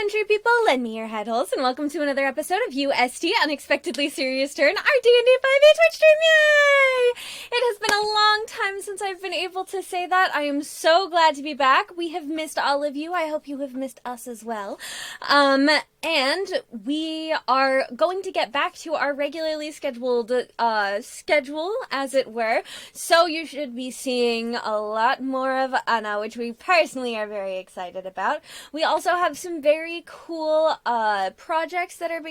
country people, lend me your head holes, and welcome to another episode of UST Unexpectedly Serious Turn, our D&D 5e Twitch stream, yay! It has been a long time since I've been able to say that. I am so glad to be back. We have missed all of you. I hope you have missed us as well. And we are going to get back to our regularly scheduled schedule, as it were. So you should be seeing a lot more of Anna, which we personally are very excited about. We also have some very cool projects that are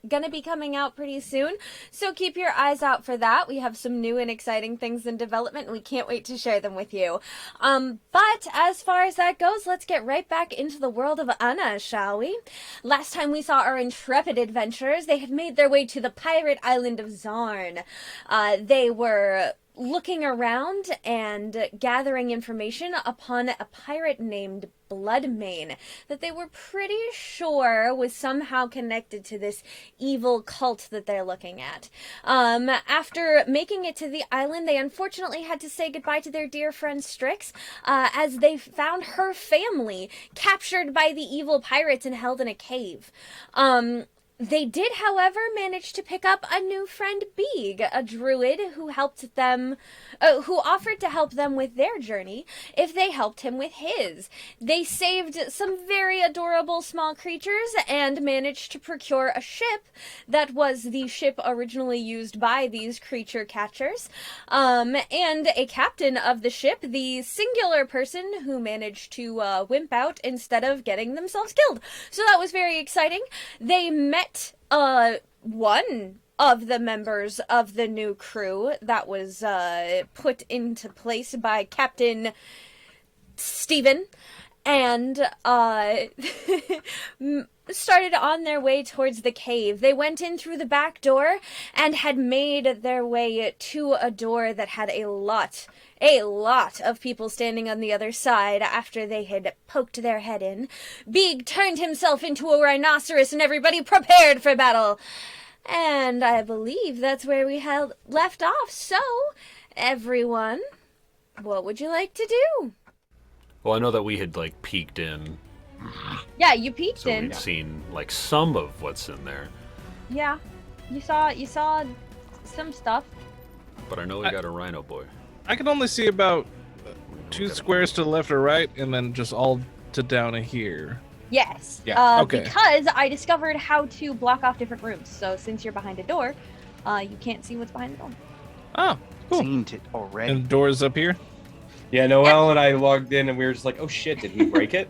gonna be coming out pretty soon. So keep your eyes out for that. We have some new and exciting things in development, and we can't wait to share them with you. But as far as that goes, let's get right back into the world of Anna, shall we? Last time we saw our intrepid adventurers, they had made their way to the pirate island of Zarn. They were looking around and gathering information upon a pirate named Bloodmane that they were pretty sure was somehow connected to this evil cult that they're looking at. After making it to the island, they unfortunately had to say goodbye to their dear friend Strix, as they found her family captured by the evil pirates and held in a cave. They did, however, manage to pick up a new friend, Beag, a druid who helped them, who offered to help them with their journey if they helped him with his. They saved some very adorable small creatures and managed to procure a ship that was the ship originally used by these creature catchers, and a captain of the ship, the singular person who managed to wimp out instead of getting themselves killed. So that was very exciting. They met one of the members of the new crew that was put into place by Captain Stephen, and started on their way towards the cave. They went in through the back door and had made their way to a door that had a lot of people standing on the other side after they had poked their head in. Beag turned himself into a rhinoceros and everybody prepared for battle. And I believe that's where we left off. So, everyone, what would you like to do? Well, I know that we had, peeked in. Yeah, you peeked so in. We've seen, some of what's in there. Yeah, you saw some stuff. But I know we got a rhino boy. I can only see about 2 squares to the left or right, and then just all to down here. Yes. Yeah. Okay. Because I discovered how to block off different rooms. So since you're behind a door, you can't see what's behind the door. Oh, cool. Seen it already. And the door's up here? Yeah, Noel and I logged in and we were just like, oh shit, did we break it?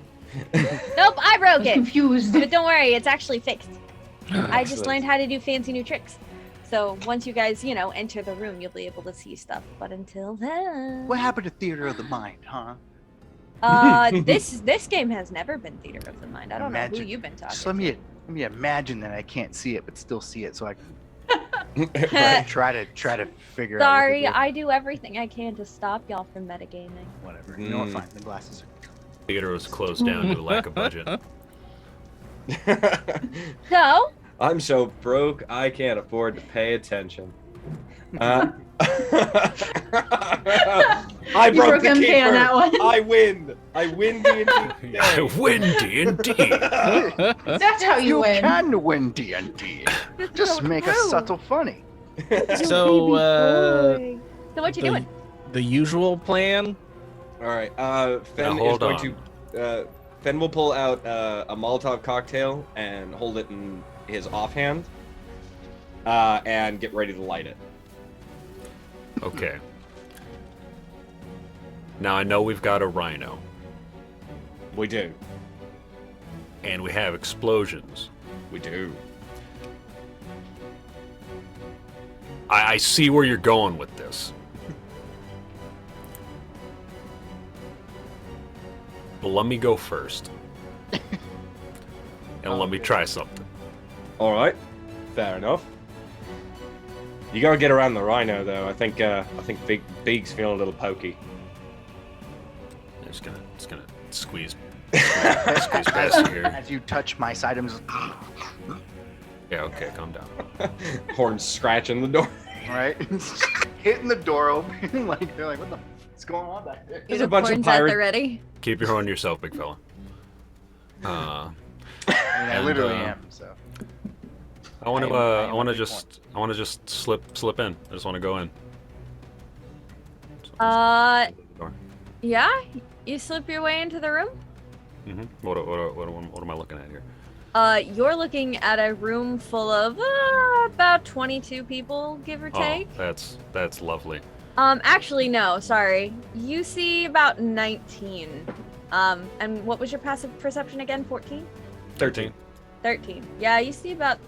Nope, I broke it. Confused. But don't worry, it's actually fixed. I just Excellent. learned how to do fancy new tricks. So once you guys, enter the room, you'll be able to see stuff. But until then... What happened to Theater of the Mind, huh? This game has never been Theater of the Mind. I don't know who you've been talking Just to. let me imagine that I can't see it, but still see it, so I can try to figure out. Sorry, I do everything I can to stop y'all from metagaming. Whatever. You know what? Fine. The glasses are. Theater was closed down due to lack of budget. So... I'm so broke, I can't afford to pay attention. I broke the MK keeper. on that one. I win. I win D&D. I win D&D. That's how you win. Can win D&D. Just make us subtle funny. So, So what you doing? The usual plan? All right. Fen Now, is going to. Fen will pull out a Molotov cocktail and hold it in his offhand, and get ready to light it. Okay. Now I know we've got a rhino, We do. and we have explosions. We do. I see where you're going with this. But let me go first. And let me try something. All right. Fair enough. You gotta get around the rhino, though. I think Beag's feeling a little pokey. I'm just gonna squeeze past here. As you touch my side, I'm just Yeah, okay, calm down. Horns scratching the door. right, hitting the door open. Like they're like, what the f***'s going on back there? There's a bunch of Unicorns at the pirate. ready. Keep your horn to yourself, big fella. literally am. So. I want to. I am I want to a just. I want to just slip in. I just want to go in. Yeah? You slip your way into the room? What am I looking at here? You're looking at a room full of about 22 people, give or take. Oh, that's lovely. Actually, no, sorry. You see about 19. And what was your passive perception again? 14? 13. 13. Yeah, you see about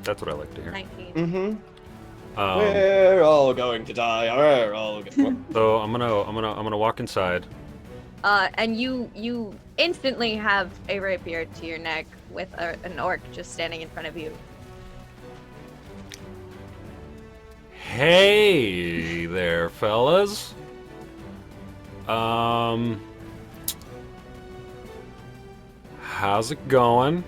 That's what I like to hear. 19. Mm-hmm. We're all going to die. We're all going. So I'm gonna walk inside. And you instantly have a rapier to your neck with an orc just standing in front of you. Hey there, fellas. How's it going?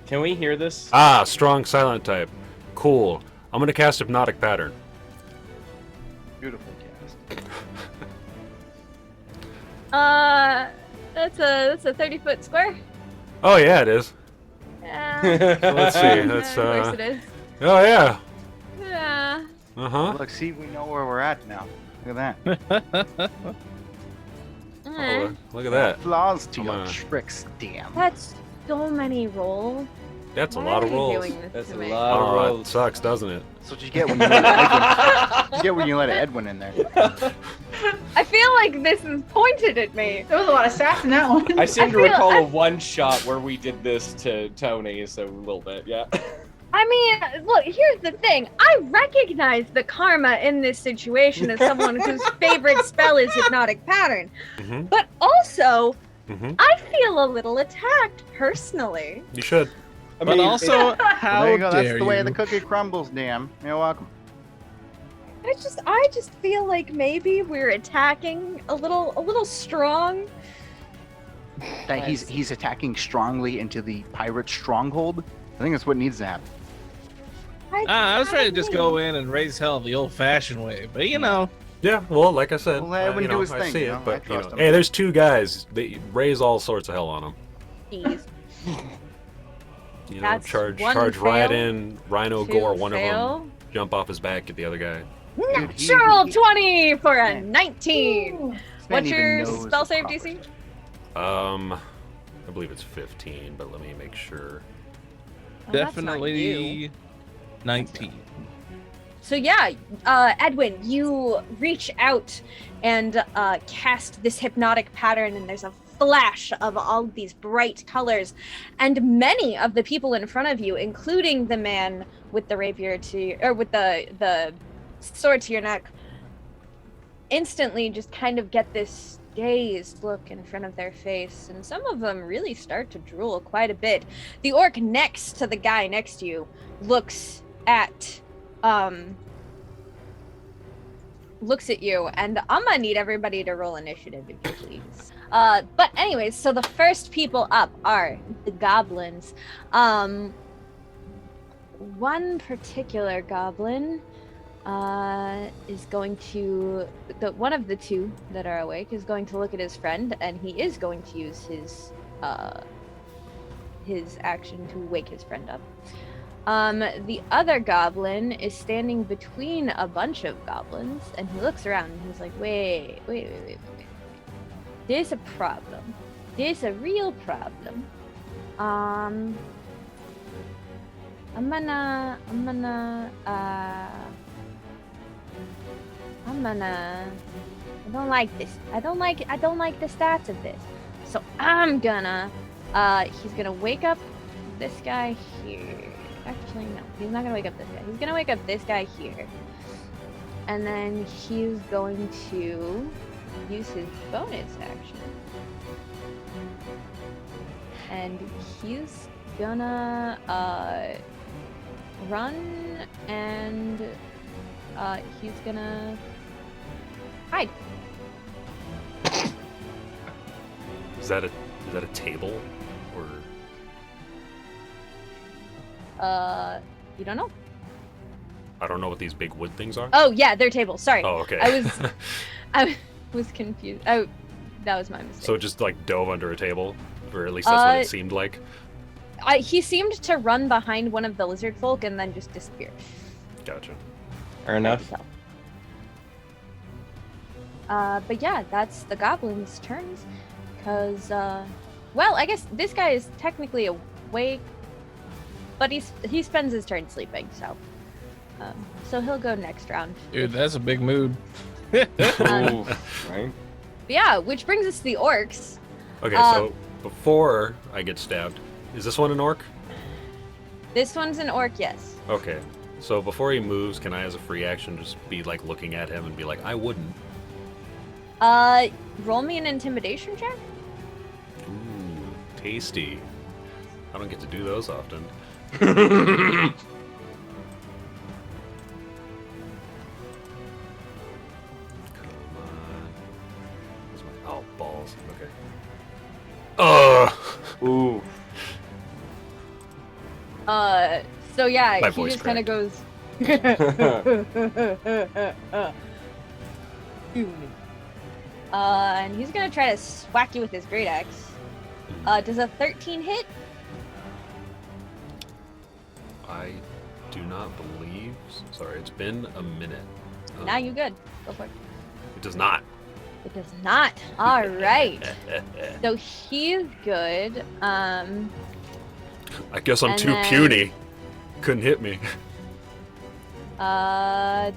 Can we hear this? Ah, strong silent type. Cool. I'm gonna cast Hypnotic Pattern. Beautiful cast. That's a 30-foot square. Oh yeah, it is. Yeah. So let's see. That's Of course it is. Oh yeah. Yeah. Uh-huh. Look, see, we know where we're at now. Look at that. Oh, look at that. Flaws to I'm your gonna- tricks, damn. That's so many rolls. That's a Why lot are of you rolls. doing this That's to a me? lot of Oh, it rolls. sucks, doesn't it? That's what you get when you let Edwin. You get when you let Edwin in there. I feel like this is pointed at me. There was a lot of sass in that one. I seem to feel- recall I- a one shot where we did this to Tony, so a little bit, yeah. I mean, look, here's the thing. I recognize the karma in this situation as someone whose favorite spell is Hypnotic Pattern. Mm-hmm. But also, Mm-hmm. I feel a little attacked personally. You should. I But mean, also, Well, how there you go. dare That's the way you? the cookie crumbles, damn. You're welcome. I just feel like maybe we're attacking a little strong. That he's attacking strongly into the pirate stronghold. I think that's what needs to happen. I was ready to just go in and raise hell the old-fashioned way, but you know, Yeah, well, like I said, Well, let Edwin you do know, his I thing, see you it, know, I but you know, trust him. hey, there's two guys. They raise all sorts of hell on them. Jeez. You know, That's charge one right fail, in, Rhino Two gore one of fail. them, jump off his back at the other guy. Dude, he- Natural he- 20 for a Yeah. 19. Ooh. This man What's even your knows spell the save proper DC? spell. I believe it's 15, but let me make sure. Oh, that's not you. definitely 19. So yeah, Edwin, you reach out and cast this hypnotic pattern, and there's a flash of all these bright colors, and many of the people in front of you, including the man with the rapier with the sword to your neck, instantly just kind of get this dazed look in front of their face, and some of them really start to drool quite a bit. The orc next to the guy next to you looks at you, and I'm gonna need everybody to roll initiative if you please. But anyways, so the first people up are the goblins. One particular goblin is going to, one of the two that are awake is going to look at his friend, and he is going to use his action to wake his friend up. The other goblin is standing between a bunch of goblins, and he looks around and he's like, wait. There's a problem. There's a real problem. I don't like this. I don't like the stats of this. So he's gonna wake up this guy here. Actually, no, he's not gonna wake up this guy. He's gonna wake up this guy here. And then he's going to use his bonus action. And he's gonna run, and he's gonna hide. Is that a table, or? You don't know. I don't know what these big wood things are. Oh yeah, they're tables. Sorry. Oh, okay. I was confused. Oh, that was my mistake. So it just like dove under a table, or at least that's what it seemed like. He seemed to run behind one of the lizard folk and then just disappear. Gotcha. Fair enough. But yeah, that's the goblins' turns. Because, well, I guess this guy is technically awake, but he spends his turn sleeping, so. So he'll go next round. Dude, that's a big mood. Right? But yeah, which brings us to the orcs. Okay, so before I get stabbed, is this one an orc? This one's an orc, yes. Okay. So before he moves, can I, as a free action, just be like looking at him and be like, I wouldn't? Roll me an intimidation check. Ooh, tasty. I don't get to do those often. Oh, balls. Okay. Ooh. So yeah, My he voice just kind of goes. And he's gonna try to whack you with his great axe. Does a 13 hit? I do not believe. Sorry, it's been a minute. Now you good. Go for it. It does not. It does not. All right. So he's good. I guess I'm And too then- puny. Couldn't hit me.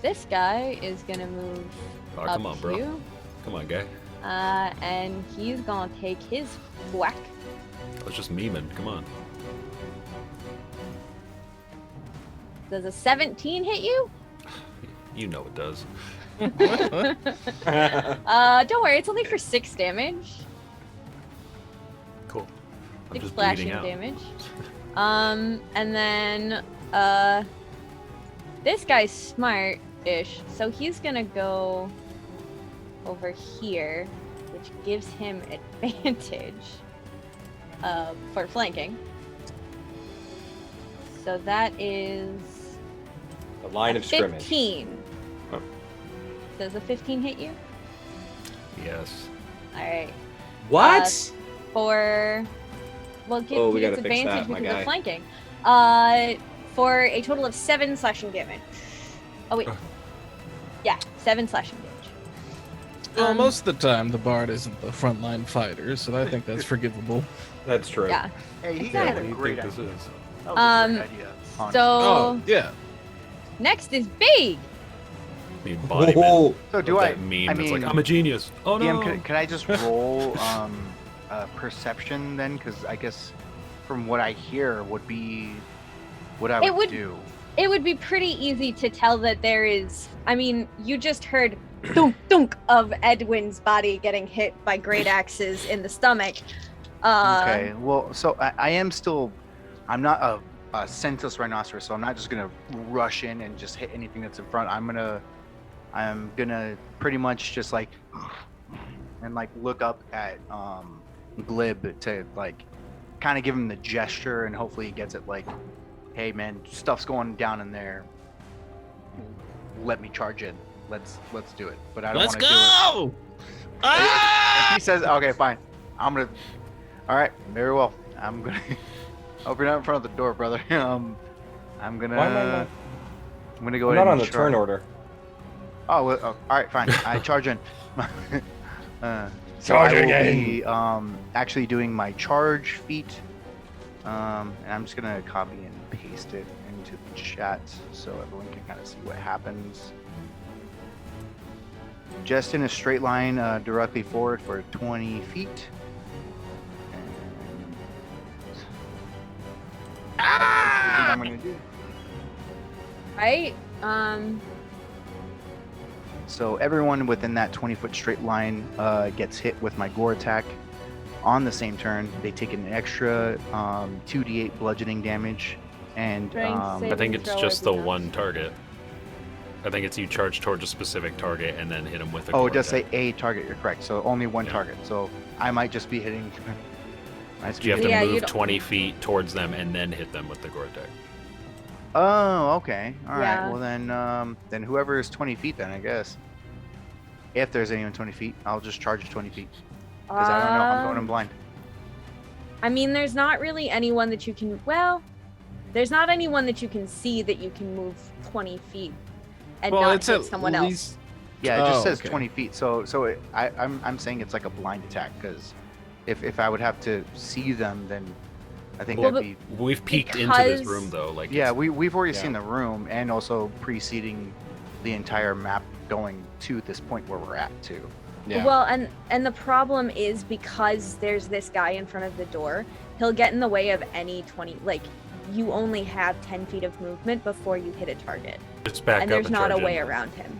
This guy is gonna move Oh, up come on, to bro. you. Come on, guy. And he's gonna take his whack. I was just memeing. Come on. Does a 17 hit you? You know it does. Don't worry, it's only for 6 damage. Cool. I'm 6 just slashing bleeding out. damage. And then this guy's smart-ish, so he's gonna go over here, which gives him advantage for flanking. So that is The line of scrimmage. 15. Oh. Does a 15 hit you? Yes. All right. What? We'll give Oh, we you gotta fix advantage that, my because guy. of flanking. For a total of 7 slashing damage. Oh wait. Yeah, 7 slashing damage. Well, most of the time, the bard isn't the frontline fighter, so I think that's forgivable. That's true. Yeah. Hey, he Exactly. had What a do you great think this idea. is? That was a great idea. honestly. So Oh, yeah. next is Beag. The embodiment. Oh, So do of I? that meme I that's mean, like, I'm a genius. Oh no. DM, can I just roll perception then? Because I guess from what I hear would be what I would do. It would be pretty easy to tell that there is. I mean, you just heard thunk thunk of Edwin's body getting hit by great axes in the stomach. Okay. Well, so I am still. I'm not a senseless rhinoceros, so I'm not just gonna rush in and just hit anything that's in front. I'm gonna pretty much just like and like look up at Glib to like kind of give him the gesture, and hopefully he gets it. Like, hey man, stuff's going down in there. Let me charge in. Let's do it. But I don't Let's want to do it. go! Ah! If he says, okay, fine. I'm gonna. All right, very well. I'm gonna. Hope you're not in front of the door, brother. I'm gonna. Why am I not? I'm gonna go I'm ahead not on and the turn order. Oh, well, all right, fine. I charge in. So Charging I will be actually doing my charge feat, and I'm just gonna copy and paste it into the chat so everyone can kind of see what happens. Just in a straight line directly forward for 20 feet. Ah! I'm gonna do. Right. So everyone within that 20-foot straight line gets hit with my gore attack. On the same turn, they take an extra 2d8 bludgeoning damage, and Strength I think it's Throw just the every one target. I think it's you charge towards a specific target and then hit him with a oh, gore it does attack. say a target. You're correct. So only one Yeah. target. So I might just be hitting. Do you have to Yeah, move you'd- 20 feet towards them and then hit them with the gore attack? Oh, okay. All right. Yeah. Well then whoever is 20 feet, then I guess. If there's anyone 20 feet, I'll just charge 20 feet. Because I don't know. I'm going in blind. I mean, there's not really anyone that you can. Well, there's not anyone that you can see that you can move 20 feet and Well, not it's hit at someone else. least. Yeah, it just Oh, says okay. 20 feet. I'm saying it's like a blind attack because if I would have to see them, then I think Well, that'd be. We've peeked into this Because- room though. Like Yeah, it's- we've already Yeah. seen the room and also preceding the entire map going to this point where we're at too. Yeah. Well, and the problem is because there's this guy in front of the door, he'll get in the way of any 20. Like, you only have 10 feet of movement before you hit a target, Just back and up there's and not a charge way in. around him.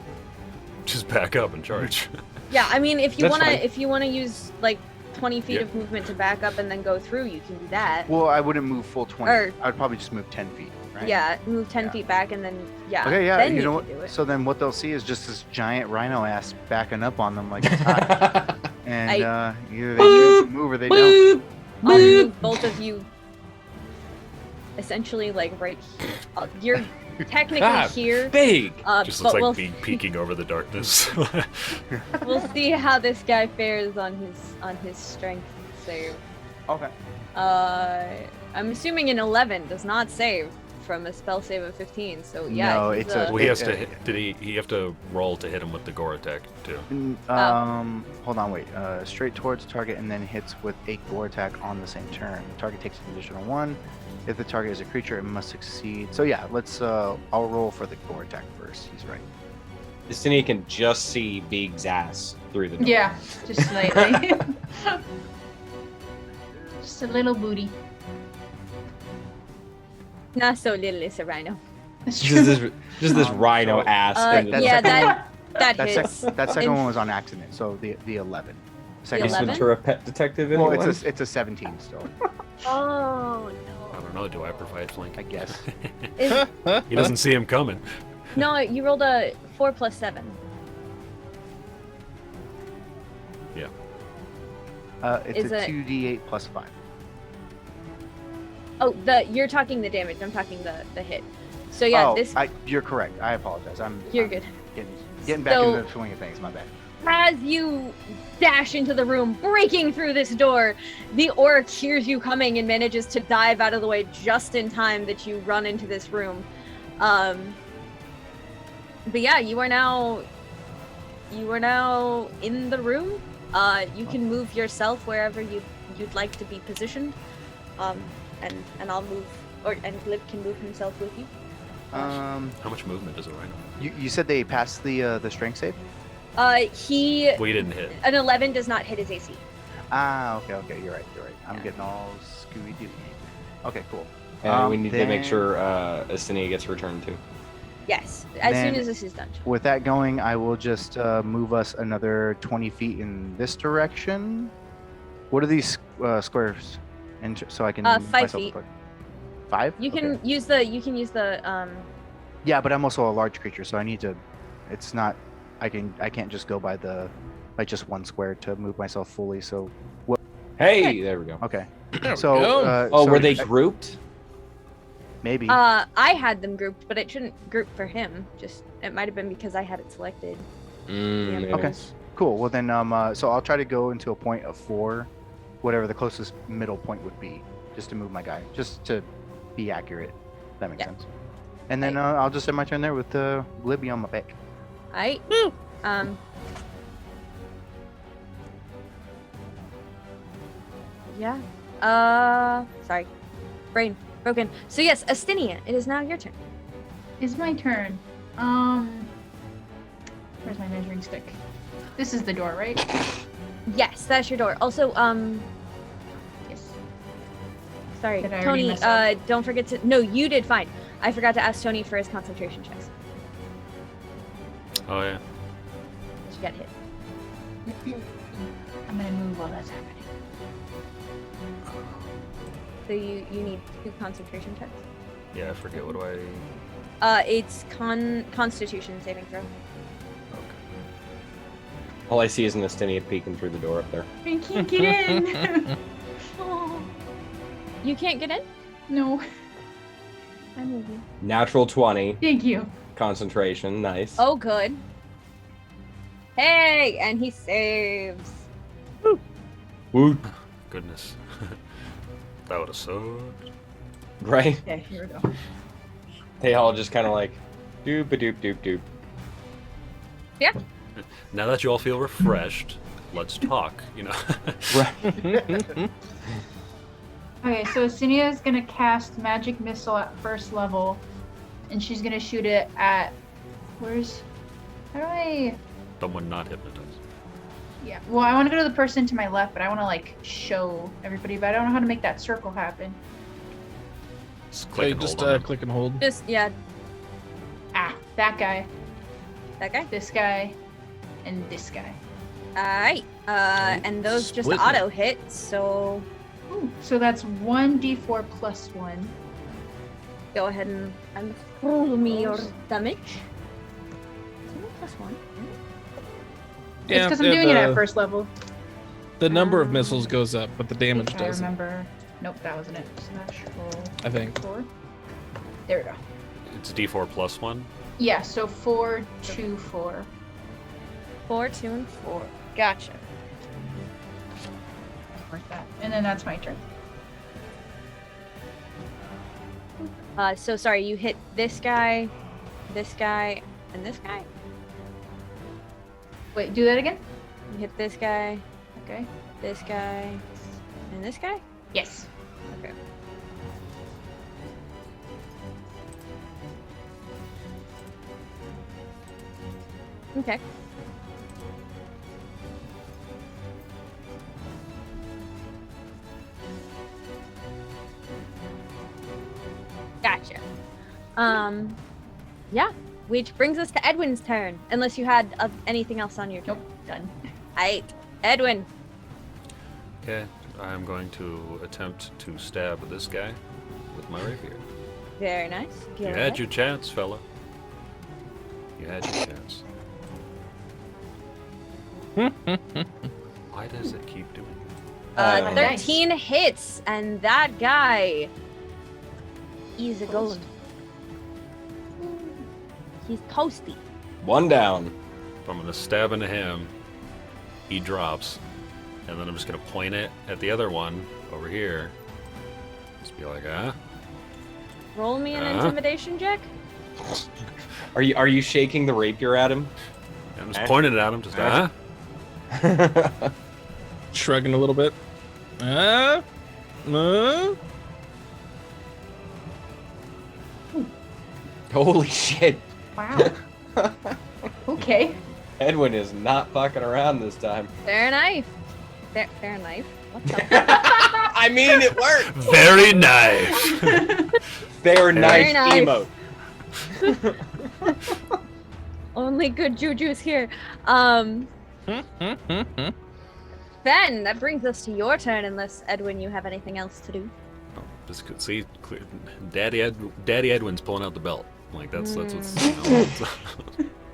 Just back up and charge. Yeah, I mean, if you That's wanna, fine. if you wanna use like 20 feet Yeah. of movement to back up and then go through, you can do that. Well, I wouldn't move full 20. Or- I would probably just move 10 feet, right? Yeah, move 10 Yeah. feet back and then Okay, yeah. then You know can do what? it. So then what they'll see is just this giant rhino ass backing up on them like it's hot. And either they move or they don't. I'll move both of you. Essentially, like right. You're technically Ah, here. Big. Just But looks we'll like Beag peeking over the darkness. we'll see how this guy fares on his strength save. Okay. I'm assuming an 11 does not save from a spell save of 15. So yeah, No, he's, it's a- well, he has Yeah. to. Did he have to roll to hit him with the gore attack too? Hold on, wait. Straight towards target and then hits with a gore attack on the same turn. Target takes an additional 1. If the target is a creature, it must succeed. So yeah, let's. I'll roll for the gore attack first. He's right. Destiny can just see Beag's ass through the door. Yeah, just slightly. Just a little booty. not so little is a rhino. That's true. Just this Um, rhino so- ass. in the That Yeah, second that That, hits. that second And- one was on accident. So the 11. Second Is 11? Ventura Pet Detective Well, anyone? it's a 17 still, Oh I don't know. Do I provide flank? I guess. no! He doesn't see him coming. No, you rolled a 4 plus 7. It's Is a it- 2d8 plus 5. Oh, you're talking the damage. I'm talking the hit. So yeah, this You're correct. I apologize. you're I'm good. Getting back So- into the swing of things. My bad. As you dash into the room, breaking through this door, the orc hears you coming and manages to dive out of the way just in time that you run into this room. But yeah, you are now in the room. You can move yourself wherever you'd like to be positioned. And I'll move, and Glib can move himself with you. How much movement does a rhino? You said they passed the strength save? We didn't hit. An 11 does not hit his AC. Okay. You're right. I'm Yeah. getting all Scooby Doo. Okay, cool. And we need to make then- sure Actinia gets returned to. Yes, as soon Then- as this is done. With that going, I will just move us another 20 feet in this direction. What are these squares? So I can move 5 myself feet. quick. 5? You Okay. can use the Yeah, but I'm also a large creature, so I need to. It's not. I can't just go by just one square to move myself fully. So Hey, there we go. okay. There we So go. Oh, so were they grouped? maybe? I had them grouped, but it shouldn't group for him. Just it might have been because I had it selected. Maybe. Okay. Cool. Well then, so I'll try to go into a point of 4, whatever the closest middle point would be, just to move my guy, just to be accurate. That makes Yeah. sense. And then I'll just end my turn there with Glibby on my back. Alright. Yeah. Sorry. Brain broken. So yes, Actinia, it is now your turn. It's my turn. Where's my measuring stick? This is the door, right? Yes, that's your door. Also, Yes. sorry, Did I already Tony, mess up? don't forget to no, you did fine. I forgot to ask Tony for his concentration checks. Oh yeah. She got hit. I'm gonna move while that's happening. So you need 2 concentration checks. Yeah, I forget. What do I? It's Constitution saving throw. All I see is an Actinia peeking through the door up there. I can't get in. Oh, You can't get in? no. I move you. Natural 20. Thank you. Concentration. Nice. Oh, good. Hey, and he saves. Woo. Goodness. That would have sucked. Right? Okay, here we go. They all just kind of like, doop a doop doop doop. Yeah. Now that you all feel refreshed, let's talk, you know. Right. Okay, so Actinia is gonna cast Magic Missile at first level, and she's gonna shoot it at. How do I? Someone not hypnotized. Yeah. Well, I want to go to the person to my left, but I want to like show everybody. But I don't know how to make that circle happen. Just Okay, click and just hold on. click and hold. Just, yeah, Ah, that guy, that guy. this guy, and this guy. Alright. And those just Split auto hit, so Ooh, so that's 1d4 plus 1. go ahead and roll me your damage. Plus 1. It's because I'm doing it at first level. The number of missiles goes up, but the damage I doesn't. remember. Nope, that wasn't it. Slash roll I think. 4. There we go. It's D4 plus 1. Yeah, so 4, 2, 4. 4, 2, and 4. Gotcha. Like that. And then that's my turn. So sorry, you hit this guy, and this guy? Wait, do that again? You hit this guy, Okay. this guy, and this guy? Yes. Okay. Okay. Gotcha. Yeah. Which brings us to Edwin's turn, unless you had anything else on your turn. Nope. Done. Aight. Edwin. Okay, I'm going to attempt to stab this guy with my rapier. Very nice. Go You ahead. had your chance, fella. You had your chance. Why does it keep doing that? 13 hits, and that guy, he's a golem. He's toasty. One down. If I'm gonna stab into him, he drops, and then I'm just gonna point it at the other one over here. Just be like, Roll me an intimidation check. Are you shaking the rapier at him? I'm just pointing it at him, just Shrugging a little bit. Holy shit. Wow. Okay. Edwin is not fucking around this time. Fair knife. Fair knife. What the? I mean, it worked. Very nice. Fair knife knife. emote. Only good juju's here. Then that brings us to your turn, unless Edwin, you have anything else to do. Just see, Daddy Edwin's pulling out the belt. Like that's what's. You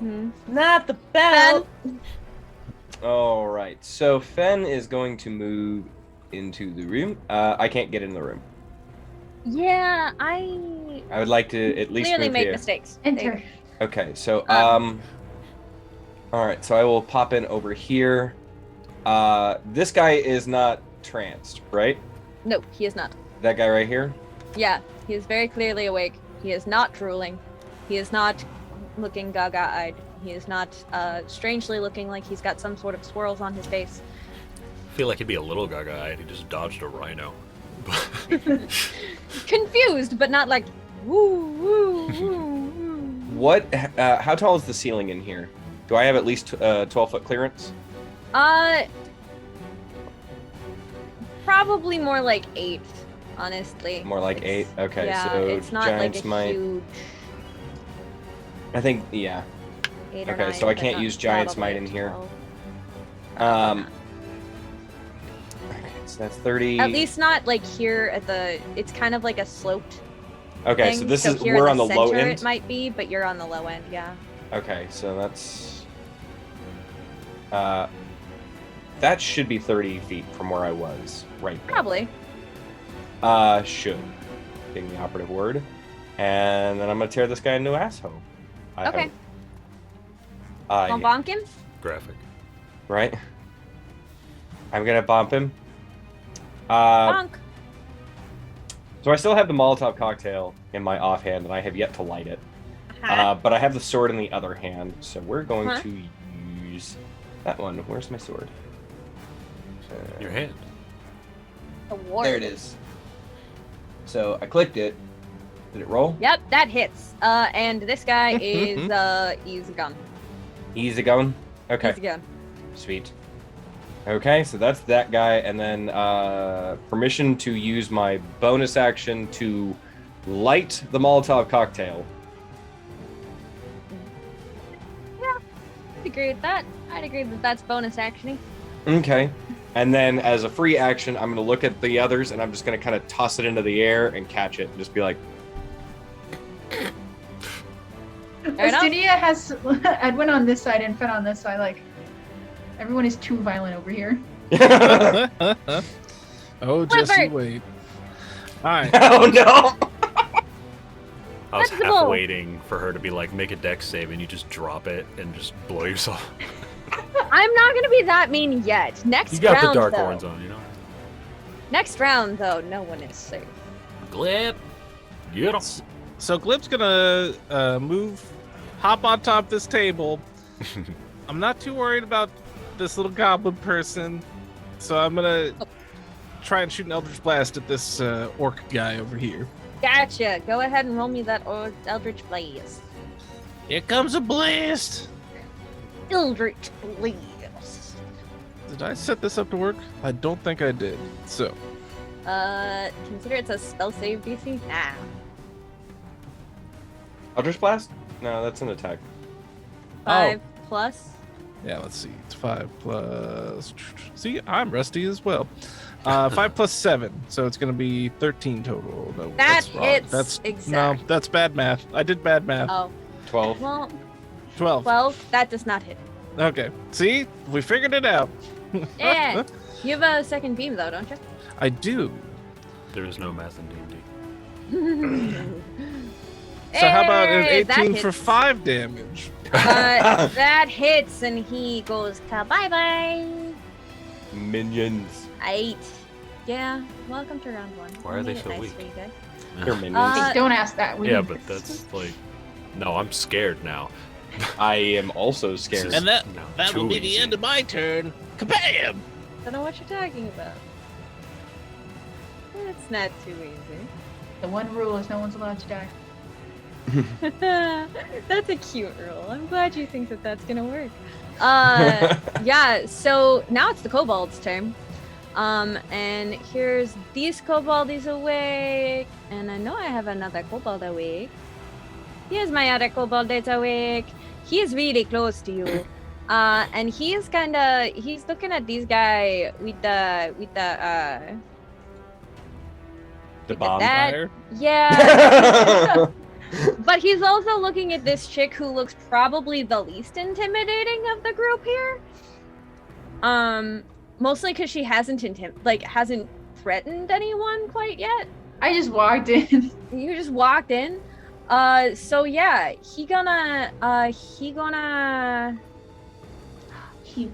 know, Not the belt. All right. So Fen is going to move into the room. I can't get in the room. Yeah, I would like to at least clearly move make here. mistakes. Enter. Okay. So all right. So I will pop in over here. This guy is not tranced, right? No, he is not. That guy right here. Yeah, he is very clearly awake. He is not drooling. He is not looking gaga-eyed. He is not strangely looking like he's got some sort of swirls on his face. I feel like he'd be a little gaga-eyed. He just dodged a rhino. Confused, but not like woo woo woo woo. What? How tall is the ceiling in here? Do I have at least 12-foot clearance? Probably more like 8, honestly. More like 8. Okay, yeah, so it's not Giant's like a Might. huge I think, yeah. 8 or Okay, 9, so I but can't not use Giant's probably Might in here. 12. Okay, so that's 30. At least not like here at the. It's kind of like a sloped. Okay, thing. so this is here we're in on the low center end. It might be, but you're on the low end. Yeah. Okay, so that's that should be 30 feet from where I was right now. Probably. Should being the operative word. And then I'm gonna tear this guy into asshole. I Okay. hope. I'll bonk him. Graphic. Right? I'm gonna bump him. Bonk. So I still have the Molotov cocktail in my offhand, and I have yet to light it. But I have the sword in the other hand, so we're going to use that one. Where's my sword? Your hand. Award. There it is. So I clicked it. Did it roll? Yep, that hits. And this guy is easy gun. Easy going? Okay. Easy gun. Sweet. Okay, so that's that guy, and then permission to use my bonus action to light the Molotov cocktail. Yeah, I'd agree with that. I'd agree that that's bonus actioning. Okay. And then as a free action, I'm going to look at the others, and I'm just going to kind of toss it into the air and catch it, and just be like... Actinia has Edwin on this side and Fen on this side. Like, everyone is too violent over here. Oh, Jesse, wait. All right. Oh, no! I was Flexible. half waiting for her to be like, make a dex save, and you just drop it and just blow yourself. I'm not gonna be that mean yet. Next You got round, the dark though. horns on, you know. Next round, though, no one is safe. Glib. Get 'em. So Glib's gonna hop on top of this table. I'm not too worried about this little goblin person, so I'm gonna try and shoot an Eldritch Blast at this orc guy over here. Gotcha. Go ahead and roll me that Eldritch Blaze. Here comes a blast! Eldritch Blaze. Did I set this up to work? I don't think I did. So, Consider it's a spell save DC? Nah. Eldritch Blast? No, that's an attack. 5 plus. yeah, let's see. It's 5 plus... See, I'm rusty as well. 5 plus 7, so it's gonna be 13 total. No, That that's wrong. hits That's exact. No, that's bad math. I did bad math. Oh. 12. Well, 12. 12. That does not hit. Okay. See, we figured it out. Yeah. You have a second beam, though, don't you? I do. There is no math in D&D. So how about an Hey, that 18 for hits. 5 damage? That hits, and he goes bye bye. Minions. 8. Yeah. Welcome to round 1. Why are I they made it so nice weak? for you guys. They're minions. Hey, don't ask that. We Yeah, need but this. that's like... No, I'm scared now. I am also scared. This is- And that no, will too be the easy. end of my turn. Kabam! Don't know what you're talking about. It's not too easy. The one rule is no one's allowed to die. That's a cute rule. I'm glad you think that that's gonna work. Yeah, so now it's the kobold's turn. And here's these koboldies awake. And I know I have another kobold awake. Here's my other kobold that's awake. He is really close to you. And he's looking at this guy with the The that- Bonfire? yeah. But he's also looking at this chick who looks probably the least intimidating of the group here. Mostly because she hasn't threatened anyone quite yet. I just walked in. You just walked in. So yeah, he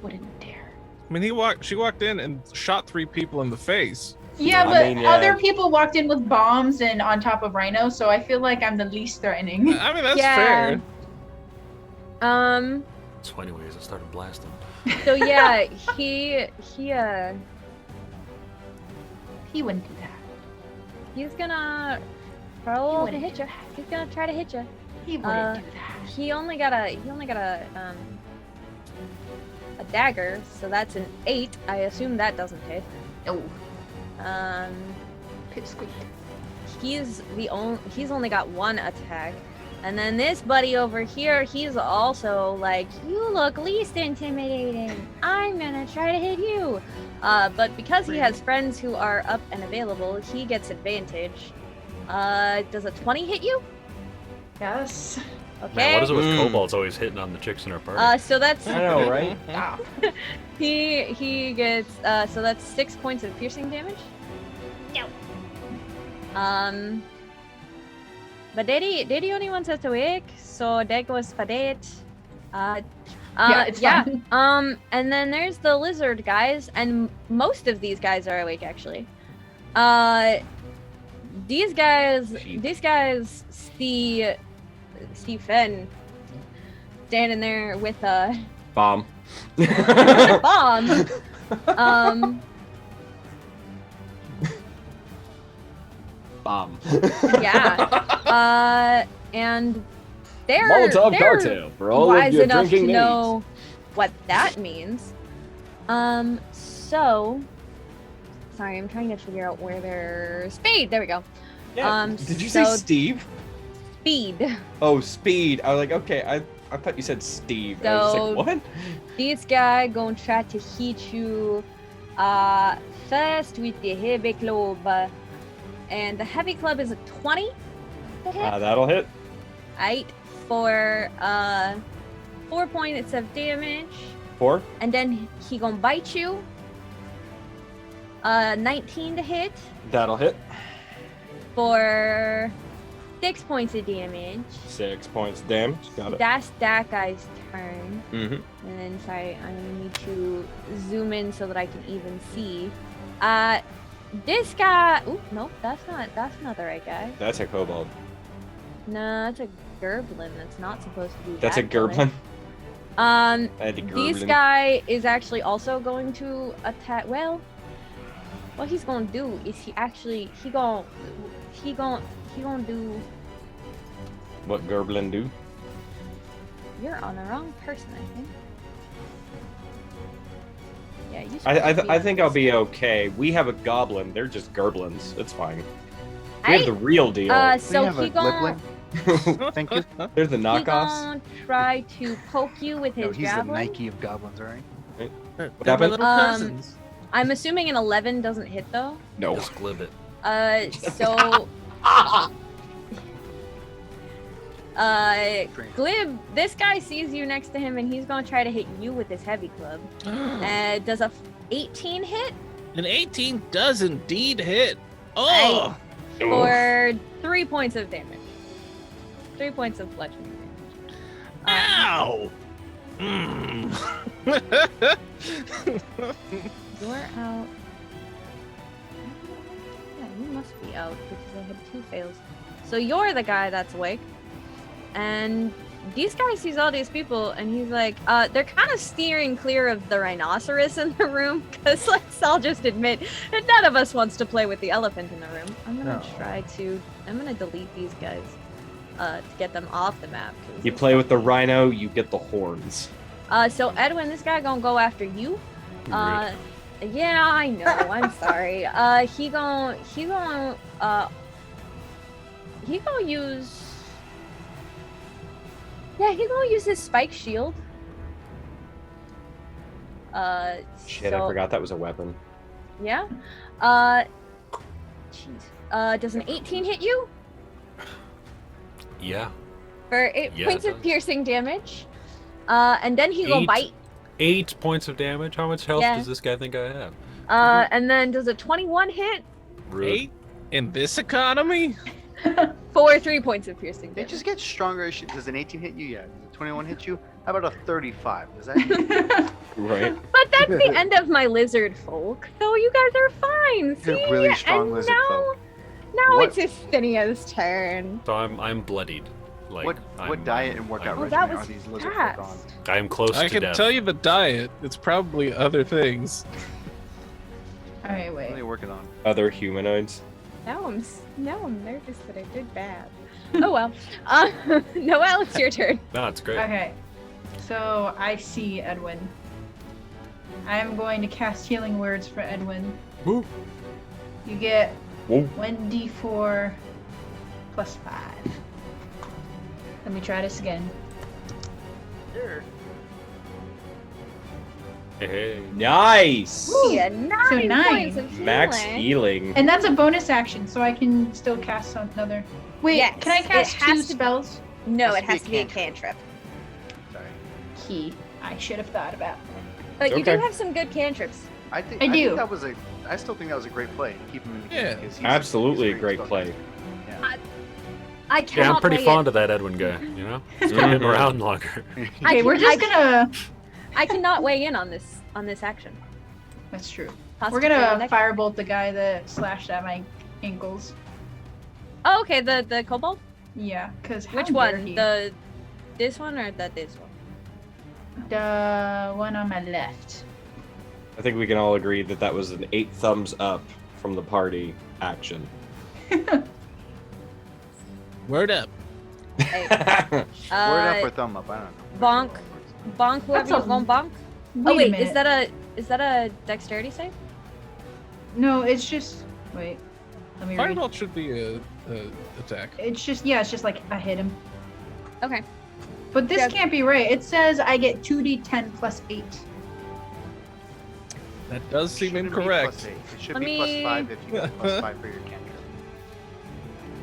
wouldn't dare. I mean, she walked in and shot 3 people in the face. Yeah, I but mean, yeah. other people walked in with bombs and on top of Rhino, so I feel like I'm the least threatening. I mean, that's Yeah. fair. So anyways, I started blasting. So yeah, he wouldn't do that. he's gonna roll to wouldn't hit do you. He's gonna try to hit you. He wouldn't do that. He only got a dagger, so that's an 8. I assume that doesn't hit. No. Pipsqueak. He's only got 1 attack. And then this buddy over here, he's also like, you look least intimidating. I'm gonna try to hit you. But because he has friends who are up and available, he gets advantage. Does a 20 hit you? Yes. Okay. Man, what is it with kobolds always hitting on the chicks in our party? So that's I know, right? Stop. he gets so that's 6 points of piercing damage. No. but they're the only ones that's awake, so that goes for that. Yeah, it's fine. And then there's the lizard guys, and most of these guys are awake actually. These guys see Fen standing there with a Bomb. bomb. Bomb. Yeah. And they're Molotov cocktail for all wise of your enough to drinking know what that means. So sorry, I'm trying to figure out where their Spade. There we go. Yeah. Did you say so Steve? Speed. Oh, Speed. I was like, okay, I thought you said Steve. I was So- like, what? This guy gonna try to hit you first with the heavy club. And the heavy club is a 20 to hit. That'll hit. 8 for 4 points of damage. 4. And then he gonna bite you. 19 to hit That'll hit. for 6 points of damage. 6 points of damage. Got it. That's that guy's turn. Mm-hmm. And then, sorry, I'm gonna need to zoom in so that I can even see. This guy. Oop, nope, that's not the right guy. That's a kobold. No, that's a Goblin. That's not supposed to be. That's a that villain. Goblin. I had to This Goblin. guy is actually also going to attack. Well, what he's gonna do is he gonna do. What Goblin do? You're on the wrong person, I think. Yeah, you. I think I'll be okay. We have a goblin. They're just Goblins. It's fine. We have the real deal. So have he a gonna Thank you. They're the he knockoffs. gonna try to poke you with his No, he's the javelin. Nike of goblins, alright? They're my happened? little cousins. I'm assuming an 11 doesn't hit though. No. Just glib it. So Glib, this guy sees you next to him and he's gonna try to hit you with his heavy club. Does a 18 hit An 18 does indeed hit. Oh! for 3 points of damage. 3 points of bludgeoning damage. Ow! Mm. You're out. Yeah, you must be out because I had 2 fails. So you're the guy that's awake. And this guy sees all these people and he's like, they're kind of steering clear of the rhinoceros in the room because let's all just admit that none of us wants to play with the elephant in the room. I'm gonna I'm gonna delete these guys to get them off the map. 'cause You play with the rhino, you get the horns. So Edwin, this guy gonna go after you. Yeah, I know. I'm sorry. He gonna use. Yeah, he gonna use his spike shield. Shit, so, I forgot that was a weapon. Yeah. Jeez. Does an 18 hit you Yeah. for 8 Yeah, points it of does. piercing damage? And then he gonna 8? bite. 8 points of damage. How much health Yeah. does this guy think I have? And then does a 21 hit Rude. 8 in this economy? for 3 points of piercing They damage. just get stronger as shit. Does an 18 hit you? Yeah. Does a 21 hit you? How about a 35? Does that Right. But that's the end of my lizard folk, so you guys are fine. You're See? really strong and lizard now, folk. now What- it's Actinia's turn. So I'm bloodied. Like what I'm, diet and workout Oh, I'm, that regimen was are these lizard fast. folk on? I am close I to can death. tell you the diet. It's probably other things. Alright, What are they wait. working on? Other humanoids. Now I'm nervous that I did bad. Oh well. Noel, it's your turn. No, it's great. Okay. So I see Edwin. I'm going to cast healing words for Edwin. Woo. You get Whoa. 1d4 plus 5. Let me try this again. Sure. Hey. Nice! Yeah, 9 So 9. points of healing. Max healing. And that's a bonus action, so I can still cast another. Wait, Yes, can I cast it has 2 to- spells? No, Has it to be has a to be a cantrip. cantrip. Sorry. Key. I should have thought about. But you Okay. do have some good cantrips. I think I do. think that was a. I still think that was a great play. Keep him in the game Yeah. because he's Absolutely a a great spell play. caster. Yeah. I cannot Yeah, I'm pretty weigh fond it. of that Edwin guy, you know? He's been around longer. Okay, we're just gonna. I cannot weigh in on this action. That's true. Pasta We're gonna next- firebolt the guy that slashed at my ankles. Oh, okay, the kobold? Yeah, because Which one? This one or this one? The one on my left. I think we can all agree that that was an 8 thumbs up from the party action. Word up. Hey. Word up or Uh, thumb up? I don't know. bonk, bonk. Whoever That's you a- going bonk. Wait Oh wait, a minute. is that a dexterity save? No, it's just. Wait. Let me read. Fireball should be a attack. It's just like I hit him. Okay. But this Yeah. can't be right. It says I get 2d10 plus 8. That does seem Shouldn't be incorrect. +8. It should Let be me- +5 if you got +5 for your cantrip.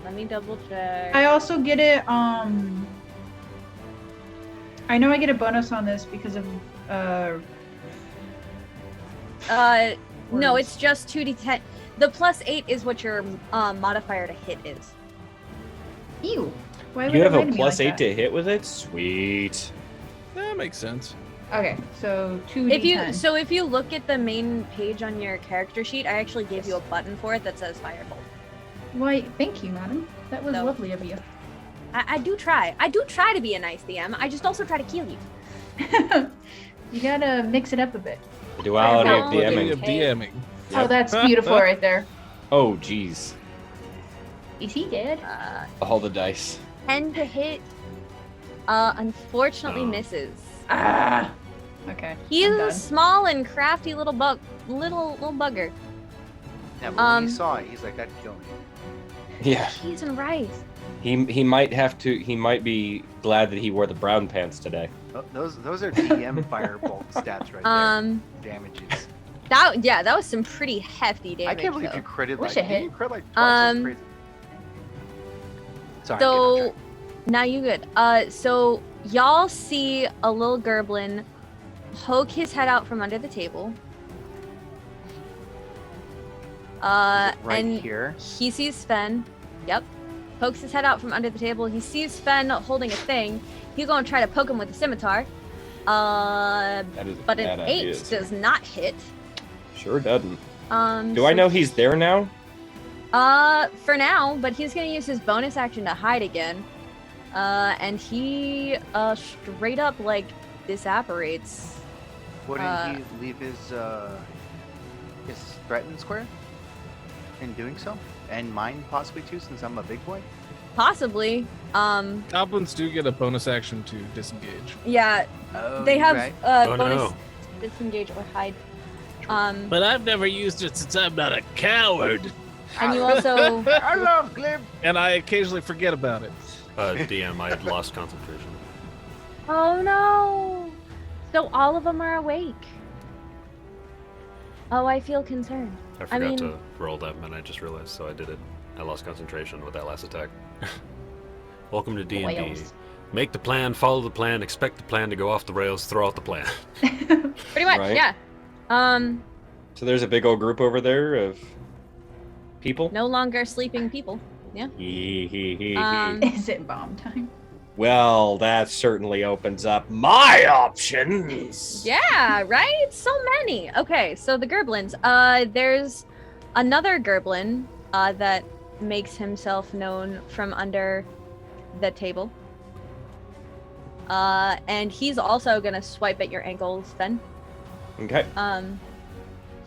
Let me double check. I also get it. I know I get a bonus on this because of No, words. it's just 2d10. The +8 is what your modifier to hit is. Ew. Why would You it have a lie to me plus like 8 that? to hit with it? Sweet. That makes sense. Okay, so 2d10. If you look at the main page on your character sheet, I actually gave you a button for it that says Firebolt. Why, thank you, madam. That was So- lovely of you. I do try. I do try to be a nice DM. I just also try to kill you. You gotta mix it up a bit. The duality of Fireball. Quality DMing. of DMing. Oh, Yep. that's beautiful right there. Oh, jeez. Is he dead? All the dice. 10 to hit. Unfortunately Oh. misses. Ah. Okay. He's I'm a done. small and crafty little little bugger. Yeah, but when he Um, saw it, he's like, that'd kill me. Yeah. Cheese and rice. He might have to. He might be glad that he wore the brown pants today. Those are DM firebolt stats right there. Damages. That was some pretty hefty damage. I can't believe though. you critted Wish like it hit. you crit like twice. That's crazy. Sorry. get on So track. now you good. So y'all see a little gerblin poke his head out from under the table. Right and here. he sees Sven. Yep. Pokes his head out from under the table. He sees Sven holding a thing. He's gonna try to poke him with a scimitar. That is a But bad an idea. 8 does not hit. Sure doesn't. Do So I know he's there now? For now, but he's gonna use his bonus action to hide again. And he straight up like disapparates. Wouldn't he leave his threatened square in doing so? And mine possibly too, since I'm a big boy? Possibly. Goblins do get a bonus action to disengage. Yeah, Oh, they you're have right. Oh, bonus no. disengage or hide. But I've never used it since I'm not a coward. And you also I love Glib. And I occasionally forget about it. DM, I had lost concentration. Oh no! So all of them are awake. Oh, I feel concerned. I forgot mean- to roll them, and I just realized, so I did it. I lost concentration with that last attack. Welcome to D&D. Whales. Make the plan, follow the plan, expect the plan to go off the rails, throw out the plan. Pretty much, Right. yeah. So there's a big old group over there of people. No longer sleeping people. Um, Is it bomb time? Well, that certainly opens up my options. Yeah, right? So many. Okay, so the gerblins. There's another gerblin that makes himself known from under the table. And he's also gonna swipe at your ankles then. Okay.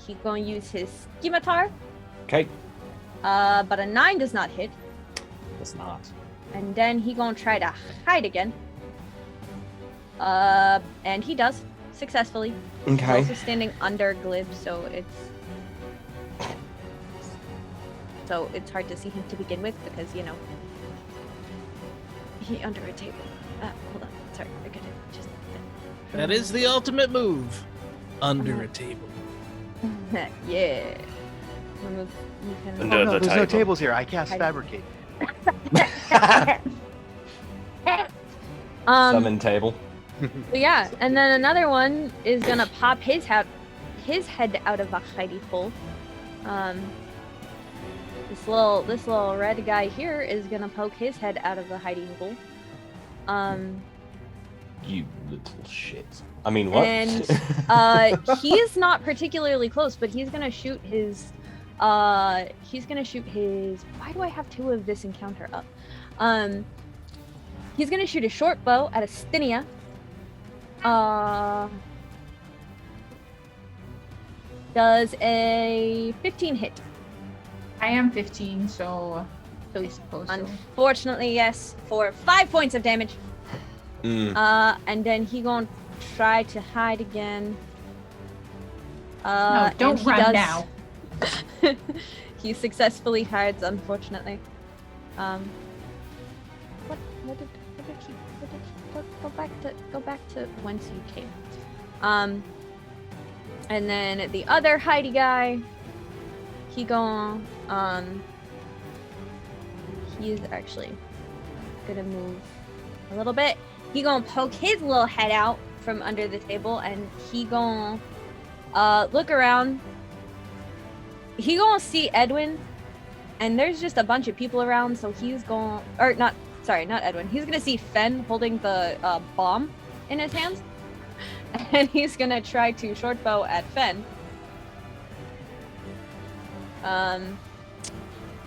He's gonna use his scimitar. Okay. But a 9 does not hit. It's not. And then he gonna try to hide again. And he does successfully. He's Okay. also standing under Glib, so it's hard to see him to begin with because he under a table. Hold on, sorry, I gotta just. That is the ultimate move. Under a table. Yeah. Remove. You can. Under Oh, no, the there's no table. tables here. I cast I- fabricate. Summon table. So yeah, and then another one is gonna pop his head out of a hidey hole. This little red guy here is gonna poke his head out of the hiding hole. You little shit. I mean, what? And he's not particularly close, but he's gonna shoot his. He's gonna shoot his. Why do I have 2 of this encounter up? He's gonna shoot a short bow at Actinia. Does a 15 hit? I am 15, so I suppose so. Unfortunately, yes, for 5 points of damage. And then he gonna try to hide again. No, don't run now. He successfully hides, unfortunately. Go back to whence you came. And then the other hidey guy, he's actually gonna move a little bit. He gonna poke his little head out from under the table, and he gonna look around. He gonna see Edwin, and there's just a bunch of people around, so he's gonna, or not Edwin. He's gonna see Fen holding the bomb in his hands, and he's gonna try to short bow at Fen.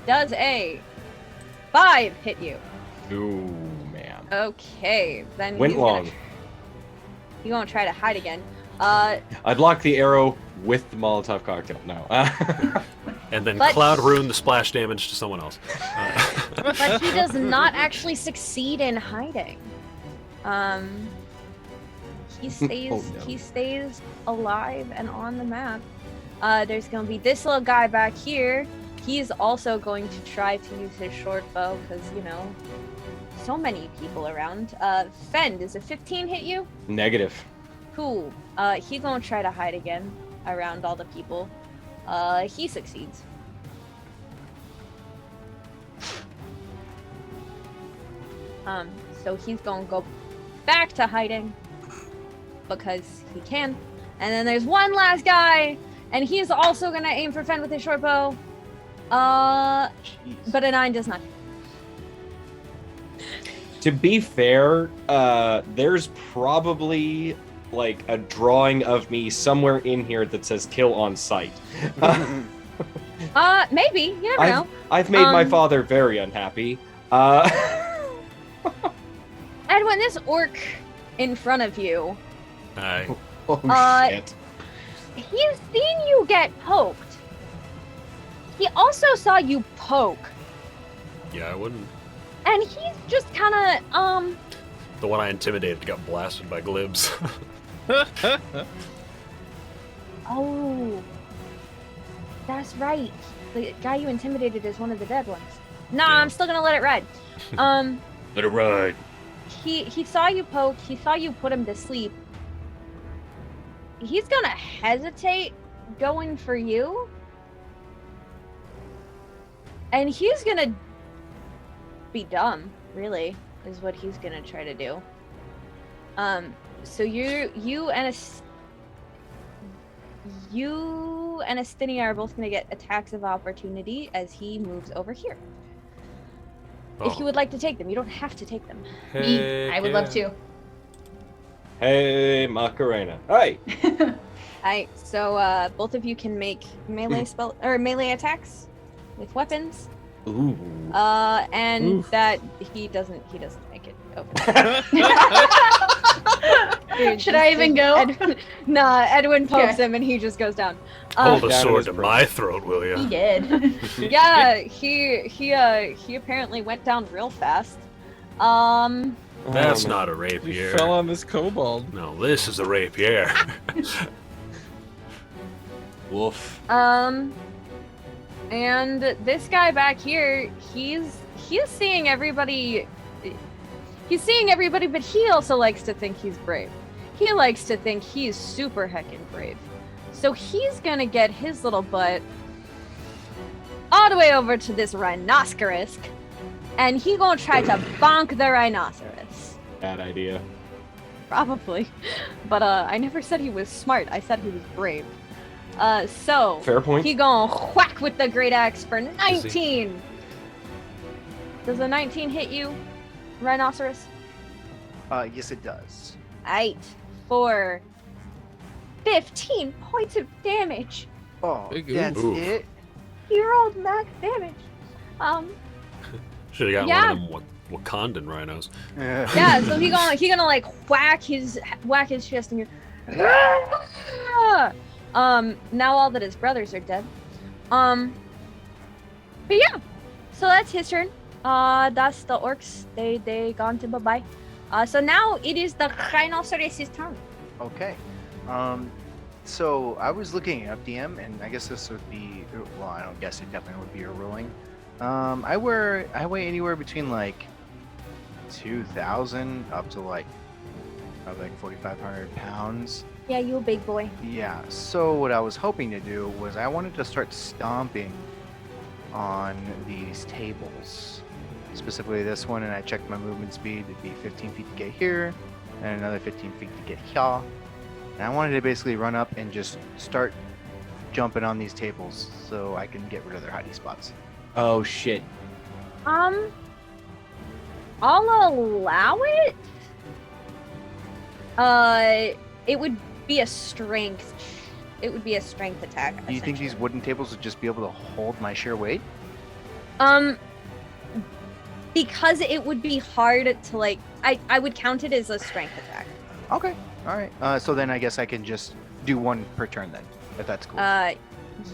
Does a 5 hit you? Ooh, man. Okay, then Went long. He's gonna try to hide again. I'd lock the arrow with the Molotov cocktail. No. And then But- cloud rune the splash damage to someone else. But he does not actually succeed in hiding. He stays Oh, no. he stays alive and on the map. There's gonna be this little guy back here. He's also going to try to use his short bow because, you know, so many people around. Fen, does a 15 hit you? Negative. Cool. He gonna try to hide again around all the people. He succeeds. So he's gonna go back to hiding because he can. And then there's one last guy, and he's also gonna aim for Fen with his short bow. But a 9 does not. To be fair, there's probably like a drawing of me somewhere in here that says "kill on sight." Maybe. You never know. I've made my father very unhappy. Edwin, this orc in front of you, Oh shit! he's seen you get poked. He also saw you poke, Yeah, I wouldn't. and he's just kind of The one I intimidated got blasted by glibs. Oh, that's right. The guy you intimidated is one of the dead ones. Nah, Yeah. I'm still gonna let it ride. Let it ride. He saw you poke. He saw you put him to sleep. He's gonna hesitate going for you, and he's gonna be dumb. Really, is what he's gonna try to do. So you and Actinia are both going to get attacks of opportunity as he moves over here. If you would like to take them, you don't have to take them. I would love to. Hey, Macarena. Hey. Alright, so both of you can make melee melee attacks with weapons. Ooh. And Oof. that he doesn't make it over. Should I even go? Edwin pokes Okay. him and he just goes down. Hold a down sword his to throat. my throat, will He you? did. Yeah, he apparently went down real fast. That's Oh, not a He rapier. fell on this kobold. No, this is a rapier. Woof. And this guy back here, he's seeing everybody. He's seeing everybody, but he also likes to think he's brave. He likes to think he's super heckin' brave. So he's gonna get his little butt all the way over to this rhinoceros, and he gonna try to bonk the rhinoceros. Bad idea. Probably. But I never said he was smart. I said he was brave. So Fair point. he gonna whack with the great axe for 19. Does a 19 hit you, Rhinoceros? Yes, it does. 8 for 15 points of damage. Oh, Big that's oof. it. He rolled max damage. Should have got Yeah. one of them Wakandan rhinos. Yeah, so he gonna like whack his chest and you're now all that his brothers are dead. But yeah. So that's his turn. That's the orcs. They gone to bye-bye. So now it is the Rhinoceros' turn. Okay. So I was looking up DM, and I guess this would be, well, I don't guess it definitely would be a ruling. I weigh anywhere between like 2,000 up to like 4,500 pounds. Yeah, you a big boy. Yeah. So what I was hoping to do was I wanted to start stomping on these tables, specifically this one, and I checked my movement speed. It'd be 15 feet to get here, and another 15 feet to get here. And I wanted to basically run up and just start jumping on these tables so I can get rid of their hiding spots. Oh shit. I'll allow it. It would be a strength. It would be a strength attack. Do you think these wooden tables would just be able to hold my sheer weight? Because it would be hard to like. I would count it as a strength attack. Okay. All right. So then I guess I can just do one per turn then, if that's cool.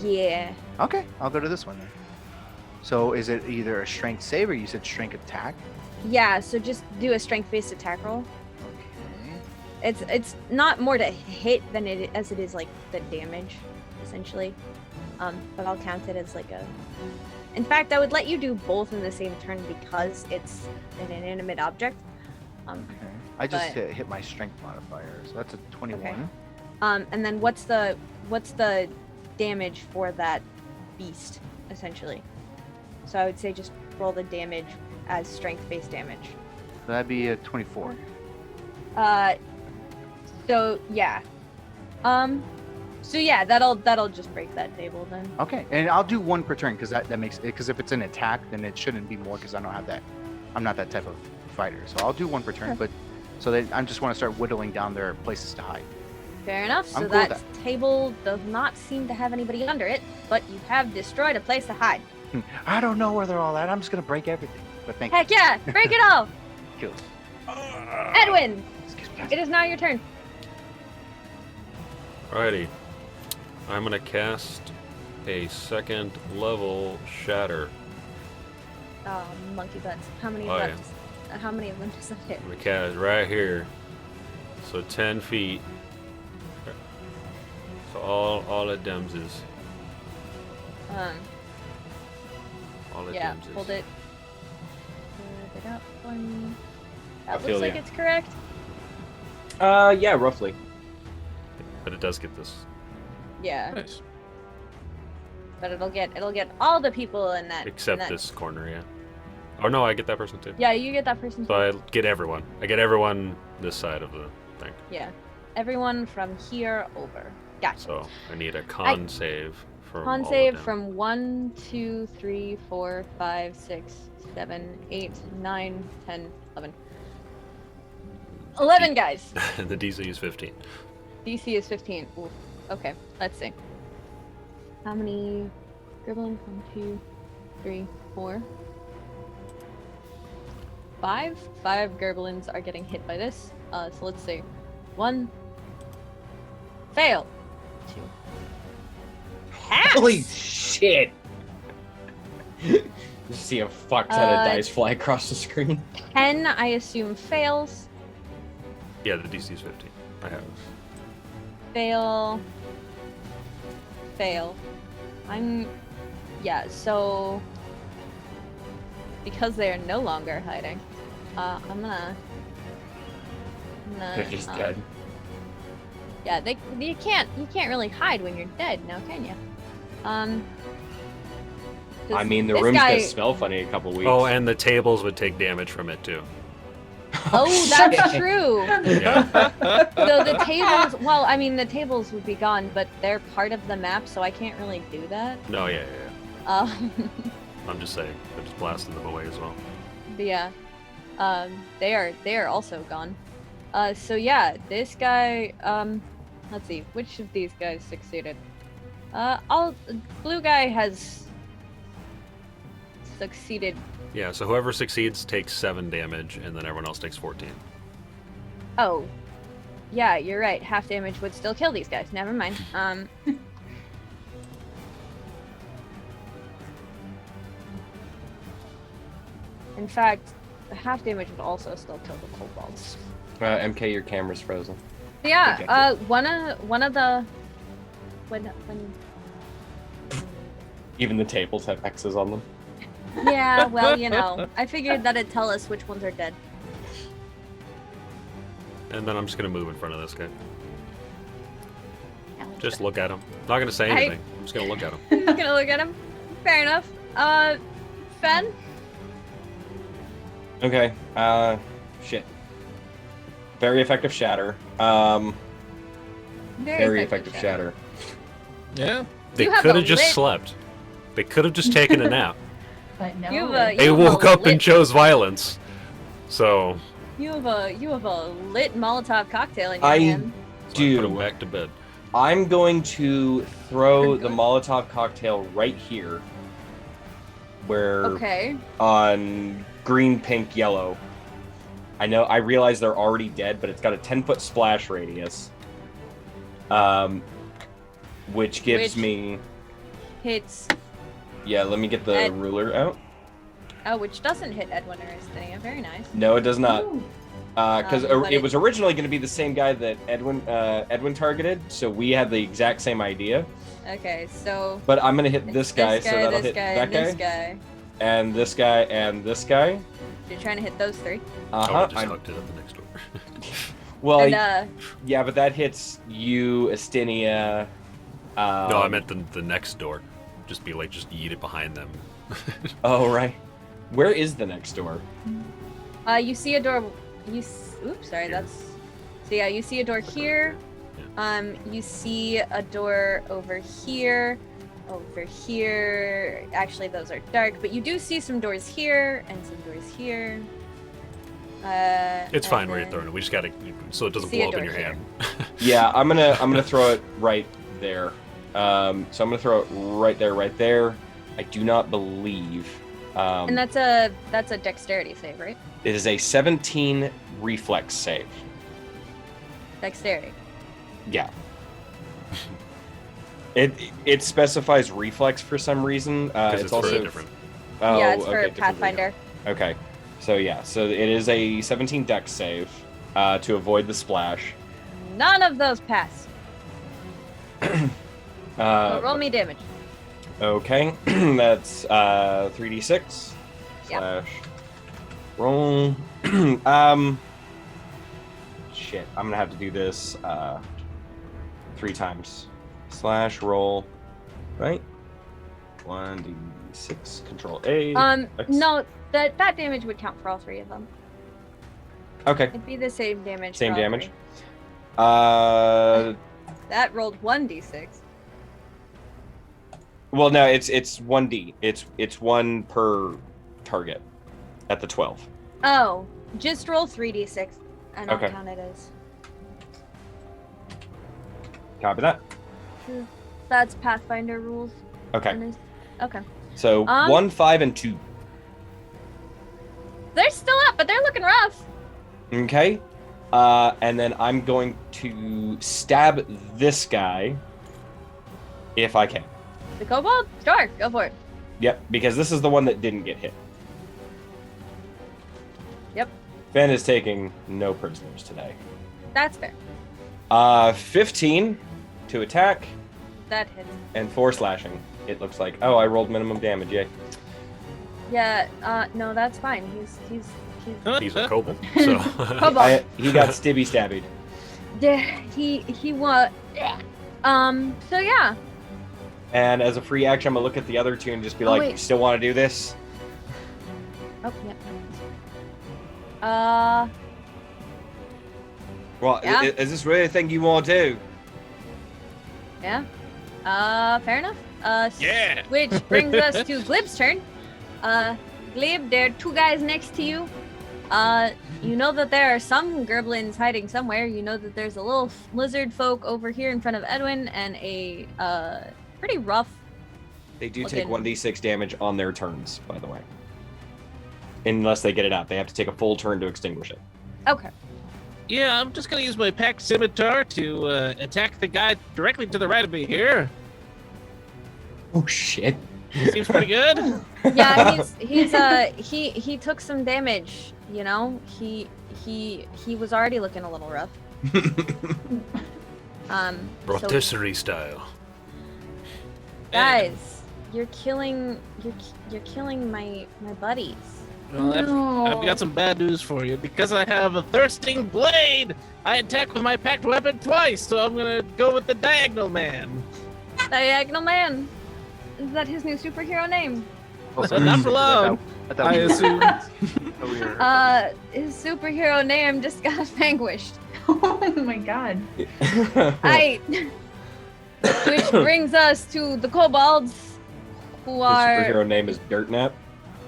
Yeah. Okay. I'll go to this one then. So is it either a strength save or you said strength attack? Yeah. So just do a strength-based attack roll. Okay. It's not more to hit than as it is like the damage, essentially. But I'll count it as like a. In fact, I would let you do both in the same turn because it's an inanimate object. Okay. I just but- hit my strength modifier, so that's a 21. Okay. And then what's the damage for that beast, essentially? So I would say just roll the damage as strength-based damage. So that'd be a 24. So yeah. So yeah, that'll just break that table then. Okay, and I'll do one per turn because that makes it. Because if it's an attack, then it shouldn't be more because I don't have that. I'm not that type of fighter, so I'll do one per turn. Sure. But so that I just want to start whittling down their places to hide. Fair enough. So I'm cool with that table does not seem to have anybody under it, but you have destroyed a place to hide. I don't know where they're all at. I'm just gonna break everything. But thank Heck yeah! Break it all! you. Edwin! Excuse me, guys. It is now your turn. Alrighty. I'm gonna cast a second level shatter. Oh, monkey butts. How many Oh, left? How many of them does that hit? I'm gonna cast right here. So 10 feet. So all it dems is. All it Yeah, dems is. hold it. Hold it up for me. I That feel looks like ya. it's correct. Yeah, roughly. But it does get this. Yeah, Nice. but it'll get all the people in that. Except in that. this corner, yeah. Oh no, I get that person too. Yeah, you get that person. So I get everyone. I get everyone this side of the thing. Yeah, everyone from here over. Gotcha. So I need a con save from Con all of save them. from 1, 2, 3, 4, 5, 6, 7, 8, 9, 10, 11. 11 guys. The DC is 15. DC is 15. Ooh. Okay, let's see. How many Goblins? 1, 2, 3, 4, 5. 5 Goblins are getting hit by this. So let's see. 1. Fail. 2. Pass. Holy shit! You see a fuck ton of dice fly across the screen. 10, I assume, fails. Yeah, the DC is 15. I have. Fail. Fail. Yeah, so... Because they are no longer hiding, I'm gonna... They're just dead. Yeah, you can't really hide when you're dead now, can you? I mean, the this room's guy- gonna smell funny a couple weeks. Oh, and the tables would take damage from it too. Oh, that's true. Yeah. So the tables, well, I mean, the tables would be gone, but they're part of the map, so I can't really do that. No, yeah. I'm just saying. I'm just blasting them away as well. But yeah, they are also gone. So yeah, this guy, let's see, which of these guys succeeded? Blue guy has succeeded. Yeah, so whoever succeeds takes 7 damage, and then everyone else takes 14. Oh, yeah, you're right. Half damage would still kill these guys. Never mind. In fact, the half damage would also still kill the kobolds. MK, your camera's frozen. Yeah, one of the when Even the tables have X's on them. yeah, well, you know, I figured that'd tell us which ones are dead. And then I'm just gonna move in front of this guy. Just look at him. Not gonna say anything. I'm just gonna look at him. I'm just gonna look at him. Fair enough. Fen? Okay, shit. Very effective shatter. Very effective shatter. Yeah. They You have could a have just lit- slept. They could have just taken a nap. But no. You have They You have woke a up and lit- chose violence. So, You have a lit Molotov cocktail in your I hand. so I do. put him back to bed. I'm going to throw the Molotov cocktail right here. Where Okay. on green, pink, yellow. I realize they're already dead, but it's got a 10-foot splash radius. Which gives Which- me... Hits. Yeah, let me get the Ed- ruler out. Oh, which doesn't hit Edwin or Actinia. Very nice. No, it does not. Ooh. Because But it was originally going to be the same guy that Edwin targeted, so we had the exact same idea. Okay, so But I'm going to hit it's this guy, so that'll this hit guy, that and this guy, guy. and this guy, and this guy. You're trying to hit those three. I Uh-huh. just hooked it at the next door. Well, And yeah, but that hits you, Actinia. No, I meant the next door. Just be like, just yeet it behind them. Oh, right. Where is the next door? you see a door. Oops, sorry. Here. That's. So yeah, you see a door here. You see a door over here. Over here. Actually, those are dark, but you do see some doors here and some doors here. It's and fine where you're then- throwing it. We just gotta, so it doesn't See a blow up in door your here. hand. Yeah, I'm gonna throw it right there. So I'm gonna throw it right there. I do not believe. And that's a dexterity save, right? It is a 17 reflex save. Dexterity. Yeah. It specifies reflex for some reason. Because It's it's also very different. Oh, Yeah, it's okay, for different Pathfinder. Okay. So yeah, so it is a 17 dex save to avoid the splash. None of those pass. So roll me damage. Okay, that's 3d6 Yep. slash roll. Shit, I'm gonna have to do this 3 times. Slash roll, right? 1d6, control A. X. No, that damage would count for all three of them. Okay, It'd be the same damage. same for all damage. three. That rolled 1d6. Well, no, it's 1d. It's 1 per target at the 12. Oh, just roll 3d6, and I'll Okay. count it as. Copy that. That's Pathfinder rules. Okay, And okay. so 1, 5, and 2. They're still up, but they're looking rough. Okay. And then I'm going to stab this guy if I can. The kobold? Sure, go for it. Yep, because this is the one that didn't get hit. Yep, Fen is taking no prisoners today. that's fair. 15 to attack That hits. and 4 slashing. It looks like. Oh, I rolled minimum damage. Yay. Yeah, no, that's fine. He's He's a kobold, so. kobold. He got stibby stabbied. Yeah, he what? So yeah. And as a free action, I'm gonna look at the other two and just be Oh, like, wait. "You still want to do this?" Oh, yeah. Well, Yeah. is this really a thing you want to do? Yeah. Fair enough. Yeah. Which brings us to Glib's turn. Glib, there are two guys next to you. You know that there are some Goblins hiding somewhere. You know that there's a little lizard folk over here in front of Edwin and a pretty rough. They do take Looking. 1d6 damage on their turns, by the way. Unless they get it out. They have to take a full turn to extinguish it. Okay. Yeah, I'm just gonna use my packed scimitar to attack the guy directly to the right of me here. Oh, shit. Seems pretty good. Yeah, he took some damage. You know, he was already looking a little rough. So, Rotisserie style. guys, you're killing my buddies. Well, I've got some bad news for you. Because I have a thirsting blade, I attack with my packed weapon twice, so I'm gonna go with the Diagonal Man. Diagonal Man. Is that his new superhero name? Not for long, I assume. His superhero name just got vanquished. Oh my god. Which brings us to the kobolds, who His are. superhero name is Dirtnap.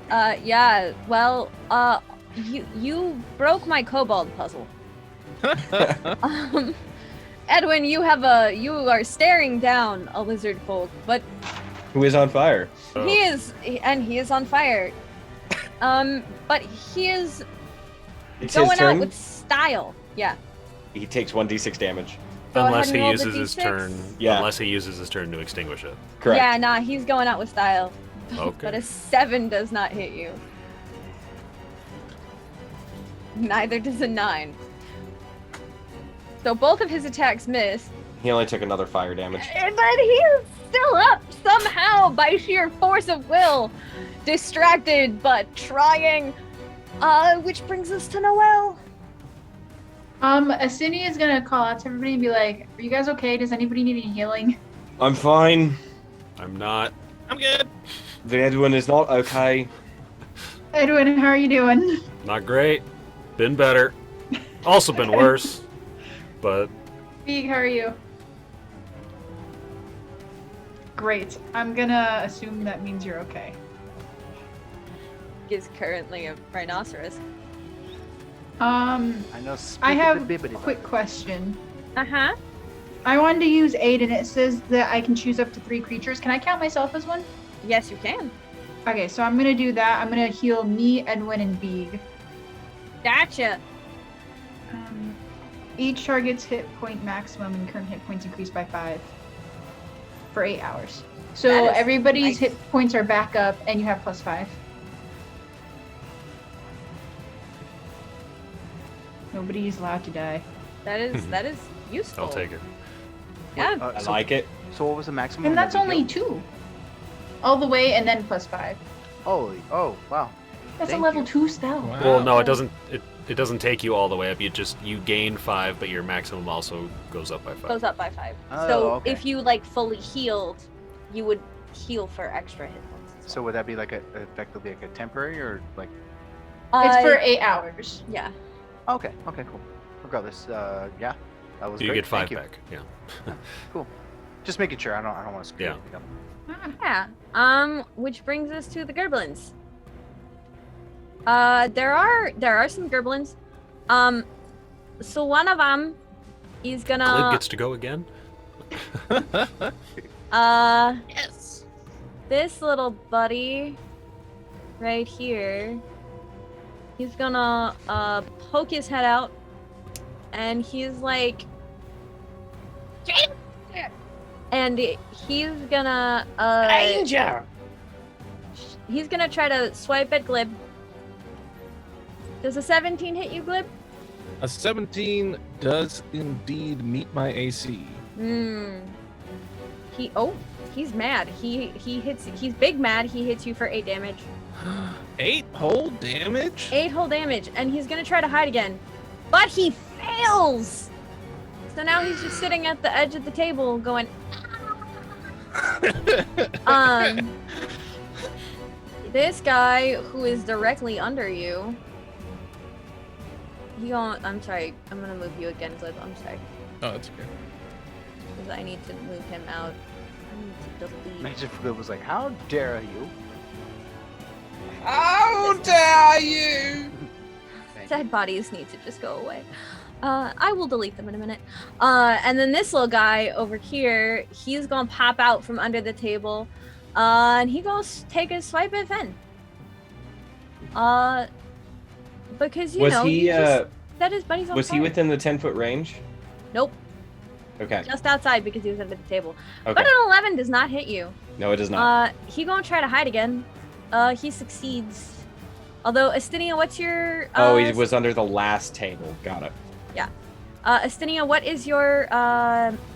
Yeah. Well, you broke my kobold puzzle. Edwin, you are staring down a lizard folk, but Who is on fire? he is on fire. But he is It's his going turn. out with style. Yeah. He takes 1d6 damage. Go ahead Unless and he roll the uses his D6. turn. Yeah. Unless he uses his turn to extinguish it. Correct. Yeah, nah, he's going out with style. Okay. But a 7 does not hit you. Neither does a 9. So both of his attacks miss. He only took another fire damage. And then he is still up somehow by sheer force of will. Distracted, but trying. Which brings us to Noel. Actinia is gonna call out to everybody and be like, "Are you guys okay? Does anybody need any healing?" I'm fine. I'm not. I'm good. The Edwin is not okay. Edwin, how are you doing? Not great. Been better. Also been worse. But Beag, how are you? Great. I'm gonna assume that means you're okay. Is currently a rhinoceros. I know. have a quick question. Uh-huh. I wanted to use aid, and it says that I can choose up to 3 creatures. Can I count myself as one? Yes, you can. Okay, so I'm gonna do that. I'm gonna heal me, Edwin, and Beag. Gotcha. Each target's hit point maximum and current hit points increase by 5 for 8 hours. So That is everybody's nice. hit points are back up, and you have +5. Nobody's allowed to die. That is useful. I'll take it. Yeah. I like it. So what was the maximum? And that's that we only healed? 2. All the way, and then +5. Holy! Oh wow! That's Thank a level you. 2 spell. Wow. Well, no, it doesn't. It doesn't take you all the way up. You gain 5, but your maximum also goes up by 5. Goes up by 5. Oh, So okay. if you like fully healed, you would heal for extra hit points. as So would that be like effectively like a temporary or like? well. It's for 8 hours. Yeah. Okay. Okay. Cool. Regardless, yeah, that was You great. get 5 Thank you. back. Yeah. Cool. Just making sure. I don't want to screw Yeah. anything up. Yeah. Which brings us to the Goblins. There are some Goblins. So one of them is Glib gonna gets to go again. Yes. this little buddy right here. He's gonna poke his head out, and he's like, and he's gonna Danger. he's gonna try to swipe at Glib. Does a 17 hit you, Glib? A 17 does indeed meet my AC. He's mad. He's big mad. He hits you for 8 damage. 8 whole damage? 8 whole damage, and he's gonna try to hide again. But he fails! So now he's just sitting at the edge of the table going, this guy who is directly under you, I'm sorry. I'm gonna move you again, Glib. I'm sorry. Oh, that's okay. Because I need to move him out. I need to delete. Magic Glib was like, "How dare you?" How dare you! Dead bodies need to just go away. I will delete them in a minute. And then this little guy over here, he's gonna pop out from under the table. And he gonna take a swipe at Fen. Because, you Was know, he, just set his buddies on Was he fire. within the 10-foot range? Nope. Okay. Just outside because he was under the table. Okay. But an 11 does not hit you. No, it does not. He gonna try to hide again. He succeeds. Although, Actinia, what's your... He was under the last table. Got it. Yeah. Actinia, what is your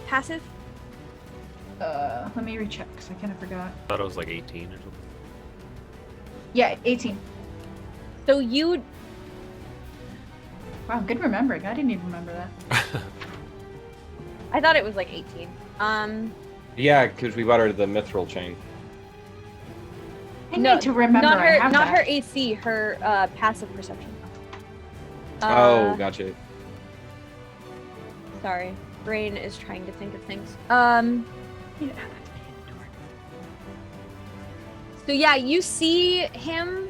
passive? Let me recheck because I kind of forgot. I thought it was like 18 or something. Yeah, 18. So you... Wow, good remembering. I didn't even remember that. I thought it was like 18. Yeah, because we bought her the mithril chain. I need to remember. Not I her, have not that. her AC, her passive perception. Oh, gotcha. Sorry, brain is trying to think of things. So yeah, you see him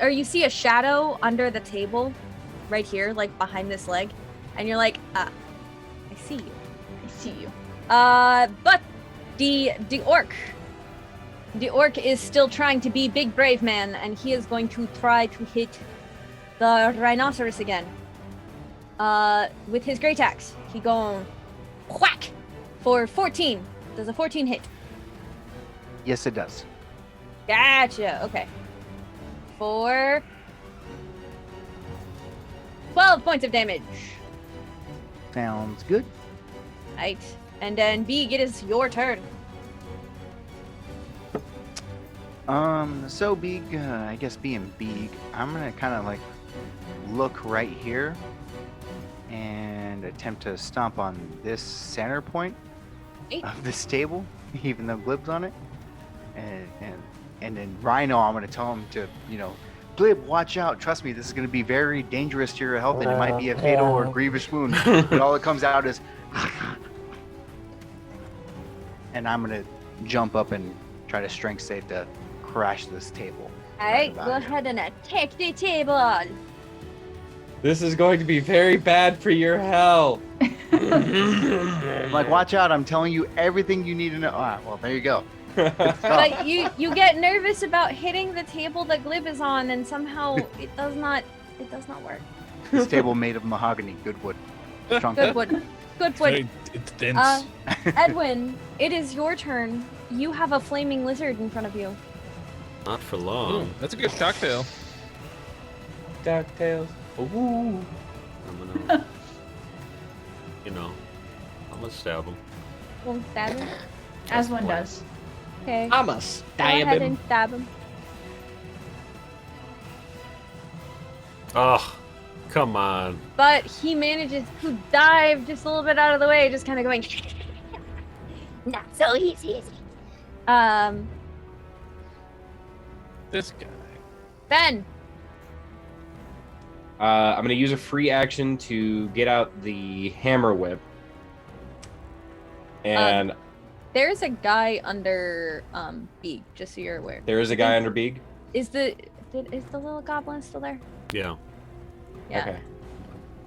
or you see a shadow under the table, right here, like behind this leg, and you're like, I see you. I see you. But the orc is still trying to be big brave man, and he is going to try to hit the rhinoceros again. With his great axe, he going whack for 14. Does a 14 hit? Yes, it does. Gotcha. Okay. For 12 points of damage. Sounds good. Right. And then Beag, it is your turn. So Beag, I guess being Beag, I'm gonna kind of like look right here and attempt to stomp on this center point of this table, even though Glib's on it. And then Rhino, I'm gonna tell him to, Glib, watch out. Trust me, this is gonna be very dangerous to your health, and it might be a fatal or grievous wound. But all that comes out is, and I'm gonna jump up and try to strength save to crash this table. Alright, about go here. ahead and attack the table. This is going to be very bad for your health. I'm like, watch out! I'm telling you everything you need to know. All right, well, there you go. But you get nervous about hitting the table that Glib is on, and somehow it does not work. This table made of mahogany, good wood, strong Good wood. Good wood. It's dense. Edwin, it is your turn. You have a flaming lizard in front of you. Not for Ooh, long. that's a good cocktail. DuckTales. Ooh. I'm gonna, I'm gonna stab him. Won't stab him. As one does. Okay. I'm a Go stab ahead him. and stab him. Oh, come on. But he manages to dive just a little bit out of the way, just kind of going. Not so easy, is it? This guy. Ben. I'm going to use a free action to get out the hammer whip. And There's a guy under Beag, just so you're aware. there is a guy under Beag. Is the little goblin still there? Yeah. Yeah. Okay.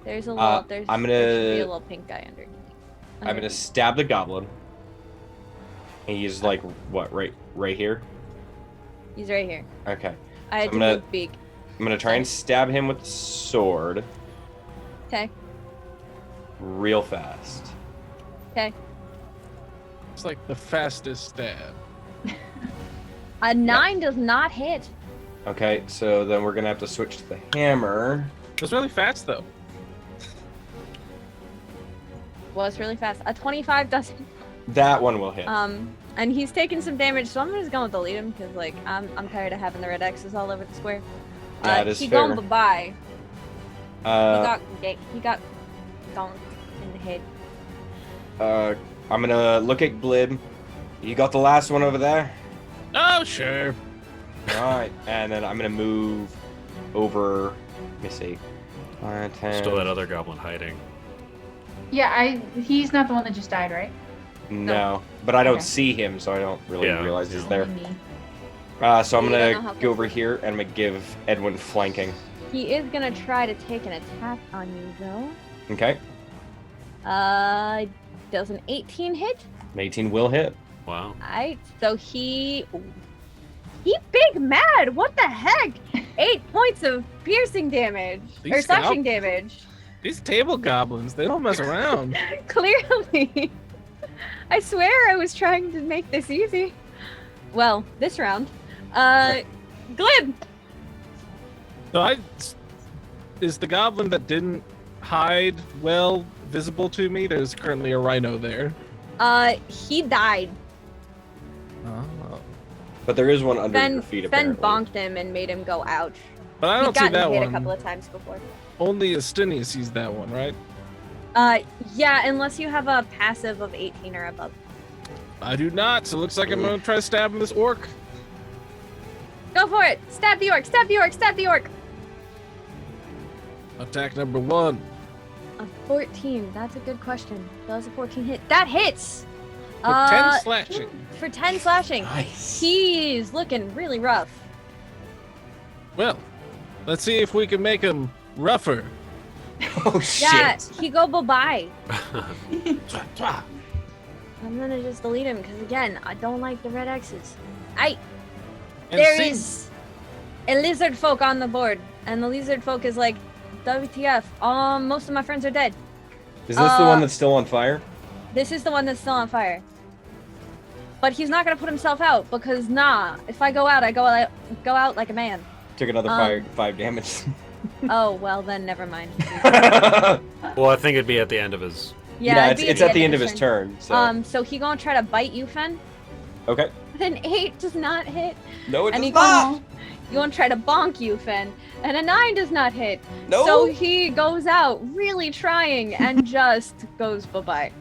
There's a little. There should be a little pink guy under. I'm going to stab the goblin. And he's like, what, right here? He's right here. Okay. I had I'm to gonna- move Beag. I'm going to try and stab him with the sword Okay. real fast. Okay. It's like the fastest stab. A 9 does not hit. Okay, so then we're going to have to switch to the hammer. It's really fast though. Was really fast. A 25 doesn't. That one will hit. And he's taking some damage, so I'm just gonna delete him because like I'm tired of having the red X's all over the square. That is he fair. gone bye. Uh, He got gonked in the head. I'm going to look at Glib. You got the last one over there? Oh sure. All right, and then I'm going to move over, let me see. 10. Still that other goblin hiding. Yeah, he's not the one that just died, right? No, but I don't Okay. see him, so I don't really Yeah. realize he's No. there. Only me. So I'm You don't know gonna how go over close he here and I'm gonna give Edwin flanking. He is gonna try to take an attack on you, though. Okay, Does an 18 hit? an 18 will hit. Wow. Alright, so he big mad. What the heck? 8 points of piercing damage or These slashing damage. These table goblins, they don't mess around. Clearly, I swear I was trying to make this easy. Well, this round, Glib. So is the goblin that didn't hide well visible to me? There's currently a rhino there. He died. Oh. But there is one under Fen your feet, apparently. bonked him and made him go ouch. But I He'd don't see gotten that hit one. a couple of times before. Only Actinia sees that one, right? Yeah, unless you have a passive of 18 or above. I do not, so it looks like I'm gonna try stabbing this orc. Go for it! Stab the orc! Stab the orc! Stab the orc! Attack number 1. A 14. That's a good question. Does a 14 hit? That hits! For 10 slashing. For 10 slashing. Nice. He's looking really rough. Well, let's see if we can make him rougher. Oh shit. Yeah, he go bye-bye. Twah, twah. I'm gonna just delete him because again, I don't like the red X's. And There see- is a lizard folk on the board, and the lizard folk is like, WTF? Most of my friends are dead. Is this the one that's still on fire? This is the one that's still on fire. But he's not gonna put himself out because if I go out, I go out like a man. Took another 5 damage. Oh well, then never mind. Well, I think it'd be at the end of his. Yeah, it'd be it's at the end of his turn. So. So he gonna try to bite you, Fen. Okay. An 8 does not hit. No, it And does he not. gonna try to bonk you, Fen. And a 9 does not hit. No. So he goes out, really trying, and just goes bye-bye.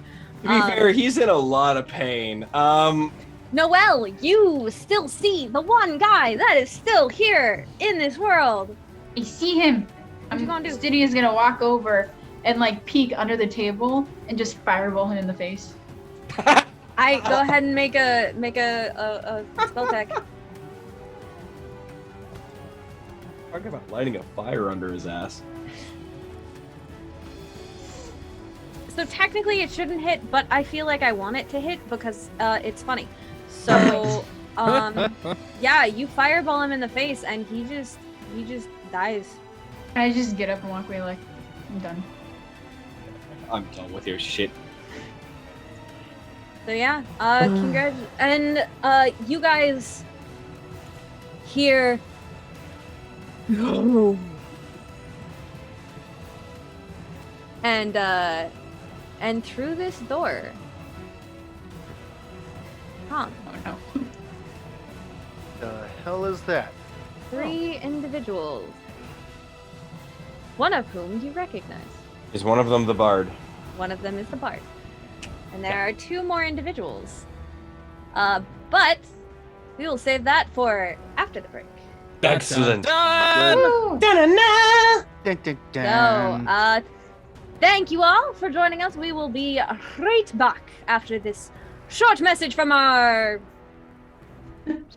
To be fair, he's in a lot of pain. Noel, you still see the one guy that is still here in this world. I see him. What you gonna do? Stinia's gonna walk over and like peek under the table and just fireball him in the face. I go ahead and make a spell check. Talk about lighting a fire under his ass. So technically it shouldn't hit, but I feel like I want it to hit because it's funny. So yeah, you fireball him in the face and he just dies. I just get up and walk away like, I'm done. I'm done with your shit. So yeah, congrats, and you guys hear. No. And through this door, Oh no. The hell is that? 3 individuals. One of whom you recognize. Is one of them the bard? One of them is the bard. And there are 2 more individuals. But we will save that for after the break. Excellent. Done. Woo! Dun, dun, dun. So, thank you all for joining us. We will be right back after this short message from our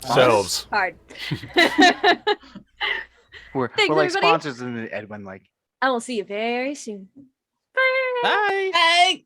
Selves. card. We're Thanks, like everybody. sponsors in Edwin, like. I will see you very soon. Bye. Hey!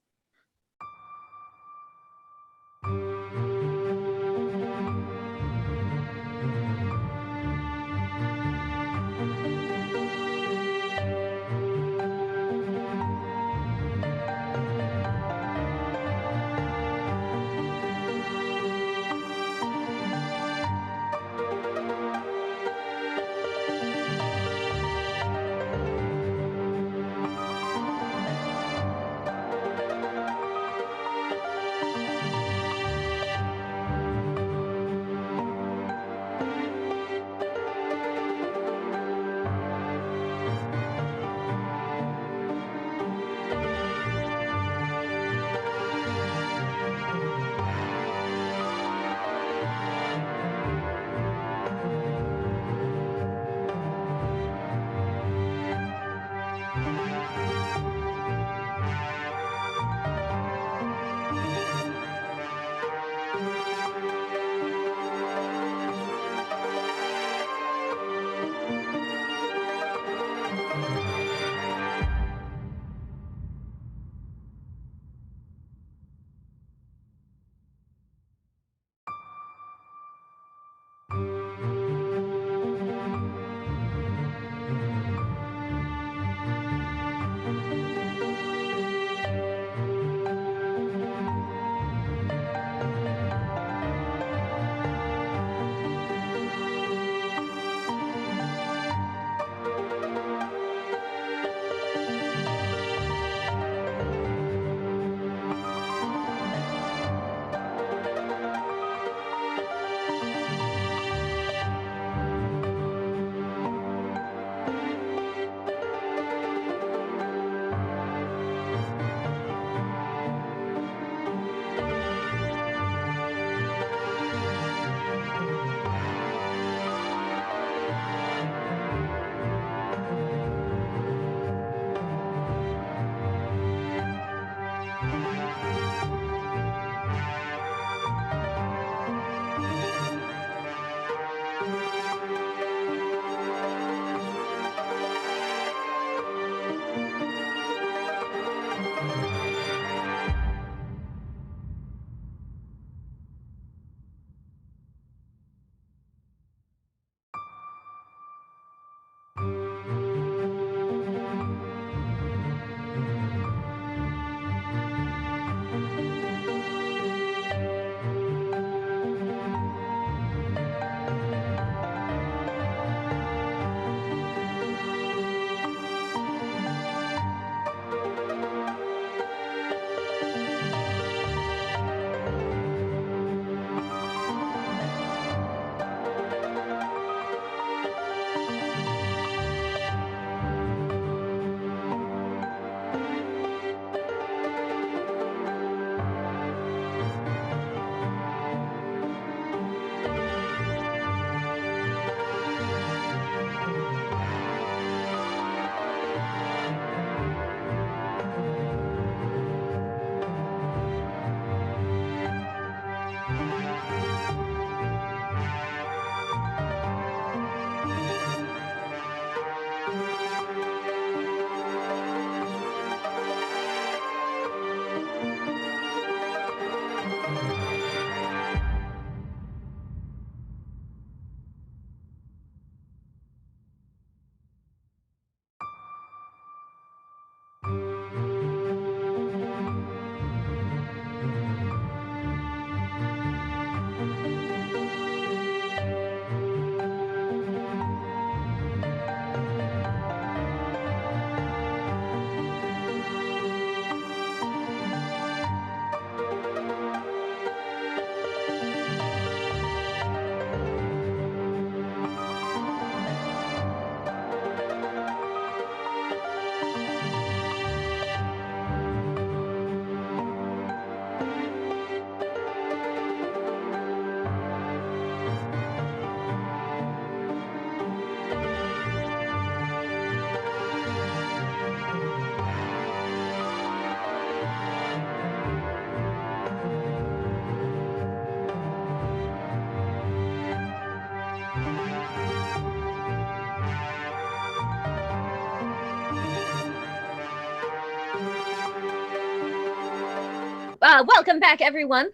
Welcome back, everyone.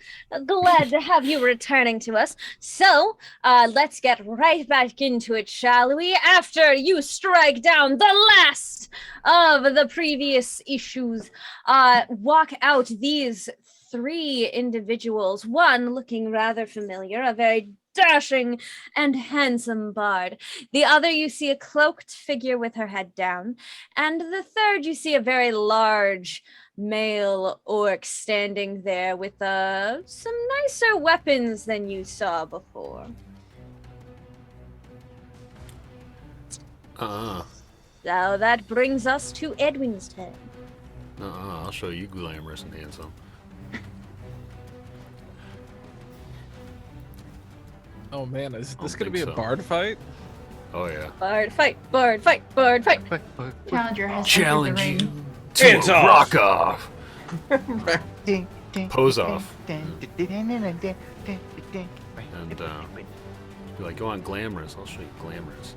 Glad to have you returning to us. So, let's get right back into it, shall we? After you strike down the last of the previous issues, walk out these 3 individuals. One looking rather familiar, a very dashing and handsome bard. The other, you see a cloaked figure with her head down. And the third, you see a very large male orc standing there with some nicer weapons than you saw before. So that brings us to Edwin's turn. I'll show you glamorous and handsome. Oh man, is this gonna think be a so. bard fight? Oh yeah. Bard fight, bard fight, bard fight. Challenger has Challenge entered the you ring. to Hands a off. rock off. Pose off. And And be like, go on glamorous. I'll show you glamorous.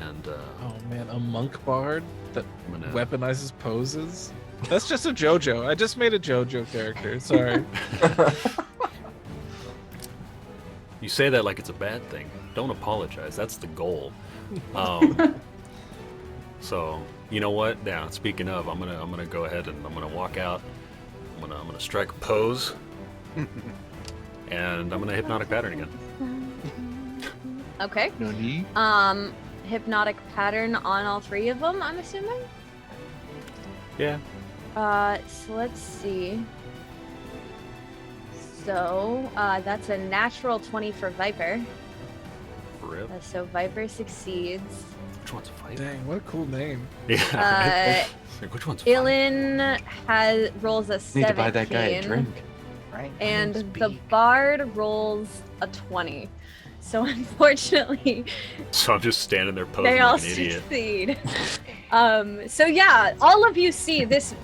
And Oh man, a monk bard that I'm gonna weaponizes poses? That's just a JoJo. I just made a JoJo character. Sorry. You say that like it's a bad thing. Don't apologize. That's the goal. So you know what? Now speaking of, I'm gonna go ahead and I'm gonna walk out. I'm gonna strike a pose, and I'm gonna hypnotic pattern again. Okay. Nani? Hypnotic pattern on all 3 of them, I'm assuming? Yeah. So let's see. So, that's a natural 20 for Viper. Rip. So Viper succeeds. Which one's a fight? Dang, what a cool name. Yeah. Like, which one's a fight? Ilin rolls a 17. Need to buy that guy a drink. Right? And Name's the Beag. Bard rolls a 20. So unfortunately, So I'm just standing there posing they all like an idiot. succeed. So yeah, all of you see this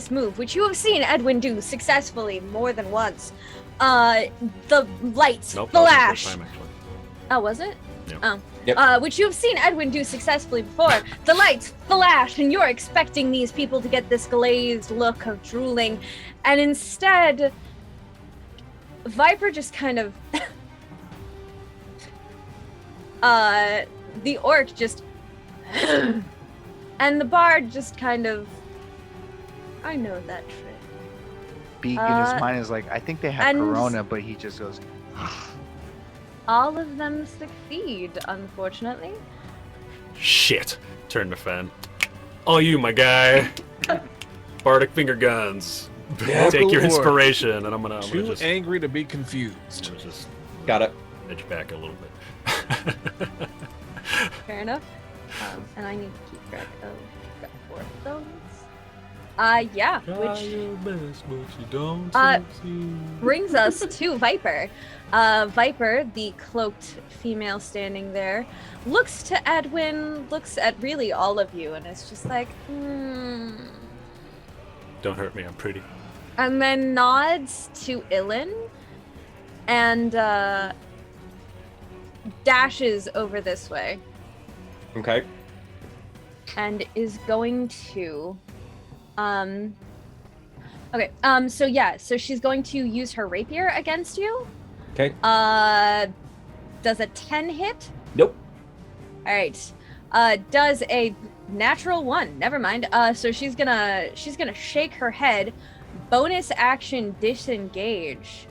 move, which you have seen Edwin do successfully more than once. The lights Nope, that was the flash. first time, actually. Oh, was it? Yep. Oh. Yep. Which you have seen Edwin do successfully before. The lights flash, and you're expecting these people to get this glazed look of drooling, and instead, Viper just kind of the orc just and the bard just kind of, I know that trick. Beag in his mind is like, I think they have and- corona, but he just goes, All of them succeed, unfortunately. Shit. Turn to Fen. All you, my guy. Bardic finger guns. Yeah, Take your Lord. inspiration, and I'm gonna Too just, angry to be confused. Got it. edge back a little bit. Fair enough. And I need to keep track of got 4 of those. Yeah, which brings us to Viper. Viper, the cloaked female standing there, looks to Edwin, looks at really all of you, and is just like, Don't hurt me, I'm pretty. and then nods to Ilin, and dashes over this way, Okay. and is going to, okay, so yeah, so she's going to use her rapier against you. Okay. Does a 10 hit? Nope. All right. Does a natural 1. Never mind. So she's gonna shake her head. Bonus action disengage.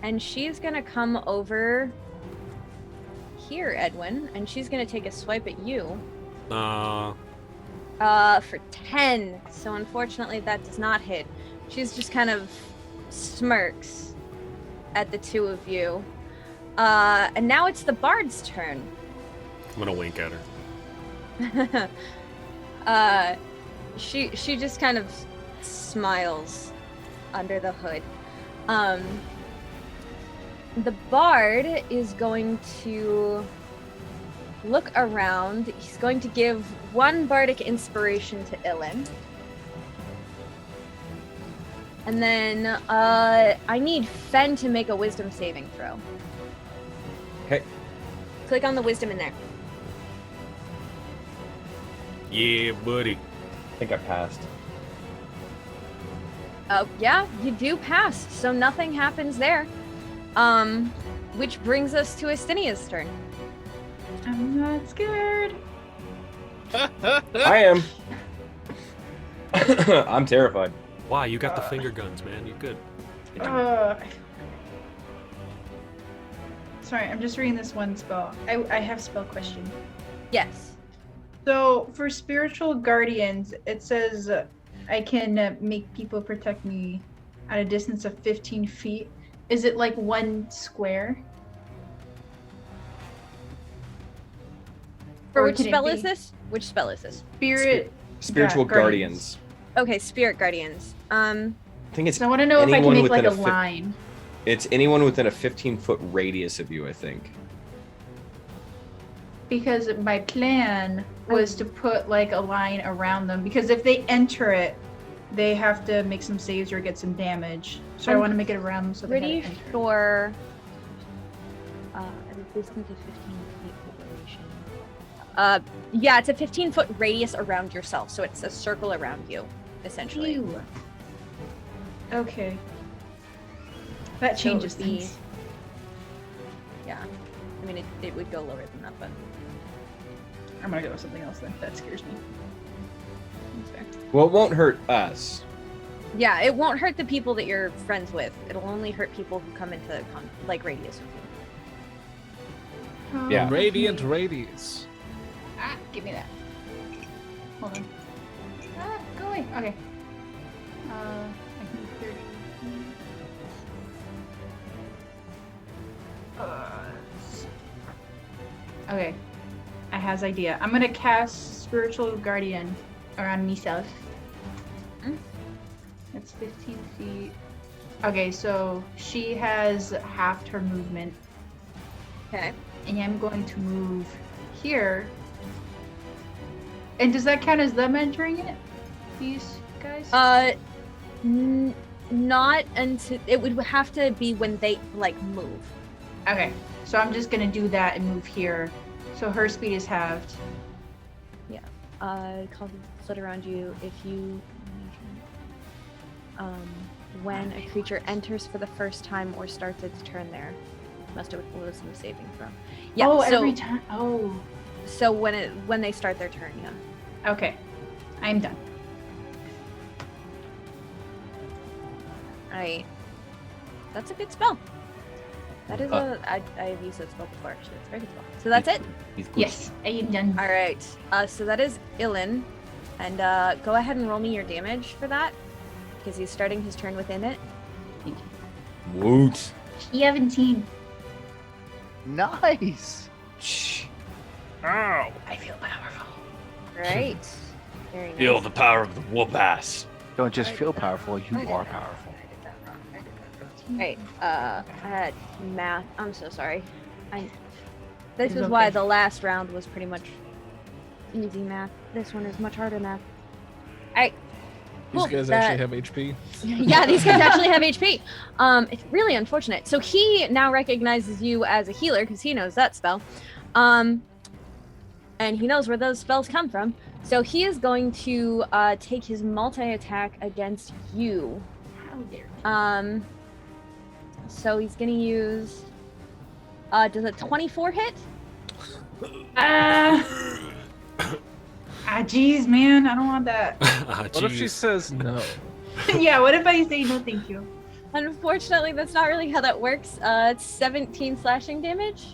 And she's gonna come over here, Edwin, and she's gonna take a swipe at you. For 10. So unfortunately that does not hit. She's just kind of smirks at the 2 of you. And now it's the bard's turn. I'm gonna wink at her. She just kind of smiles under the hood. The bard is going to look around. He's going to give 1 bardic inspiration to Ilin. And then I need Fen to make a wisdom saving throw. Okay. Click on the wisdom in there. Yeah, buddy. I think I passed. Yeah, you do pass, so nothing happens there. Which brings us to Actinia's turn. I'm not scared. I am. I'm terrified. Wow, you got the finger guns, man. You're good. Sorry, I'm just reading this one spell. I have spell question. Yes. So for spiritual guardians, it says I can make people protect me at a distance of 15 feet. Is it like 1 square? For Or which can it spell be is this? Which spell is this? Spirit. Spiritual guardians. Okay, Spirit Guardians. I think it's So I want to know if I can anyone make like a within line. It's anyone within a 15-foot radius of you, I think. Because my plan was to put like a line around them. Because if they enter it, they have to make some saves or get some damage. So I want to make it around them so they Pretty gotta enter. sure. At a distance of 15 feet duration. Yeah, it's a 15-foot radius around yourself, so it's a circle around you, essentially. Ew. Okay. That So changes the- things. Yeah. I mean, it would go lower than that, but I'm gonna go with something else then. That scares me. that's fair. Well, it won't hurt us. Yeah, it won't hurt the people that you're friends with. It'll only hurt people who come into radius with you. Yeah. Radiant radius. Ah, give me that. Hold on. Ah, go away. Okay. I can do 30. Okay. I has idea. I'm gonna cast Spiritual Guardian around myself. Mm. That's 15 feet. Okay, so she has halved her movement. Okay. And I'm going to move here. And does that count as them entering it? These guys? Not until it would have to be when they move. Okay, so I'm just gonna do that and move here. So her speed is halved. Call the flit around you if you. When a creature enters for the first time or starts its turn there, must have a wisdom saving throw. Yeah. Oh, so, every time. Oh. So when they start their turn, yeah. Okay, I'm done. That's a good spell. That is I've used that spell before actually. It's a very good spell. So that's it. He's good. Yes, I am done. All right. So that is Illin, and go ahead and roll me your damage for that because he's starting his turn within it. Woot. 17. Nice. Shh. Ow! I feel powerful. Right. Very nice. Feel the power of the whoop ass. Don't just feel powerful, you are powerful. Right. I had math. I'm so sorry. This It's is why okay. the last round was pretty much easy math. This one is much harder math. Alright. These guys actually have HP. Yeah, these guys actually have HP. It's really unfortunate. So he now recognizes you as a healer because he knows that spell. And he knows where those spells come from. So he is going to take his multi-attack against you. How dare you. So he's gonna use. Does a 24 hit? Jeez, man, I don't want that. What if she says no? Yeah, what if I say no thank you? Unfortunately, that's not really how that works. It's 17 slashing damage.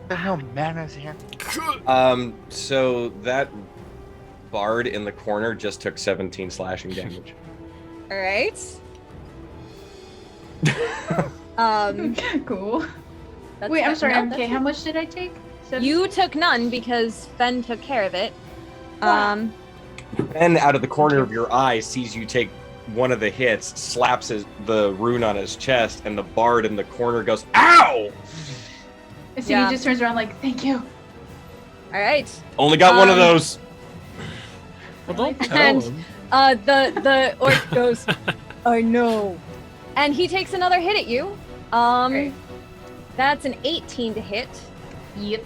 What the hell manners here? So that bard in the corner just took 17 slashing damage. All right. Cool. That's Wait, I'm not- sorry, no, MK, that's- how much did I take? You took none because Fen took care of it. Ben, out of the corner of your eye, sees you take one of the hits, slaps the rune on his chest, and the bard in the corner goes, "Ow!" So Yeah. he just turns around like, thank you. All right. Only got one of those. Well, don't tell And- him. The orc goes, I know. And he takes another hit at you. Great. That's an 18 to hit. Yep.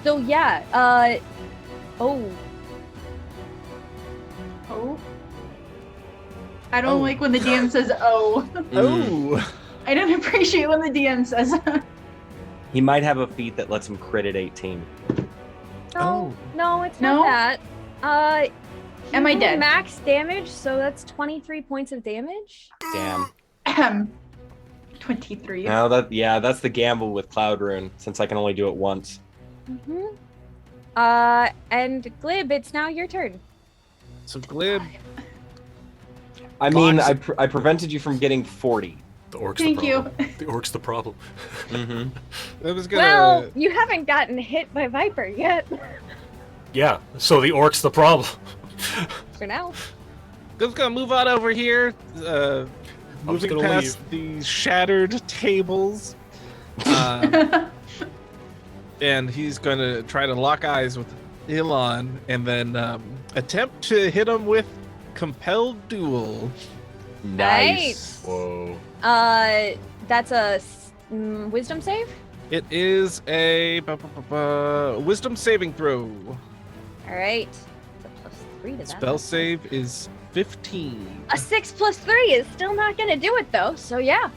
So yeah, oh. Oh. I don't Oh. like when the DM says "oh." Oh. I don't appreciate when the DM says that. He might have a feat that lets him crit at 18. No, no, it's No? not that. Am I you dead? Max damage, so that's 23 points of damage. Damn. 23. Now that's the gamble with Cloud Rune, since I can only do it once. Mm-hmm. And Glib, it's now your turn. So Glib. I mean, Box. I prevented you from getting 40. The orc's Thank the you. problem. The orc's the problem. Mm-hmm. I was gonna. Well, you haven't gotten hit by Viper yet. Yeah, so the orc's the problem. For now. Glib's gonna move on over here. Moving gonna past the shattered tables. And he's gonna try to lock eyes with Elon and then attempt to hit him with Compelled Duel. Nice. Whoa. That's a wisdom save? It is a wisdom saving throw. Alright. It's a +3 to that. Spell save is 15. A 6 + 3 is still not gonna do it though, so yeah.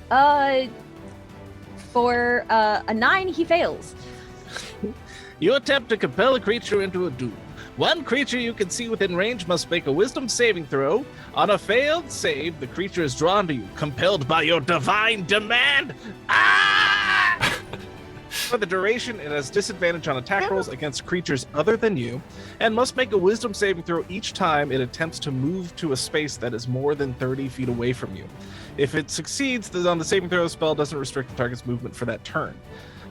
For a 9, he fails. You attempt to compel a creature into a duel. One creature you can see within range must make a wisdom saving throw. On a failed save, the creature is drawn to you, compelled by your divine demand. Ah! For the duration, it has disadvantage on attack rolls against creatures other than you, and must make a wisdom saving throw each time it attempts to move to a space that is more than 30 feet away from you. If it succeeds, on the saving throw, the spell doesn't restrict the target's movement for that turn.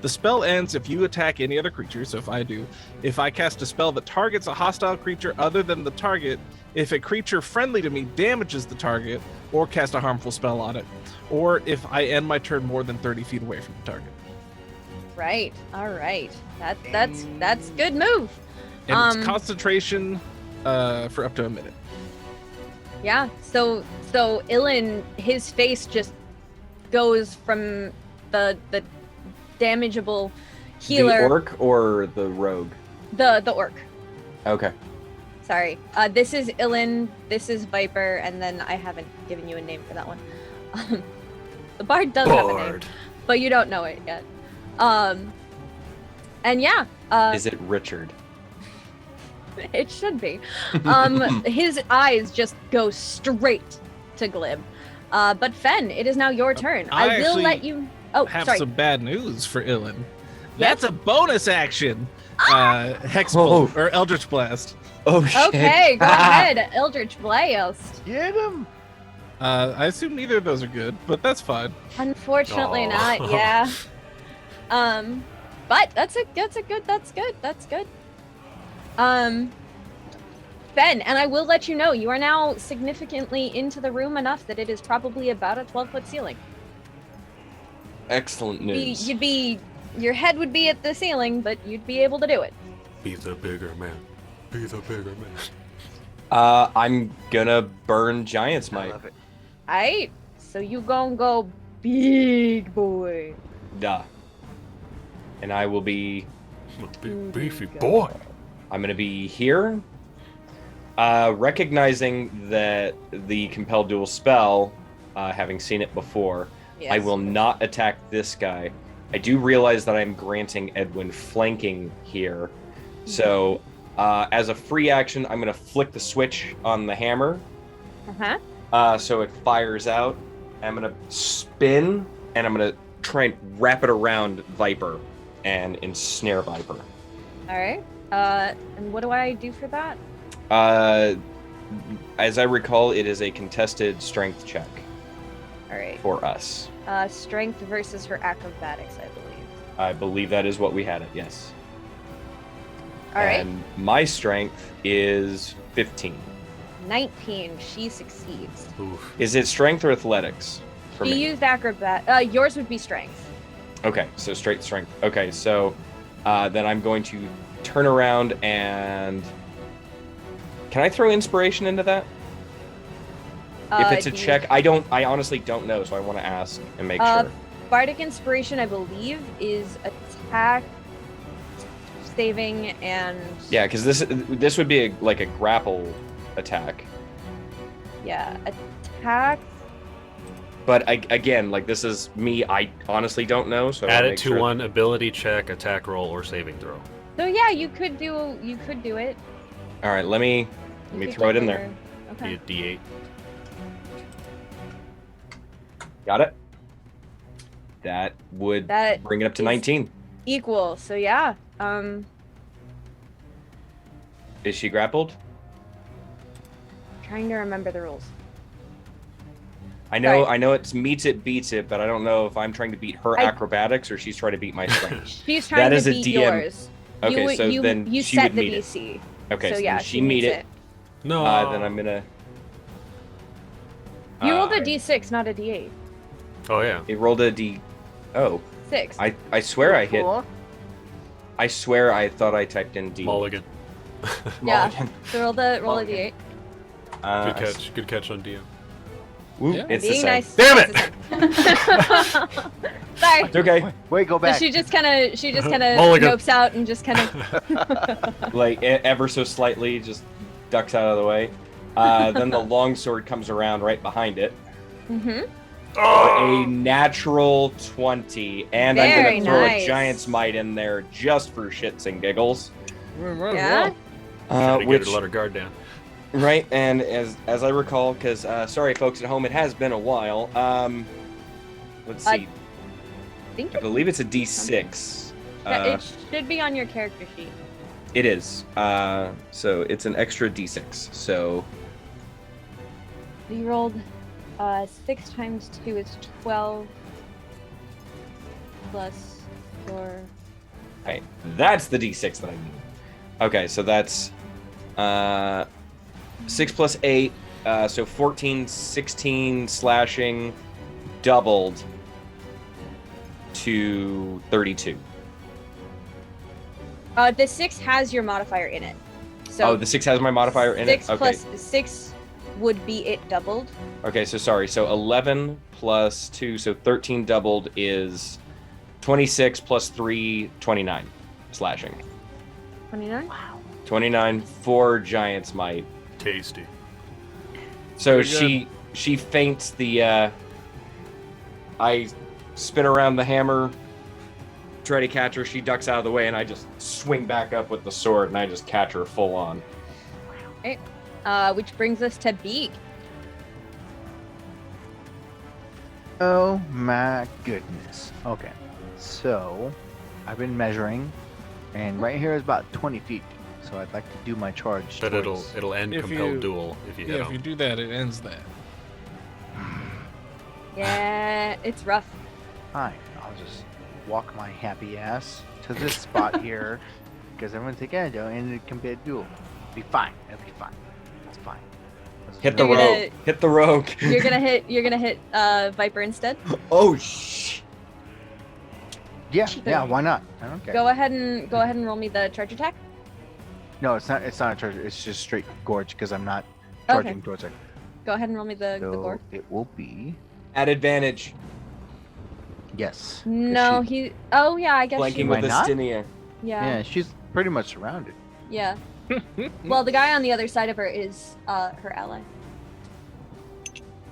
The spell ends if you attack any other creature, so if I do. If I cast a spell that targets a hostile creature other than the target, if a creature friendly to me damages the target, or cast a harmful spell on it, or if I end my turn more than 30 feet away from the target. Right. Alright. That's good move. And it's concentration for up to a minute. Yeah. So Ilin, his face just goes from the damageable healer. The orc or the rogue? The orc. Okay. Sorry. This is Ilin, this is Viper, and then I haven't given you a name for that one. The bard does have a name, Bard. but you don't know it yet. And yeah. Is it Richard? It should be. His eyes just go straight to Glib. But Fen, it is now your turn. I will actually let you. Oh, Have sorry. some bad news for Ilin. That's a bonus action. Hex Bolt, or Eldritch Blast. Oh shit. Okay, go ahead, Eldritch Blast. Get him. I assume neither of those are good, but that's fine. Unfortunately, Aw. not. Yeah. But that's good. Ben, and I will let you know, you are now significantly into the room enough that it is probably about a 12-foot ceiling. Excellent news. Your head would be at the ceiling, but you'd be able to do it. Be the bigger man. Be the bigger man. I'm gonna burn Giant I Smite. love it. Aight, so you gon' go big boy. Duh. And I will be. I'm a big beefy boy. I'm gonna be here. Recognizing that the Compelled Duel spell, having seen it before, Yes. I will not attack this guy. I do realize that I'm granting Edwin flanking here. So, as a free action, I'm going to flick the switch on the hammer. Uh-huh. So it fires out. I'm going to spin, and I'm going to try and wrap it around Viper and ensnare Viper. Alright. And what do I do for that? As I recall, it is a contested strength check Alright. for us. Strength versus her acrobatics, I believe. I believe that is what we had it, yes. Alright. And my strength is 15. 19. She succeeds. Oof. Is it strength or athletics for She me? used acrobat. Yours would be strength. Okay, so straight strength. Okay, so then I'm going to turn around and... Can I throw inspiration into that? If it's a do you- check, I honestly don't know, so I want to ask and make sure. Bardic Inspiration, I believe, is attack, saving, and Yeah, because this would be like a grapple attack. yeah, attack. But again, like this is me. I honestly don't know. So Add I'll it make to sure. one ability check, attack roll, or saving throw. So yeah, you could do it. All right, let me You could throw it get in there. Okay. Be a D8. Got it. That would That bring it up to is 19. Equal. So yeah. Is she grappled? Trying to remember the rules. I know. Right. I know it's meets it, beats it, but I don't know if I'm trying to beat her acrobatics or she's trying to beat my strength. She's trying to beat yours. Okay, so then you she set would the meet it. DC. Okay, so so yeah, she meet meets it. No. Then I'm gonna. You rolled a D6, not a D8. Oh yeah. It rolled a D. Oh, 6. I swear I hit. Cool. I swear I thought I typed in D. Mulligan. Yeah. Mulligan. So roll a Mulligan. D8. Good catch. Good catch on DM. Whoop, Yeah. it's the Being same. nice. Damn it! Sorry. It's okay. Wait, go back. She just kind of Mulligan. nopes out and just kind of. Like ever so slightly, just ducks out of the way. Then the longsword comes around right behind it. Mm-hmm. A natural 20, and I'm Very gonna throw nice. a giant smite in there just for shits and giggles. Yeah. Trying to get Which her to let her guard down. right, and as I recall, because sorry folks at home, it has been a while. Let's see. I believe it's a D6. It should be on your character sheet. It is. So it's an extra D6. So You rolled 6 times 2 is 12 plus 4. okay, that's the D6 that I need. Okay, so that's 6 plus 8, so 14, 16 slashing, doubled to 32. The 6 has your modifier in it. So the 6 has my modifier in 6 it? Okay. plus 6 would be it doubled. Okay, so sorry. So 11 plus 2, so 13 doubled is 26 plus 3, 29 slashing. 29? 29 for Giant Smite. Tasty. So Pretty she feints the I spin around the hammer, try to catch her, she ducks out of the way, and I just swing back up with the sword and I just catch her full on. Okay. Which brings us to Beag. Oh my goodness. Okay. So, I've been measuring, and right here is about 20 feet. So I'd like to do my charge. But towards- it'll end If compelled you- duel if you hit Yeah, if you him. do that, it ends that. Yeah, it's rough. Fine. I'll just walk my happy ass to this spot here, because everyone's like, yeah, don't end it compelled duel. Be fine. It'll be fine. It's fine. Hit the You're gonna- rogue. Hit the rogue. You're gonna hit Viper instead. Oh shh. Yeah, yeah. Why not? I don't care. Go ahead and roll me the charge attack. No, it's not. It's not a charge. It's just straight gorge because I'm not charging towards it. Go ahead and roll me the So gore. it will be At advantage. yes. 'cause No, she- Oh yeah, I guess Flanking she. with Why not? Actinia. Yeah, she's pretty much surrounded. Yeah. Well, the guy on the other side of her is her ally.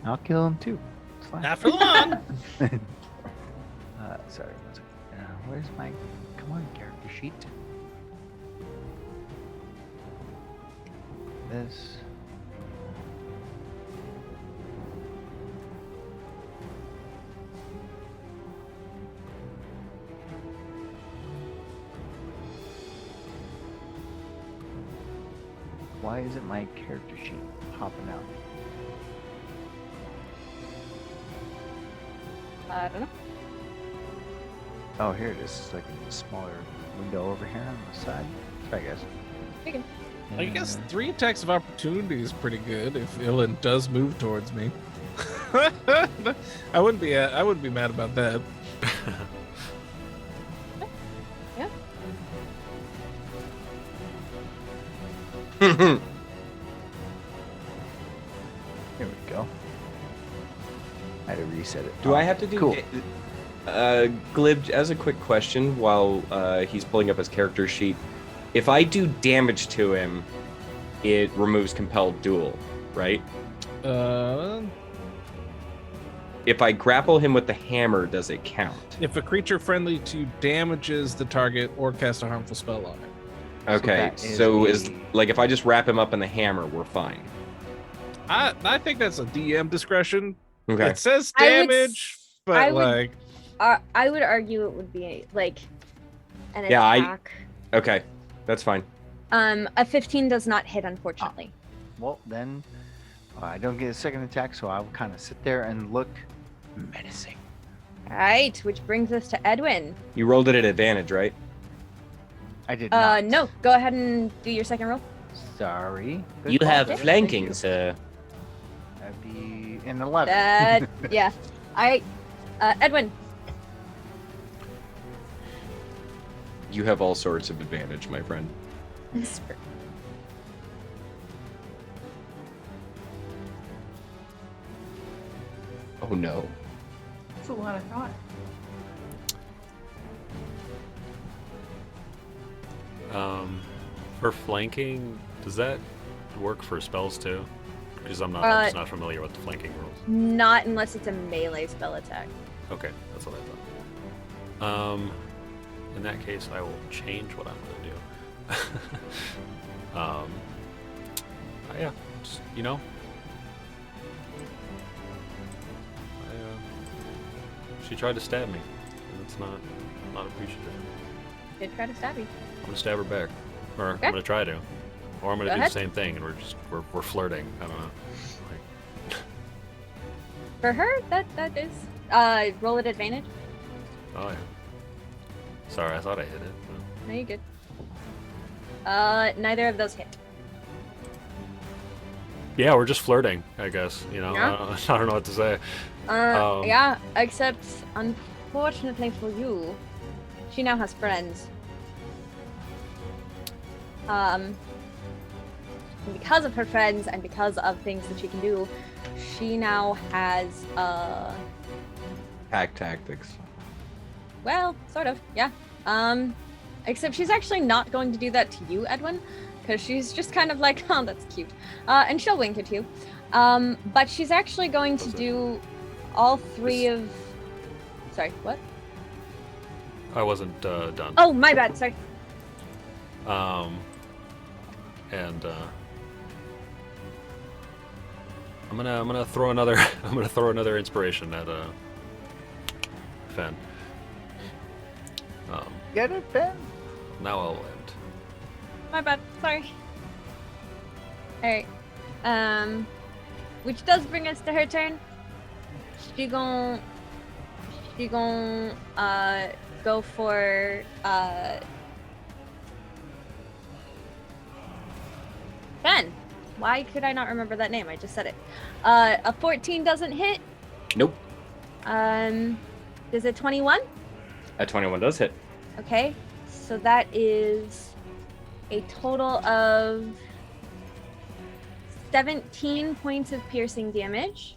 I'll kill him too. It's fine. Not for long. Sorry. One second. Where's my? Come on, character sheet. This. Why isn't my character sheet popping out? I don't know. Oh, here it is. It's like a smaller window over here on the side. Try, guys. Okay. I guess 3 attacks of opportunity is pretty good if Ilan does move towards me. I wouldn't be mad about that. Yeah. Here we go. I had to reset it. Do Oh, I have to do? Cool. Glib, as a quick question, while he's pulling up his character sheet, if I do damage to him, it removes Compelled Duel, right? If I grapple him with the hammer, does it count? If a creature friendly to you damages the target or cast a harmful spell on it. Okay, so is like if I just wrap him up in the hammer, we're fine. I think that's a DM discretion. Okay. It says damage, but like I would argue it would be like an Yeah, attack. Okay, that's fine. A 15 does not hit, unfortunately. Well, then I don't get a second attack, so I'll kind of sit there and look menacing. All right, which brings us to Edwin. You rolled it at advantage, right? I did not. No. Go ahead and do your second roll. Sorry. Good You call. have Thank flanking, you. sir. That'd be an 11. Yeah. All right, Edwin. You have all sorts of advantage, my friend. Oh no. That's a lot of thought. For flanking, does that work for spells too? Because I'm just not familiar with the flanking rules. Not unless it's a melee spell attack. Okay, that's what I thought. In that case, I will change what I'm going to do. Yeah, just, she tried to stab me, and it's not appreciative. Did try to stab you. I'm gonna stab her back, or Okay. I'm gonna try to, or I'm gonna Go do ahead. the same thing, and we're flirting. I don't know. Like, For her, that is roll at advantage. oh yeah. Sorry, I thought I hit it. But... No, you're good. Neither of those hit. Yeah, we're just flirting, I guess. Yeah. I don't know what to say. Yeah, except unfortunately for you, she now has friends. And because of her friends and because of things that she can do, she now has Pack tactics. well, sort of, yeah. Except she's actually not going to do that to you, Edwin, because she's just kind of like, oh, that's cute. And she'll wink at you. But she's actually going to do all three of... Sorry, what? I wasn't done. Oh, my bad, sorry. And I'm gonna throw another inspiration at Fen. Get it, Ben? Now I'll end. My bad, sorry. Alright. Which does bring us to her turn. She gon' go for Ben. Why could I not remember that name? I just said it. A 14 doesn't hit. Nope. Does it 21? A 21 does hit. Okay, so that is a total of 17 points of piercing damage.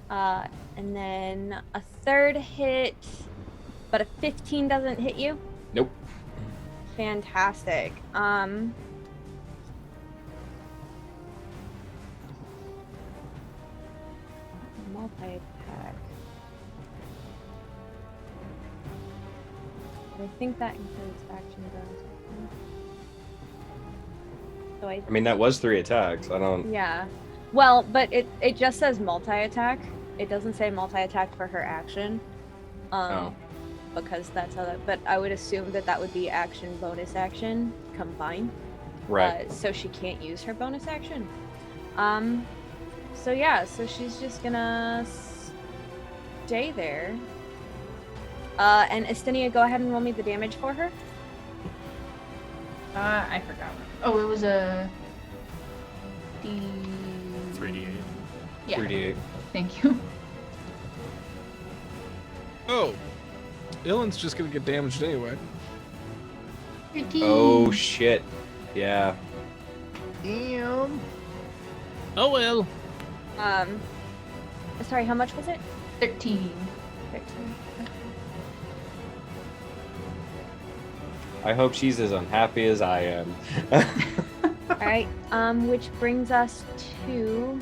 And then a third hit, but a 15 doesn't hit you? Nope. Fantastic. Multi-attack. I think that includes action bonus. So I mean, that was 3 attacks. I don't... yeah. Well, but it just says multi-attack. It doesn't say multi-attack for her action. Because that's how that... But I would assume that would be action, bonus action combined. Right. So she can't use her bonus action. So yeah, so she's just gonna stay there. And Actinia, go ahead and roll me the damage for her. I forgot. Oh, it was a D. 3d8. Yeah. 3d8. Thank you. oh, Illin's just gonna get damaged anyway. 13. Oh shit. Yeah. Damn. Oh well. Sorry, how much was it? 13. fix her. I hope she's as unhappy as I am. All right. Which brings us to.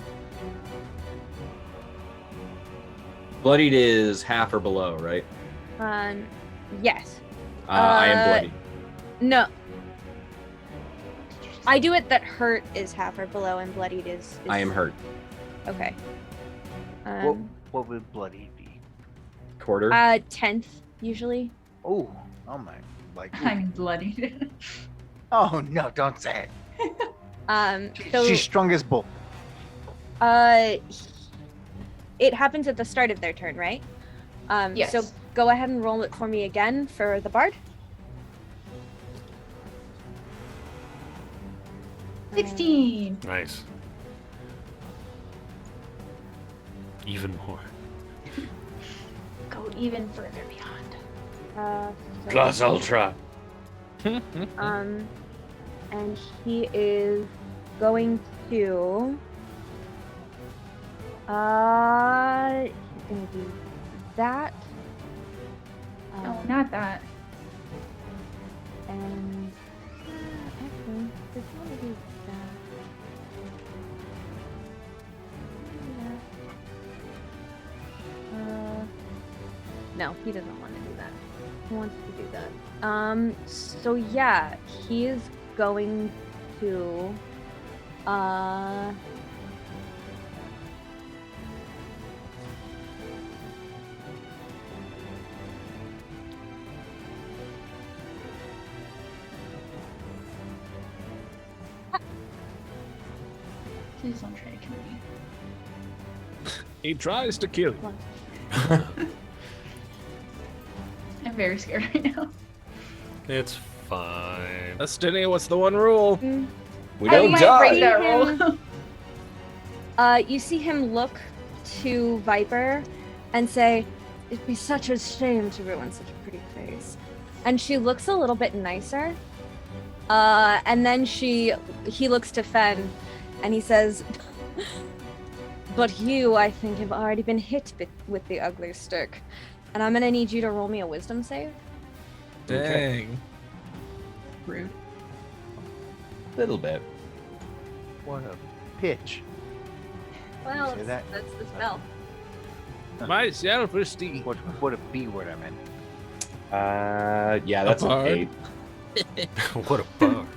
Bloodied is half or below, right? Yes. I am bloodied. No. I do it that hurt is half or below and bloodied is... I am hurt. Okay. What would bloody be? Quarter? 10th, usually. Oh my, like. I'm bloodied. Oh no! Don't say it. So, She's strong as bull. it happens at the start of their turn, right? Yes. So go ahead and roll it for me again for the bard. 16. Nice. Even more. Go even further beyond. Plus ultra. And he is going to. He's gonna do that. No, not that. And actually, does he want to do that? No, he doesn't want to do that. He wants to do that. So yeah, he is going to. Please don't try to kill me. He tries to kill you. I'm very scared right now. It's fine. Actinia, what's the one rule? We I don't might die. break that roll. You see him look to Viper and say, "It'd be such a shame to ruin such a pretty face." And she looks a little bit nicer. And then he looks to Fen and he says, "But you, I think, have already been hit with the ugly stick. And I'm gonna need you to roll me a wisdom save." Dang. Rude. Little bit. What a pitch. Well, Say that. that's the spell. Myself for Steve. What a B word I meant. Yeah, that's an bard. 8. What a bard.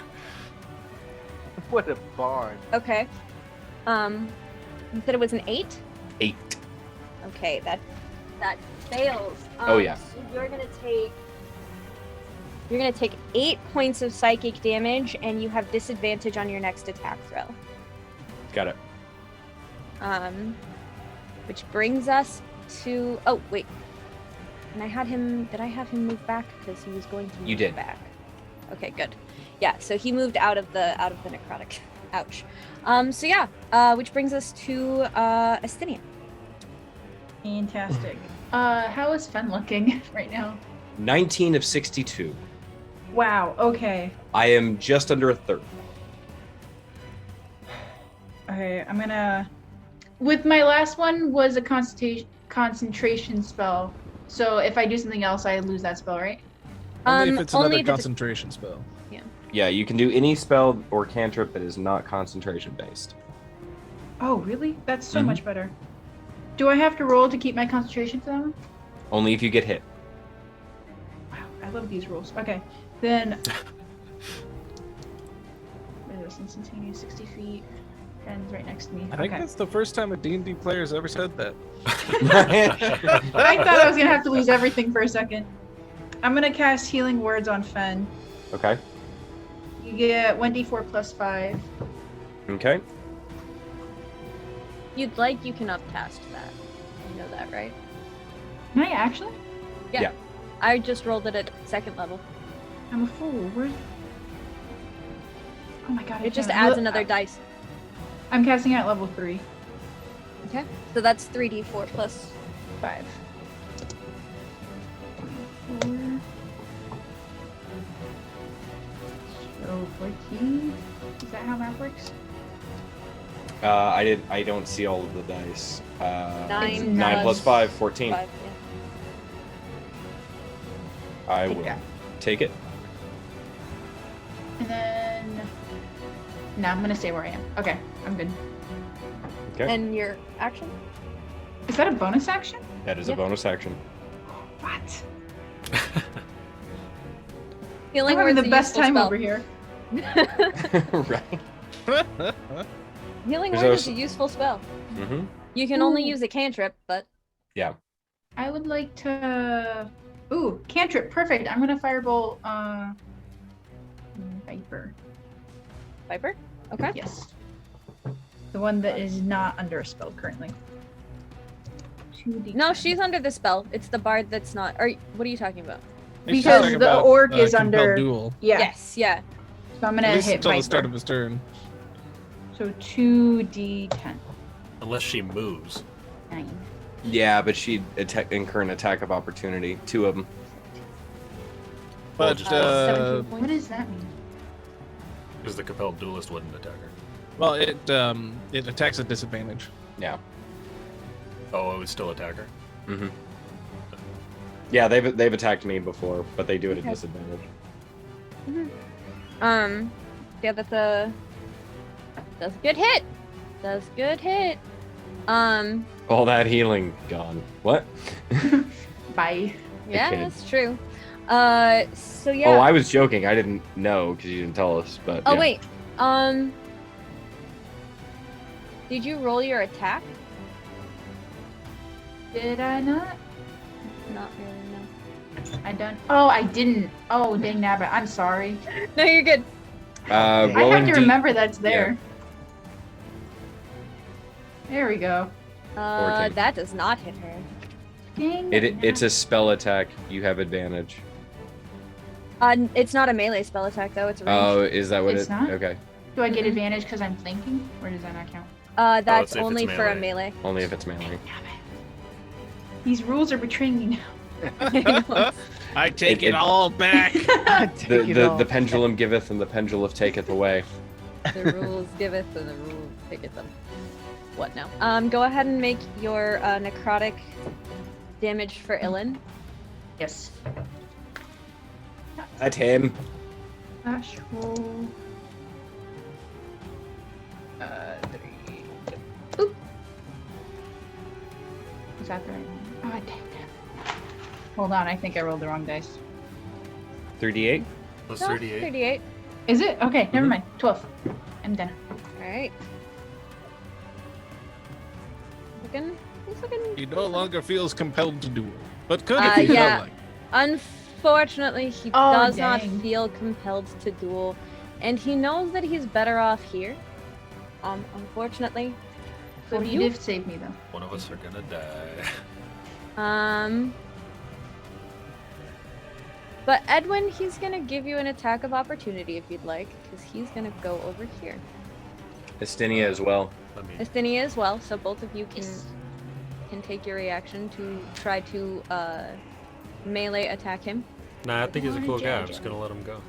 What a bard. Okay. You said it was an 8? 8. Okay, that fails. Oh, yeah. So you're gonna take 8 points of psychic damage, and you have disadvantage on your next attack throw. Got it. Which brings us to. Oh wait, and Did I have him move back because he was going to move You did. back? Okay, good. Yeah, so he moved out of the necrotic. Ouch. So yeah, which brings us to Actinia. Fantastic. How is Fen looking right now? 19 of 62. Wow, okay. I am just under a third. Okay, I'm gonna... With my last one was a concentration spell. So if I do something else, I lose that spell, right? Only if it's another only the- concentration spell. Yeah, you can do any spell or cantrip that is not concentration based. Oh, really? That's so Mhm. much better. Do I have to roll to keep my concentration for that one? Only if you get hit. Wow, I love these rules. Okay, then... Where is this? Instantaneous 60 feet. Fen's right next to me. I think Okay. that's the first time a D&D player's ever said that. I thought I was gonna have to lose everything for a second. I'm gonna cast Healing Words on Fen. Okay. You get 1d4 plus 5. Okay. If you'd like, you can upcast that. You know that, right? Can I actually? Yeah. I just rolled it at 2nd level. I'm a fool. Where's... Oh my god. I It just can't. adds another dice. I'm casting at level 3. Okay. So that's 3d4 plus 5. 4. So 14. Is that how math works? I don't see all of the dice. 9 It's 9 plus 5, 14. 5, I Take will that. take it. And then. No, I'm gonna stay where I am. Okay, I'm good. Okay. And your action? Is that a bonus action? That is Yep. a bonus action. What? Healing I'm having word's the a best useful time spell. over here. Right. Healing There's word also- is a useful spell. Mm-hmm. You can only Ooh. use a cantrip, but Yeah. I would like to. Ooh, cantrip, perfect. I'm gonna firebolt. Viper. Viper? Okay. Yes. The one that is not under a spell currently. 2d10. No, she's under the spell. It's the bard that's not. Or what are you talking about? He's Because talking the about, orc is compelled under- duel. Yeah. Yes, yeah. So I'm At gonna least hit until the start Viper. of his turn. So 2d10. Unless she moves. 9. Yeah, but she'd incur an attack of opportunity. 2 of them. Well, But just 17 What points. does that mean? because the compelled duelist wouldn't attack her. well, it attacks at disadvantage. Yeah. Oh, it would still attack her. Mm-hmm. Yeah, they've attacked me before, but they do it at Okay. disadvantage. Yeah, that's a good hit. That's a good hit. All that healing gone. What? Bye. Yeah, kid. that's true. So yeah. Oh, I was joking. I didn't know because you didn't tell us. But Oh yeah. wait. Did you roll your attack? Did I not? Not really, no. I don't. Oh, I didn't. Oh, dang nabbit. I'm sorry. No, you're good. I have rolling to D- remember that's there. There we go. 14. That does not hit her. Dang. It's a spell attack. You have advantage. It's not a melee spell attack though. It's a Oh, range. is that what It's it? not? Okay. Do I get advantage because I'm flanking? Or does that not count? That's if it's only for a melee. melee. Only if it's melee. These rules are betraying me now. I take It- it all back. The pendulum giveth and the pendulum taketh away. The rules giveth and the rules taketh them. What now? Go ahead and make your necrotic damage for Ilin. Yes. At him. Flash roll. 3. Oop. Is that the right one? Oh, dang it. Hold on, I think I rolled the wrong dice. 3d8. Plus No, 38. 38. Is it? Okay, never Mhm. mind. 12. I'm done. Alright. He's looking. He no longer feels compelled to duel, but could if he Yeah. felt like. Unfortunately, he Oh, does not dang. feel compelled to duel, and he knows that he's better off here. Unfortunately, So for he you. did save me though. One of us are gonna die. But Edwin, he's gonna give you an attack of opportunity if you'd like, because he's gonna go over here. Astinia as well. Let me. Astinia as well, so both of you Yes. can take your reaction to try to melee attack him. Nah, I think he's a Wanna cool guy. I'm judge just him. gonna let him go.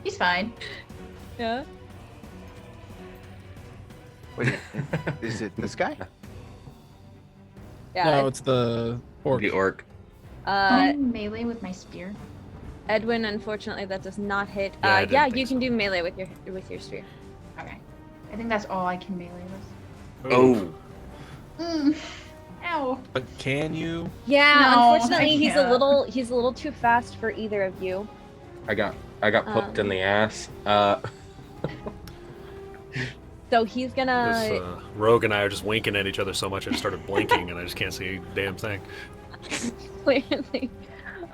He's fine. Yeah. Wait, is it this guy? Yeah. No, it's the orc. The orc. I'm melee with my spear. Edwin, unfortunately, that does not hit. Yeah, I didn't Yeah, think you can so. do melee with your spear. Okay. I think that's all I can melee with. Oh. Ow. But can you? Yeah, No, unfortunately, I he's a can't. little too fast for either of you. I got poked in the ass. So he's gonna. This Rogue and I are just winking at each other so much I just started blinking and I just can't see a damn thing. Clearly.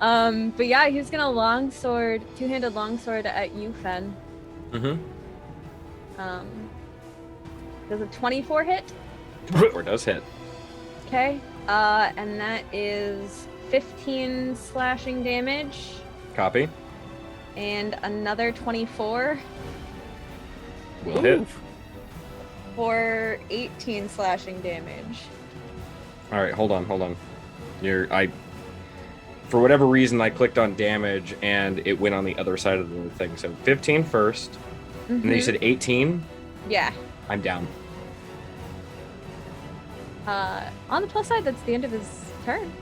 But yeah, he's gonna two-handed longsword at you, Fen. Mm-hmm. Does a 24 hit? Or does hit. Okay. And that is 15 slashing damage Copy. and another 24 Will hit. for 18 slashing damage. All right, hold on. For whatever reason, I clicked on damage and it went on the other side of the thing. So 15 first, and then you Mhm. said 18. Yeah. I'm down. On the plus side, that's the end of his turn.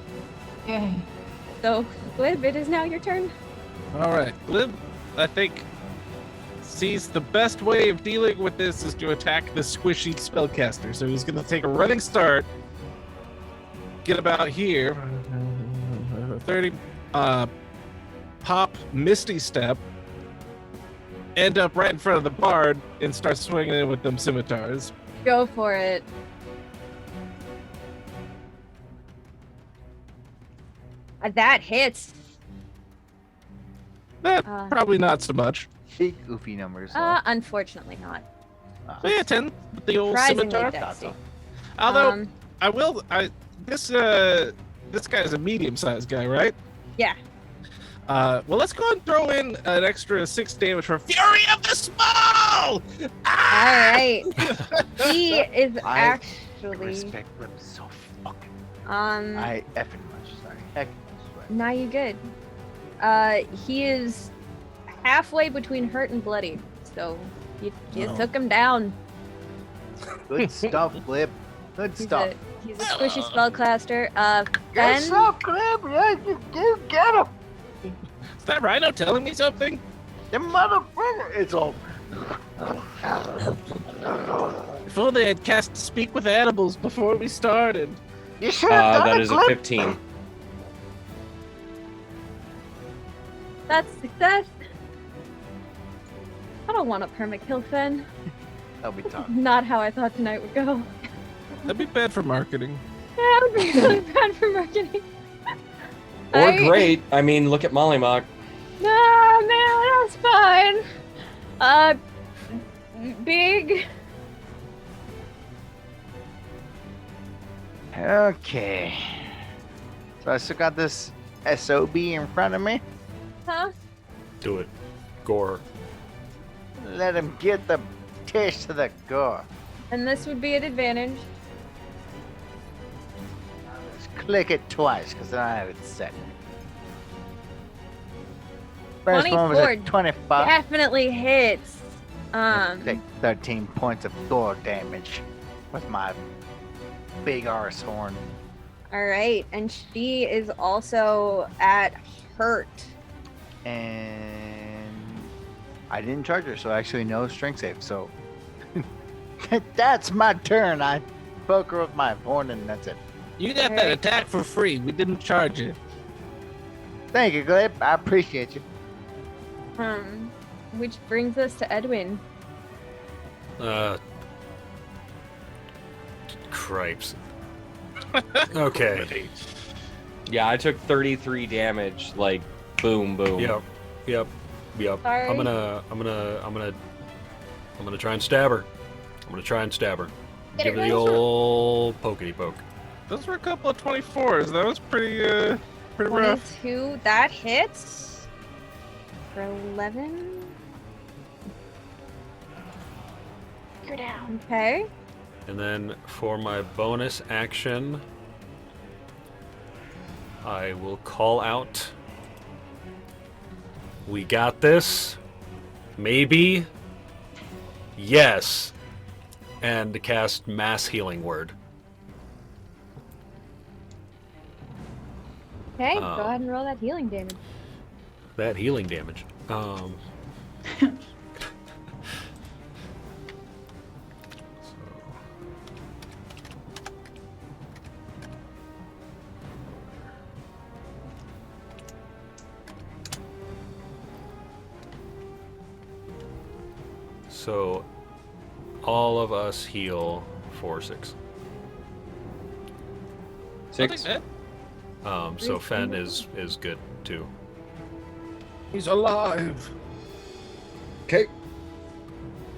Yay. So, Glib, it is now your turn. All right, Glib, I think, sees the best way of dealing with this is to attack the squishy spellcaster. So he's going to take a running start, get about here, 30, pop Misty Step, end up right in front of the bard, and start swinging in with them scimitars. Go for it. That hits. Probably not so much. Big goofy numbers. Unfortunately not. So yeah, 10 with the old Surprisingly scimitar. dexty. Although, this guy's a medium-sized guy, right? Yeah. Well, let's go and throw in an extra 6 damage for Fury of the Small! Ah! Alright. He is I actually... respect them so fucking. Um, I effing much. Sorry. Heck much. Now you good. He is halfway between hurt and bloody, so you took him down. Good stuff, Glib. Good stuff. He's a squishy spellcaster. Good Fen, stuff, Glib. Yeah, you get him. Is that Rhino telling me something? The motherfucker. It's all. If only I'd cast Speak with Animals before we started. You should have done That it, is a Glib. 15. that's success. I don't want to perma-kill Fen. That'll be tough. Not how I thought tonight would go. That'd be bad for marketing. That would be really bad for marketing. Or great. I mean, look at Mollymock. No, man, that's fine. Big. Okay. So I still got this SOB in front of me. Huh? Do it. Gore. Let him get the taste of the gore. And this would be an advantage. Just click it twice, because then I have it set. First one was 24. at 25. Definitely hits. Take 13 points of gore damage with my big arse horn. All right, and she is also at hurt. And I didn't charge her, so actually no strength save. So that's my turn. I poke her with my horn, and that's it. You got that Alright. attack for free. We didn't charge you. Thank you, Glib. I appreciate you. Which brings us to Edwin. Cripes. Okay. Yeah, I took 33 damage. Like, boom, boom. Yep. Sorry. I'm gonna try and stab her. Get Give it her the ready. old pokety poke. Those were a couple of 24s. That was pretty rough. 22, that hits. For 11. You're down. Okay. And then for my bonus action, I will call out. We got this. Maybe. Yes. And cast Mass Healing Word. Okay, go ahead and roll that healing damage. That healing damage. So all of us heal 4/6. 6. So Fen is good too. He's alive. Okay.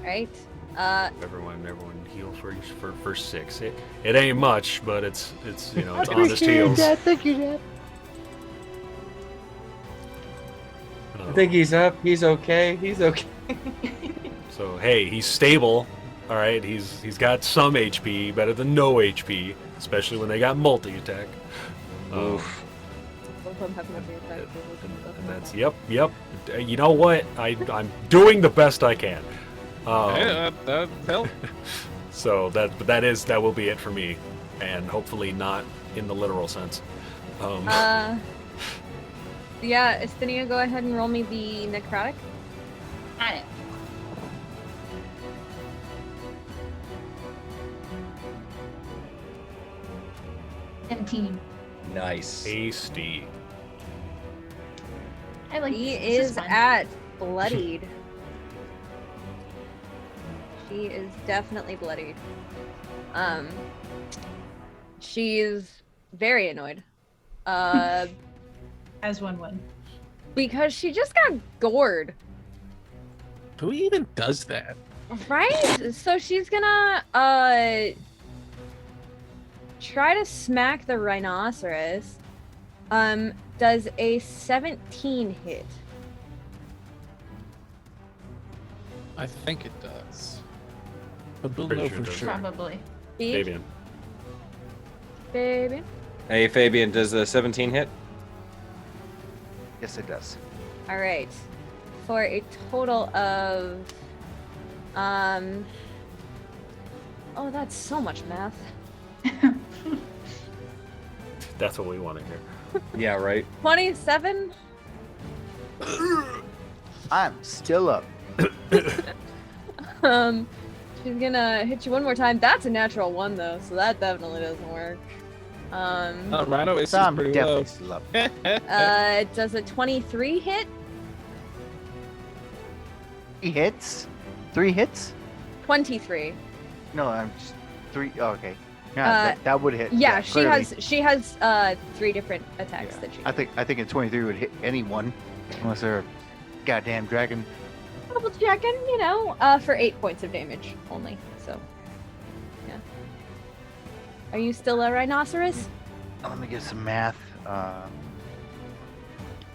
Right. Everyone heal for 6. It ain't much, but it's it's honest heals. Thank you, Dad. I think he's up. He's okay. So hey, he's stable. All right, he's got some HP, better than no HP, especially when they got multi-attack. Oof. Both of them have multi-attack. And that's yep. You know what? I'm doing the best I can. Yeah, that helped. So that will be it for me, and hopefully not in the literal sense. Yeah, Actinia, go ahead and roll me the necrotic. On it. $17. Nice. Tasty. I like He this. is at bloodied. She is definitely bloodied. She's very annoyed. As one would. Because she just got gored. Who even does that? Right? So she's gonna try to smack the rhinoceros. Does a 17 hit? I think it does. But we'll Pretty know sure for it does. sure. Probably. Fabian. Baby. Hey, Fabian, does the 17 hit? Yes, it does. All right. For a total of oh, that's so much math. That's what we want to hear. Yeah, right. 27. I'm still up. She's gonna hit you one more time. That's a natural 1 though, so that definitely doesn't work. Rhino is So I'm pretty low. definitely still up. Does a 23 hit? 3 hits? 3 hits? 23. No, I'm just 3. Oh, okay. Yeah, that would hit. Yeah, clearly. she has 3 different attacks Yeah. that she. I think a 23 would hit anyone, unless they're a goddamn dragon. Double checking, for 8 points of damage only. So, yeah. Are you still a rhinoceros? Let me get some math.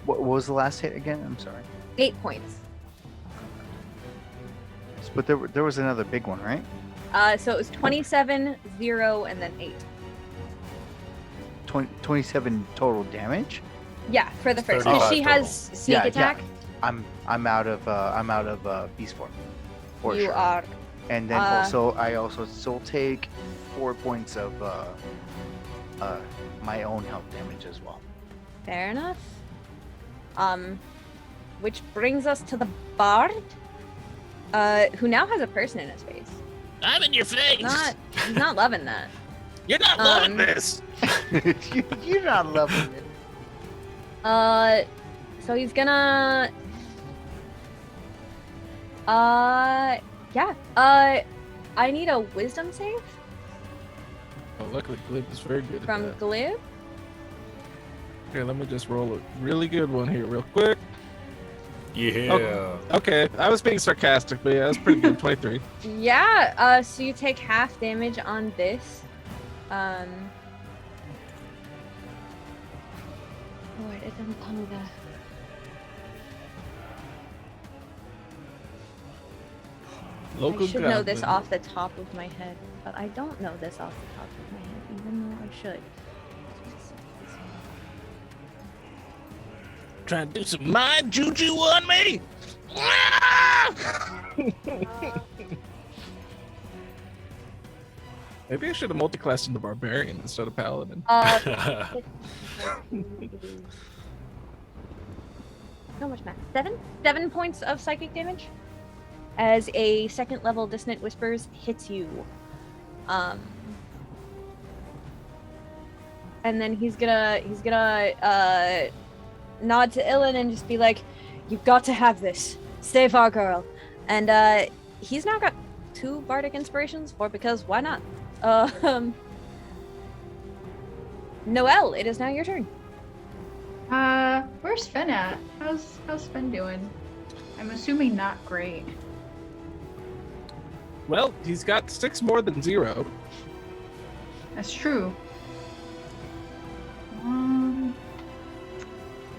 What was the last hit again? I'm sorry. 8 points. But there was another big one, right? So it was 27, 0, and then 8. 27 total damage. Yeah, for the first. 35 She has sneak Yeah, yeah. attack. I'm out of beast form. For You sure. are. And then I also still take 4 points of my own health damage as well. Fair enough. Which brings us to the bard, who now has a person in his face. I'm in your face. He's not loving that. You're not loving this. You're not loving it. So he's gonna. Yeah. I need a wisdom save Oh, luckily Glib is very good from at that. Glib. Here, let me just roll a really good one here real quick. Yeah. Okay, I was being sarcastic, but yeah, that's pretty good. 23. Yeah. So you take half damage on this. Oh, wait, it doesn't tell me that. Local I should know this goblin. off the top of my head, but I don't know this off the top of my head, even though I should. Trying to do some mind juju on me. Maybe I should have multiclassed into barbarian instead of paladin. So much math. 7 points of psychic damage as a second level dissonant whispers hits you. And then he's gonna nod to Ilyn and just be like, "You've got to have this. Save our girl." And he's now got 2 bardic inspirations, because why not? Noel, it is now your turn. Where's Fen at? How's Fen doing? I'm assuming not great. Well, he's got 6 more than 0. That's true.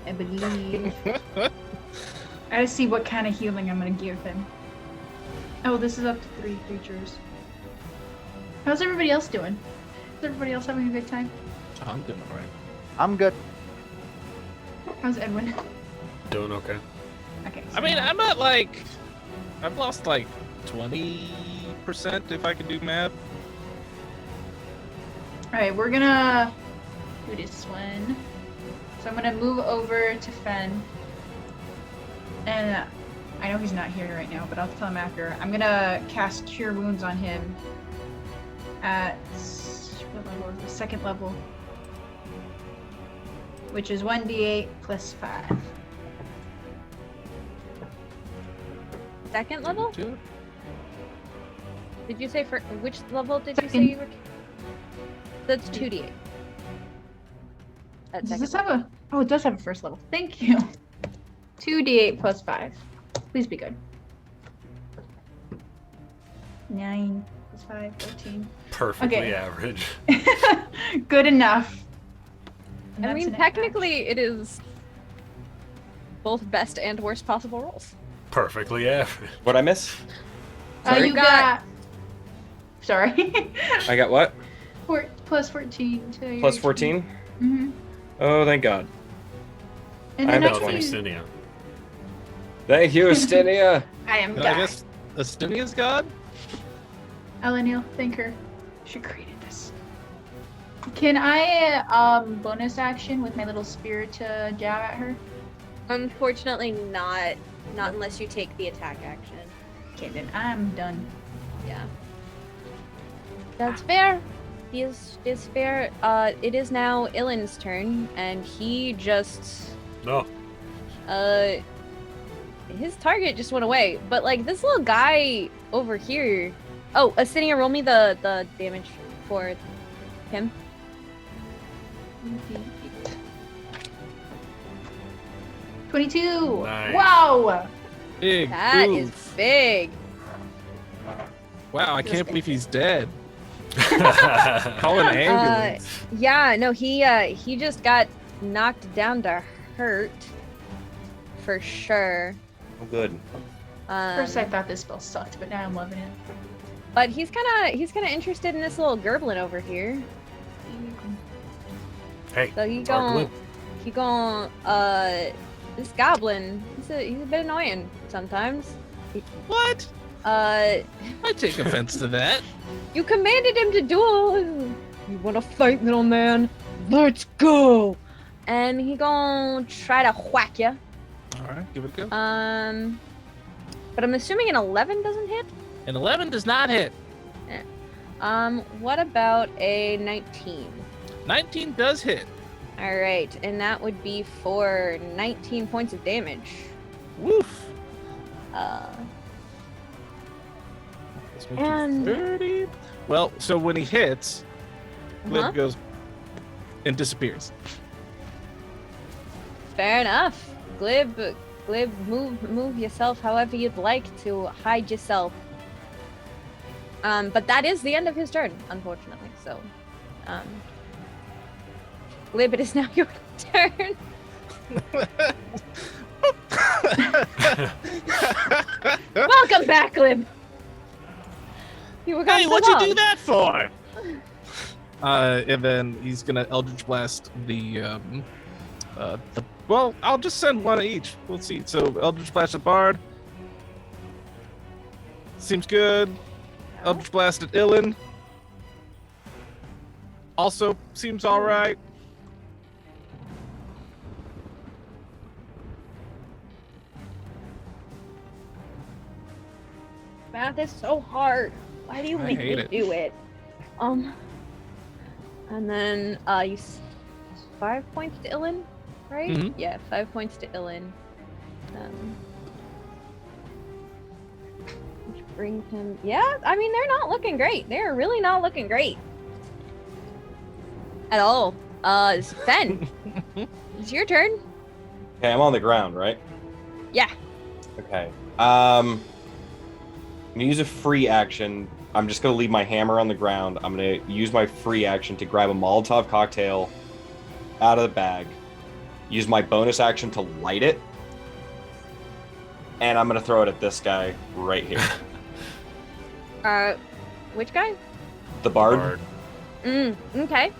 I believe. I gotta see what kind of healing I'm gonna give him. Oh, this is up to 3 creatures. How's everybody else doing? Is everybody else having a good time? I'm doing alright. I'm good. How's Edwin? Doing okay. Okay. I mean, I'm at like, I've lost like 20% if I can do math. Alright, we're gonna do this one. So I'm gonna move over to Fen. And I know he's not here right now, but I'll tell him after. I'm gonna cast Cure Wounds on him at what level is it? Second level, which is 1d8 plus 5. Second level? Do it. Did you say for which level did you say Second. you were? That's 2d8. At Does second this have a? Oh, it does have a first level. Thank you. 2d8 plus 5. Please be good. 9 plus 5, 14. Perfectly Okay. average. Good enough. And I that's mean, an impact. technically, it is both best and worst possible rolls. Perfectly average. What I miss? You You got. Sorry. I got what? Plus 14 to your Plus 14? Mm-hmm. Oh, thank God. And I then know No, I thanks, can. Cinia. Thank you, Actinia. I am I God. guess Estinia's god? Eleniel, thank her. She created this. Can I bonus action with my little spear to jab at her? Unfortunately, not unless you take the attack action. Okay, then I'm done. Yeah. That's fair. Is fair. It is now Illin's turn, and he just No. his target just went away. But like this little guy over here. Oh, Actinia, roll me the damage for him. 22. Nice. Wow. Big. That oof. is big. Wow, I can't believe he's dead. Call an ambulance. Yeah, no, he just got knocked down to hurt for sure. Oh, good. First I thought this spell sucked, but now I'm loving it. But he's kind of interested in this little Goblin over here. Hey, So it's our Glib. he gon' this Goblin, he's a bit annoying sometimes. What? Uh, I take offense to that. you commanded him to duel. You want to fight, little man? Let's go. And he gon' try to whack you. All right, give it a go. But I'm assuming an 11 doesn't hit. An 11 does not hit. What about a 19? 19 does hit. All right, and that would be for 19 points of damage. Woof. This makes you And- 30. Well, so when he hits, Glib Uh-huh. goes and disappears. Fair enough. Glib, move yourself however you'd like to hide yourself. But that is the end of his turn, unfortunately. So, Glib, it is now your turn. Welcome back, Glib. You were gone Hey, so what'd you long. do that for? And then he's gonna Eldritch Blast the well, I'll just send one each. We'll see. So Eldritch Blast at Bard. Seems good. Eldritch Blast at Illin. Also seems alright. Math is so hard. Why do you I make me hate it. do it? And then you 5 points to Illin, right? Mhm. Yeah, 5 points to Illin. Which brings him. Yeah, I mean they're not looking great. They're really not looking great at all. It's Fen. It's your turn. Okay, I'm on the ground, right? Yeah. Okay. I'm gonna use a free action. I'm just gonna leave my hammer on the ground. I'm gonna use my free action to grab a Molotov cocktail out of the bag. Use my bonus action to light it. And I'm gonna throw it at this guy right here. Which guy? The bard. Okay.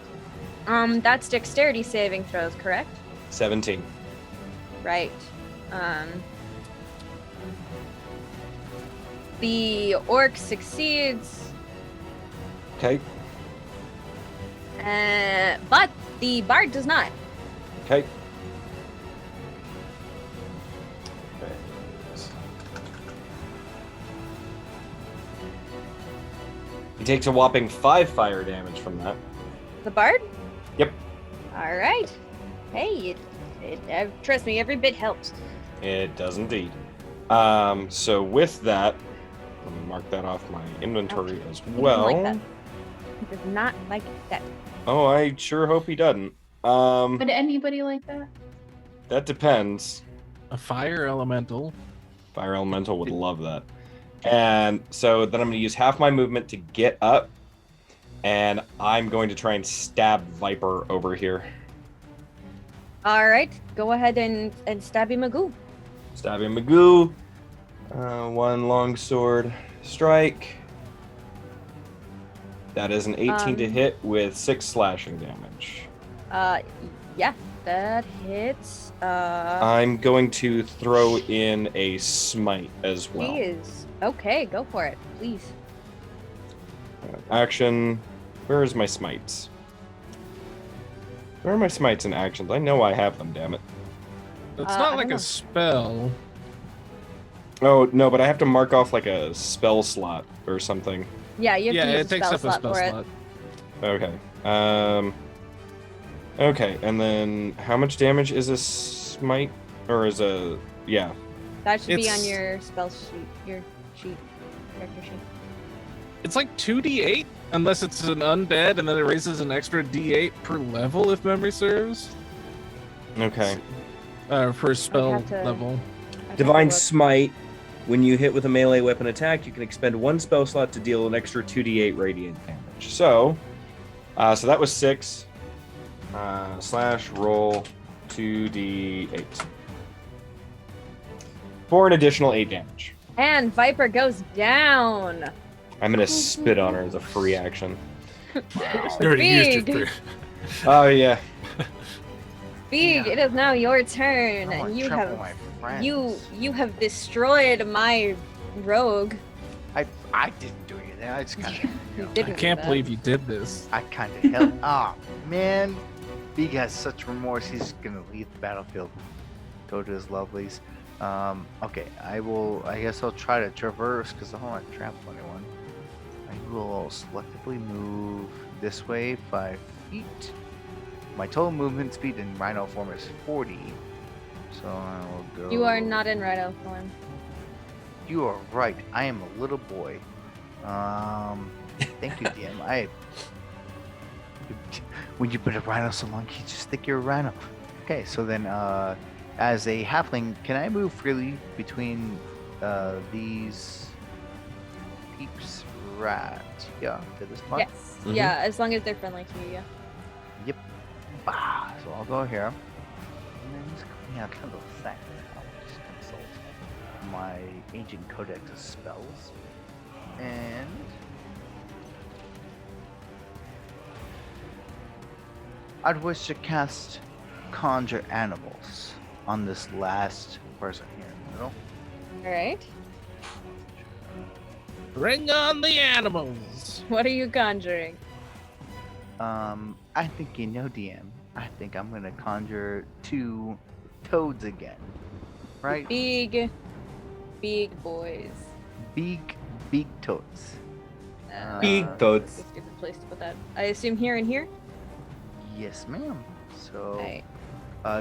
That's dexterity saving throws, correct? 17. Right. The orc succeeds, Okay. but the bard does not. Okay. He takes a whopping 5 fire damage from that. The bard? Yep. All right. Hey, trust me, every bit helps. It does indeed. So with that, let me mark that off my inventory as He doesn't well. like that. He does not like that. Oh, I sure hope he doesn't. Would anybody like that? That depends. A fire elemental. Fire Elemental would love that. And so then I'm going to use half my movement to get up, and I'm going to try and stab Viper over here. All right, go ahead and stab him a goo. Stabbing Magoo. 1 longsword strike. That is an 18 to hit with 6 slashing damage. Yeah, that hits. I'm going to throw in a smite as well. He is okay. Go for it, please. Action. Where is my smites? Where are my smites and actions? I know I have them, damn it. It's I not don't like know. a spell. Oh, no, but I have to mark off like a spell slot or something. Yeah, you have Yeah, to use it a takes spell up a slot spell for slot. Okay. Okay, and then how much damage is a smite? Or is a... Yeah. it. That should be on It's- your spell sheet, character sheet. It's like 2d8, unless it's an undead, and then it raises an extra d8 per level, if memory serves. Okay. Per spell have to- level. I'd have to Divine look. Smite. When you hit with a melee weapon attack, you can expend 1 spell slot to deal an extra 2d8 radiant damage. So that was 6. Slash roll 2d8. For an additional 8 damage. And Viper goes down. I'm gonna spit on her as a free action. You already used Big. your Oh yeah. Beag, Yeah. it is now your turn, I don't and wanna you trample have my friends. you have destroyed my rogue. I didn't do anything. I just kind of. You I didn't do can't that. believe you did this. I kind of held. Oh man, Beag has such remorse. He's gonna leave the battlefield, go to his lovelies. Okay, I guess I'll try to traverse because I don't want to trample anyone. I will selectively move this way 5 feet. My total movement speed in Rhino form is 40, so I will go. You are not in Rhino form. You are right. I am a little boy. Thank you, DM. When you've been a rhino so long, you just think you're a rhino. Okay, so then, as a halfling, can I move freely between these peeps? Right. Yeah, to this point. Yes. Mhm. Yeah, as long as they're friendly to you. Yeah. Yep. Bah, so I'll go here. And then just yeah, kind of a fact. I'll just consult my ancient codex of spells. And I'd wish to cast Conjure Animals on this last person here in the middle. All right. Bring on the animals! What are you conjuring? I think you know, DM. I think I'm gonna conjure 2 toads again. Right? Big boys. Big toads. Big Uh, toads. That's a stupid place to put that. I assume here and here. Yes, ma'am. So, Right.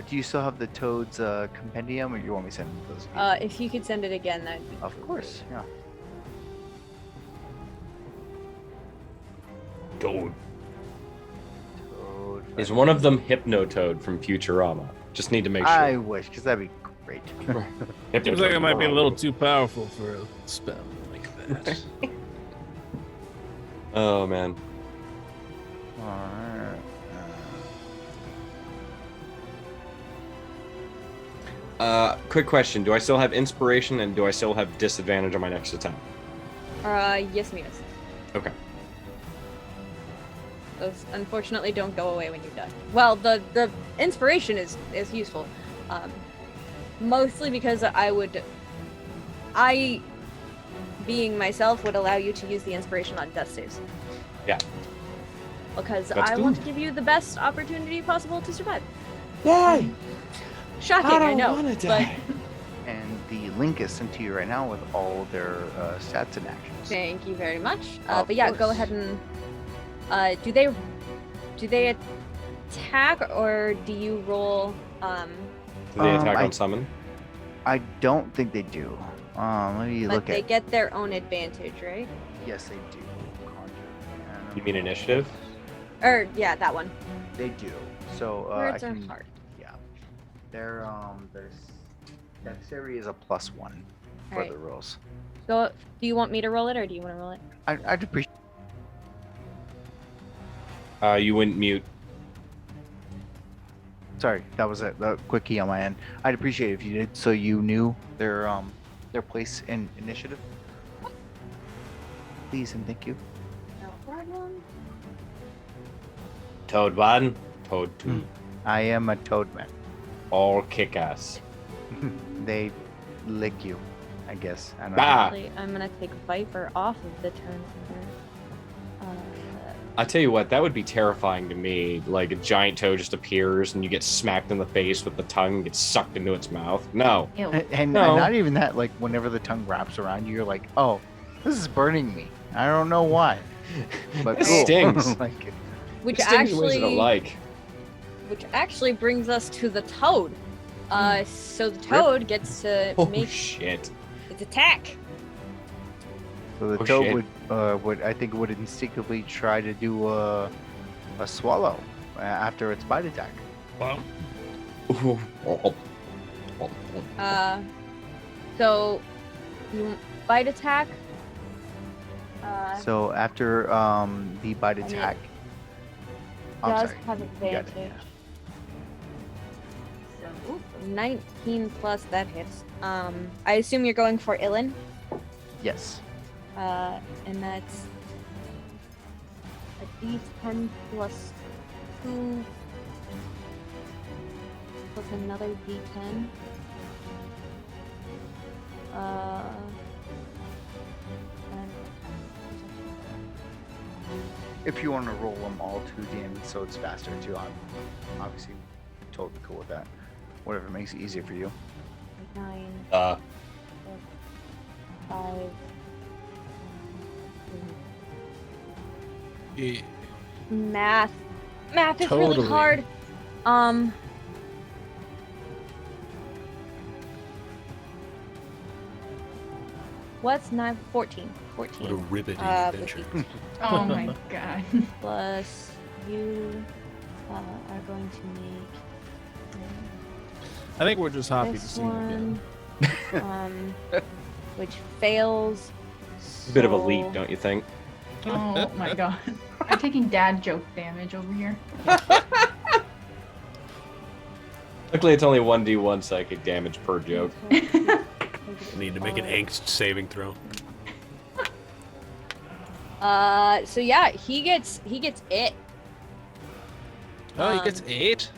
do you still have the toads compendium, or you want me to send those? If you could send it again, that'd be Of course, yeah. Toad. Toad. Is one of them Hypnotoad from Futurama? Just need to make sure. I wish, because that'd be great. Seems like it might be a little too powerful for a spell like that. Oh man. Alright. Quick question: do I still have inspiration, and do I still have disadvantage on my next attack? yes, Mias. Okay. Those unfortunately don't go away when you die. Well, the inspiration is useful, mostly because I being myself would allow you to use the inspiration on death saves. Yeah. Because That's I good. want to give you the best opportunity possible to survive. Yay! Shocking, I know, but and the link is sent to you right now with all their stats and actions. Thank you very much. Of But yeah, go course. ahead and do they attack or do you roll? Do they attack I- on summon? I don't think they do. Let me But look they at. get their own advantage, right? Yes, they do. Conjure. You mean initiative? Or yeah, that one. They do. So I Words can. are hard. Yeah. Their dexterity is a +1 for Alright. the rolls. So, do you want me to roll it or do you want to roll it? I'd appreciate. You wouldn't mute. Sorry, that was a quick key on my end. I'd appreciate it if you did, so you knew their place in initiative. Please and thank you. No problem. Toad 1, Toad 2. I am a toad man. All kick ass. They lick you, I guess. I don't Ah. Actually, I'm gonna take Viper off of the turn order. I tell you what, that would be terrifying to me. Like a giant toad just appears and you get smacked in the face with the tongue and gets sucked into its mouth. No. Ew. And No. not even that, like, whenever the tongue wraps around you, you're like, oh, this is burning me. I don't know why. But It cool. stings. Like it. which It stings in ways I actually, don't like. which actually brings us to the toad. So the toad gets to Oh make shit. its attack. So the Oh, toad shit. would I think would instinctively try to do a swallow after its bite attack. So you bite attack. So after the bite mean, attack, I'm does sorry. have you got it, advantage. So, 19 plus that hits. I assume you're going for Illin. yeah. Yes. And that's a D10 plus 2 plus another D10. And If you want to roll them all 2D so it's faster too, I'm obviously totally cool with that. Whatever makes it easier for you. 9 Uh, plus 5. Yeah. Math is Totally. really hard. What's 9? 14. What a 14. riveting With adventure. the Oh my god. plus you are going to make I think we're just happy to this see you again. one, which fails. a bit of a so- leap, don't you think? Oh my god. I'm taking dad joke damage over here. Luckily, it's only 1d1 psychic damage per joke. Need to make an angst saving throw. So yeah, he gets it. Oh, he gets 8?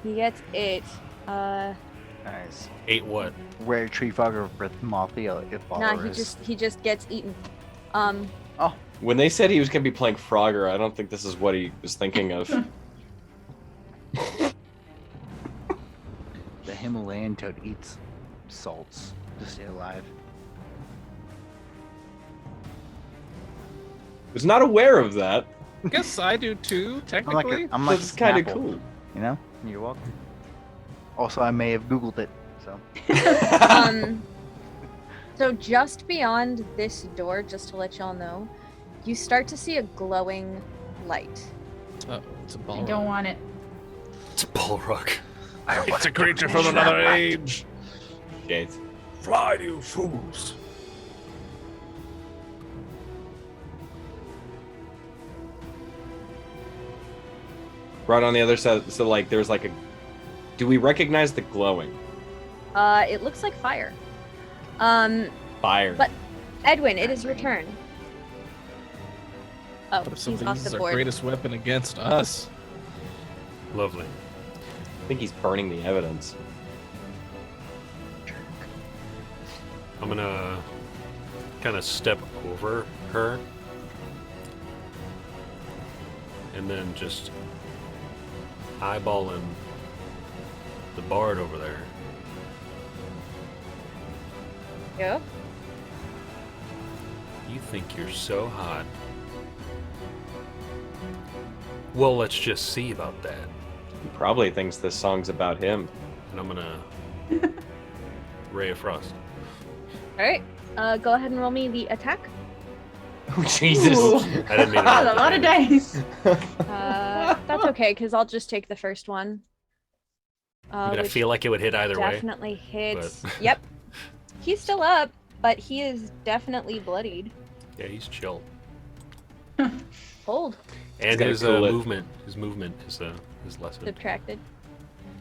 He gets it. Nice. 8 what? Rare tree fogger with Mothia if Nah, followers. he just gets eaten. When they said he was going to be playing Frogger, I don't think this is what he was thinking of. The Himalayan toad eats salts to stay alive. Was not aware of that. Guess I do too, technically. I'm like That's kind of Snapple, cool. You know? You're welcome. Also, I may have Googled it, so. So just beyond this door, just to let y'all know, you start to see a glowing light. Oh, it's a I ball. don't want it. It's a Balrog. It's a creature from another age. Shit. Fly, you fools! Right on the other side, so like there's like a. Do we recognize the glowing? It looks like fire. Fire. But Edwin, it is your turn. Oh, What if he's something off uses the our board. greatest weapon against us? Lovely. I think he's burning the evidence. I'm gonna kind of step over her and then just eyeballing the bard over there. you. You think you're so hot. Well, let's just see about that. He probably thinks this song's about him. And I'm gonna Ray of Frost. Alright, go ahead and roll me the attack. Oh, Jesus. Ooh. I didn't mean to That's roll a lot of damage. dice. That's okay, because I'll just take the first one. I mean, I Which feel like it would hit either way. definitely hits. but- Yep. He's still up, but he is definitely bloodied. Yeah, he's chill. Hold. And gotta his cool it. movement is lessened. Subtracted.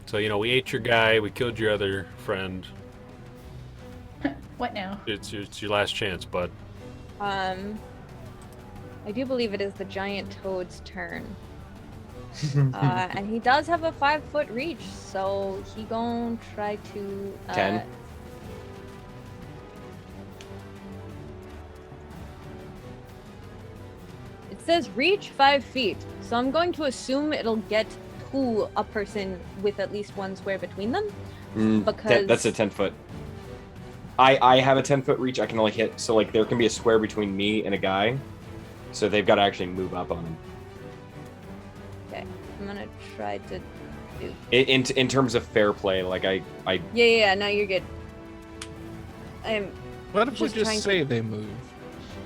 So, you know, we ate your guy, we killed your other friend. What now? It's your last chance, bud. I do believe it is the giant toad's turn. And he does have a 5-foot reach, so he gon' try to 10. It says reach 5 feet, so I'm going to assume it'll get to a person with at least one square between them. Because That's a 10-foot. I have a 10-foot reach. I can only hit, so like there can be a square between me and a guy, so they've got to actually move up on him. Okay, I'm gonna try to do. In terms of fair play, like I Yeah, no, you're good. I'm What if we Just trying just to- say they move?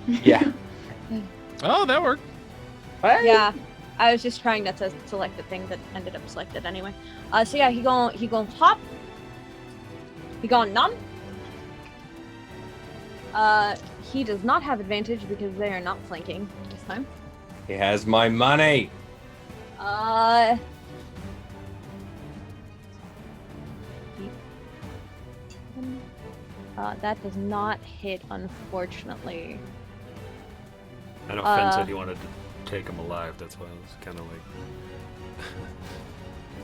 yeah. Oh, that worked. Yeah, I was just trying not to select the thing that ended up selected anyway. So yeah, he gon' hop. He gon' numb. He does not have advantage because they are not flanking this time. He has my money. That does not hit, unfortunately. I know Fen said he wanted to take him alive, that's why I was kind of like...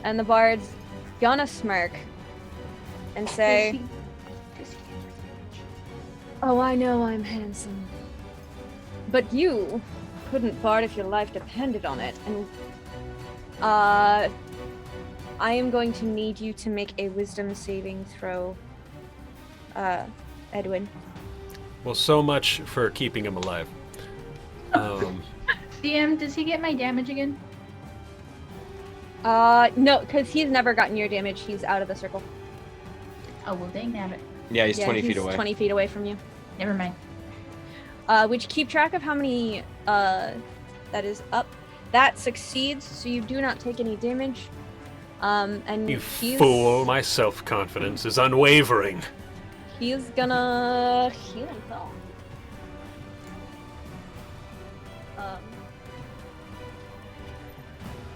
And the bard's gonna smirk and say, "Oh, I know I'm handsome, but you couldn't bard if your life depended on it, and I am going to need you to make a wisdom saving throw, Edwin." Well, so much for keeping him alive. DM, does he get my damage again? No, because he's never gotten your damage. He's out of the circle. Oh, well, dang nabbit. Yeah, he's 20 feet he's away. 20 feet away from you. Never mind. Which keep track of how many that is up. That succeeds, so you do not take any damage. And You he's fool, my self-confidence is unwavering. he's gonna heal himself.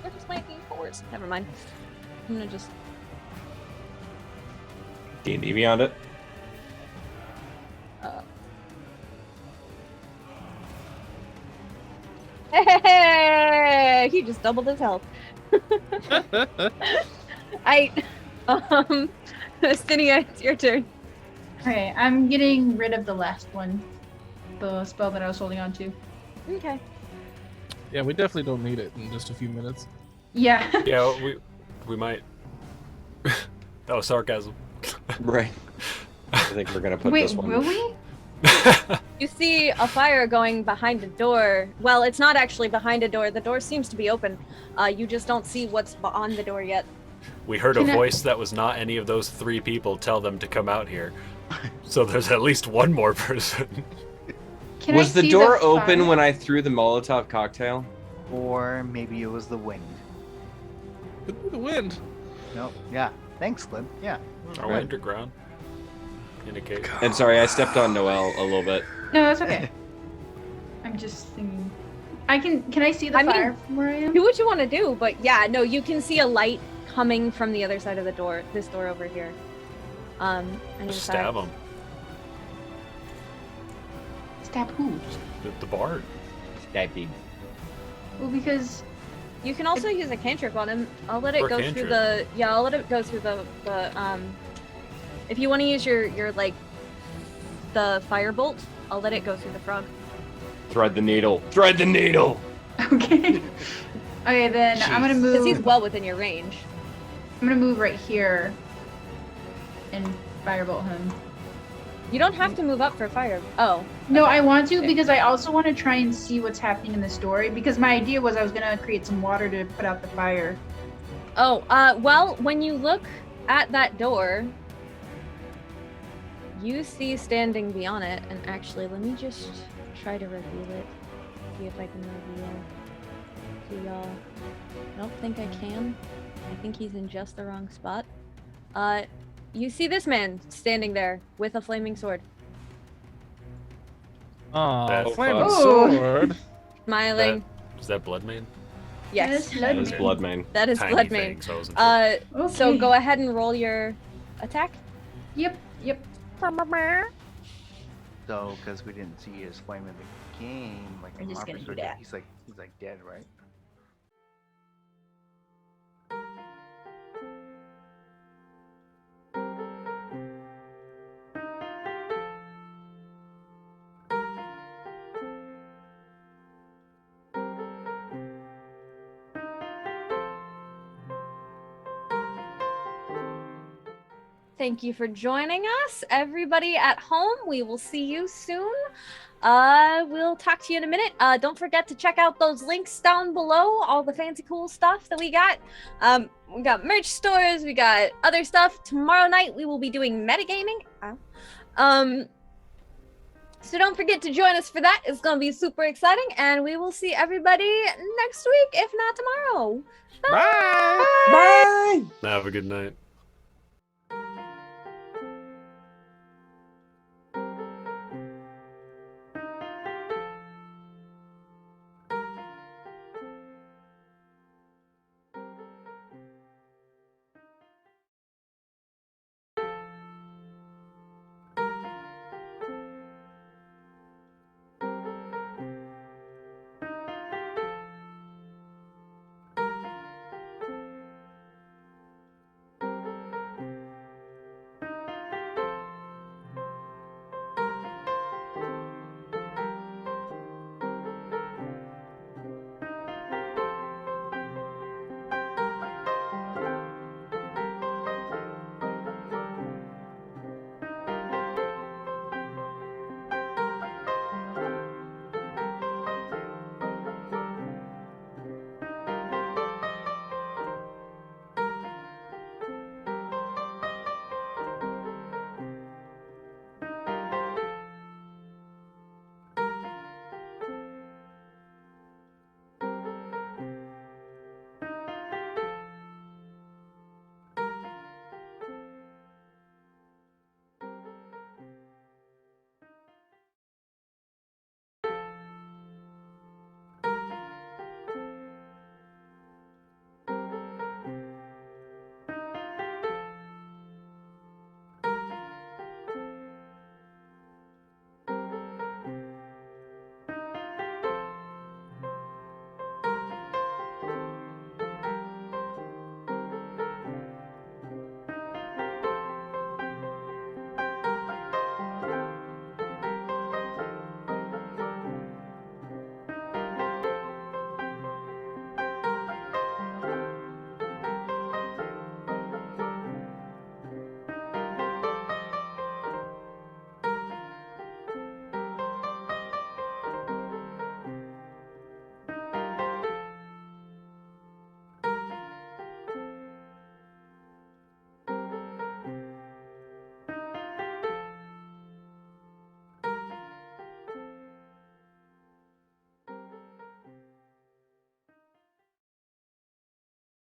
We're just playing fours. Never mind. I'm gonna just D&D Beyond it. Hey, he just doubled his health. Actinia, it's your turn. Okay, I'm getting rid of the last one. The spell that I was holding on to. Okay. Yeah, we definitely don't need it in just a few minutes. Yeah. Yeah, we might. That was sarcasm. Right. I think we're gonna put Wait, this one. will we? You see a fire going behind a door. Well, it's not actually behind a door. The door seems to be open. You just don't see what's on the door yet. We heard a Can I- voice that was not any of those 3 people tell them to come out here. So there's at least one more person. Can Was I the see door fire? open when I threw the Molotov cocktail? Or maybe it was the wind. Could be the wind. No, yeah. Thanks, Glib. Yeah. Are we underground? Indicate. And sorry, I stepped on Noel a little bit. No, that's okay. I'm just thinking. Can I see the I mean, fire from where I am? Do what you want to do, but yeah, no, you can see a light coming from the other side of the door. This door over here. And Just inside. stab him. Stab who? The bard. That big. Well, because You can also use a cantrip on him. I'll let it Or go cantrip. through the. Yeah, I'll let it go through the. If you want to use your like, the firebolt, I'll let it go through the frog. Thread the needle. Thread the needle. okay. Okay, then I'm gonna Because move. he's well within your range. I'm gonna move right here and firebolt him. You don't have to move up for fire. Oh. No, okay. I want to because I also want to try and see what's happening in the story. Because my idea was I was gonna create some water to put out the fire. Oh, well, when you look at that door, you see standing beyond it, and actually, let me just try to reveal it. See if I can reveal to y'all. I don't think I can. I think he's in just the wrong spot. You see this man standing there with a flaming sword. Oh, That's flaming fun. sword. Smiling. Is that Bloodmane? Yes. That is Bloodmane. Bloodmane. That is Tiny Bloodmane. thing, so I wasn't sure. So Okay. go ahead and roll your attack. Yep. So, because we didn't see his flame in the game, like I'm just gonna monsters do are dead, that. he's like dead, right? Thank you for joining us, everybody at home. We will see you soon. We'll talk to you in a minute. Don't forget to check out those links down below, all the fancy cool stuff that we got. We got merch stores, we got other stuff. Tomorrow night we will be doing metagaming. So don't forget to join us for that. It's gonna be super exciting, and we will see everybody next week, if not tomorrow. Bye. Bye. Have a good night.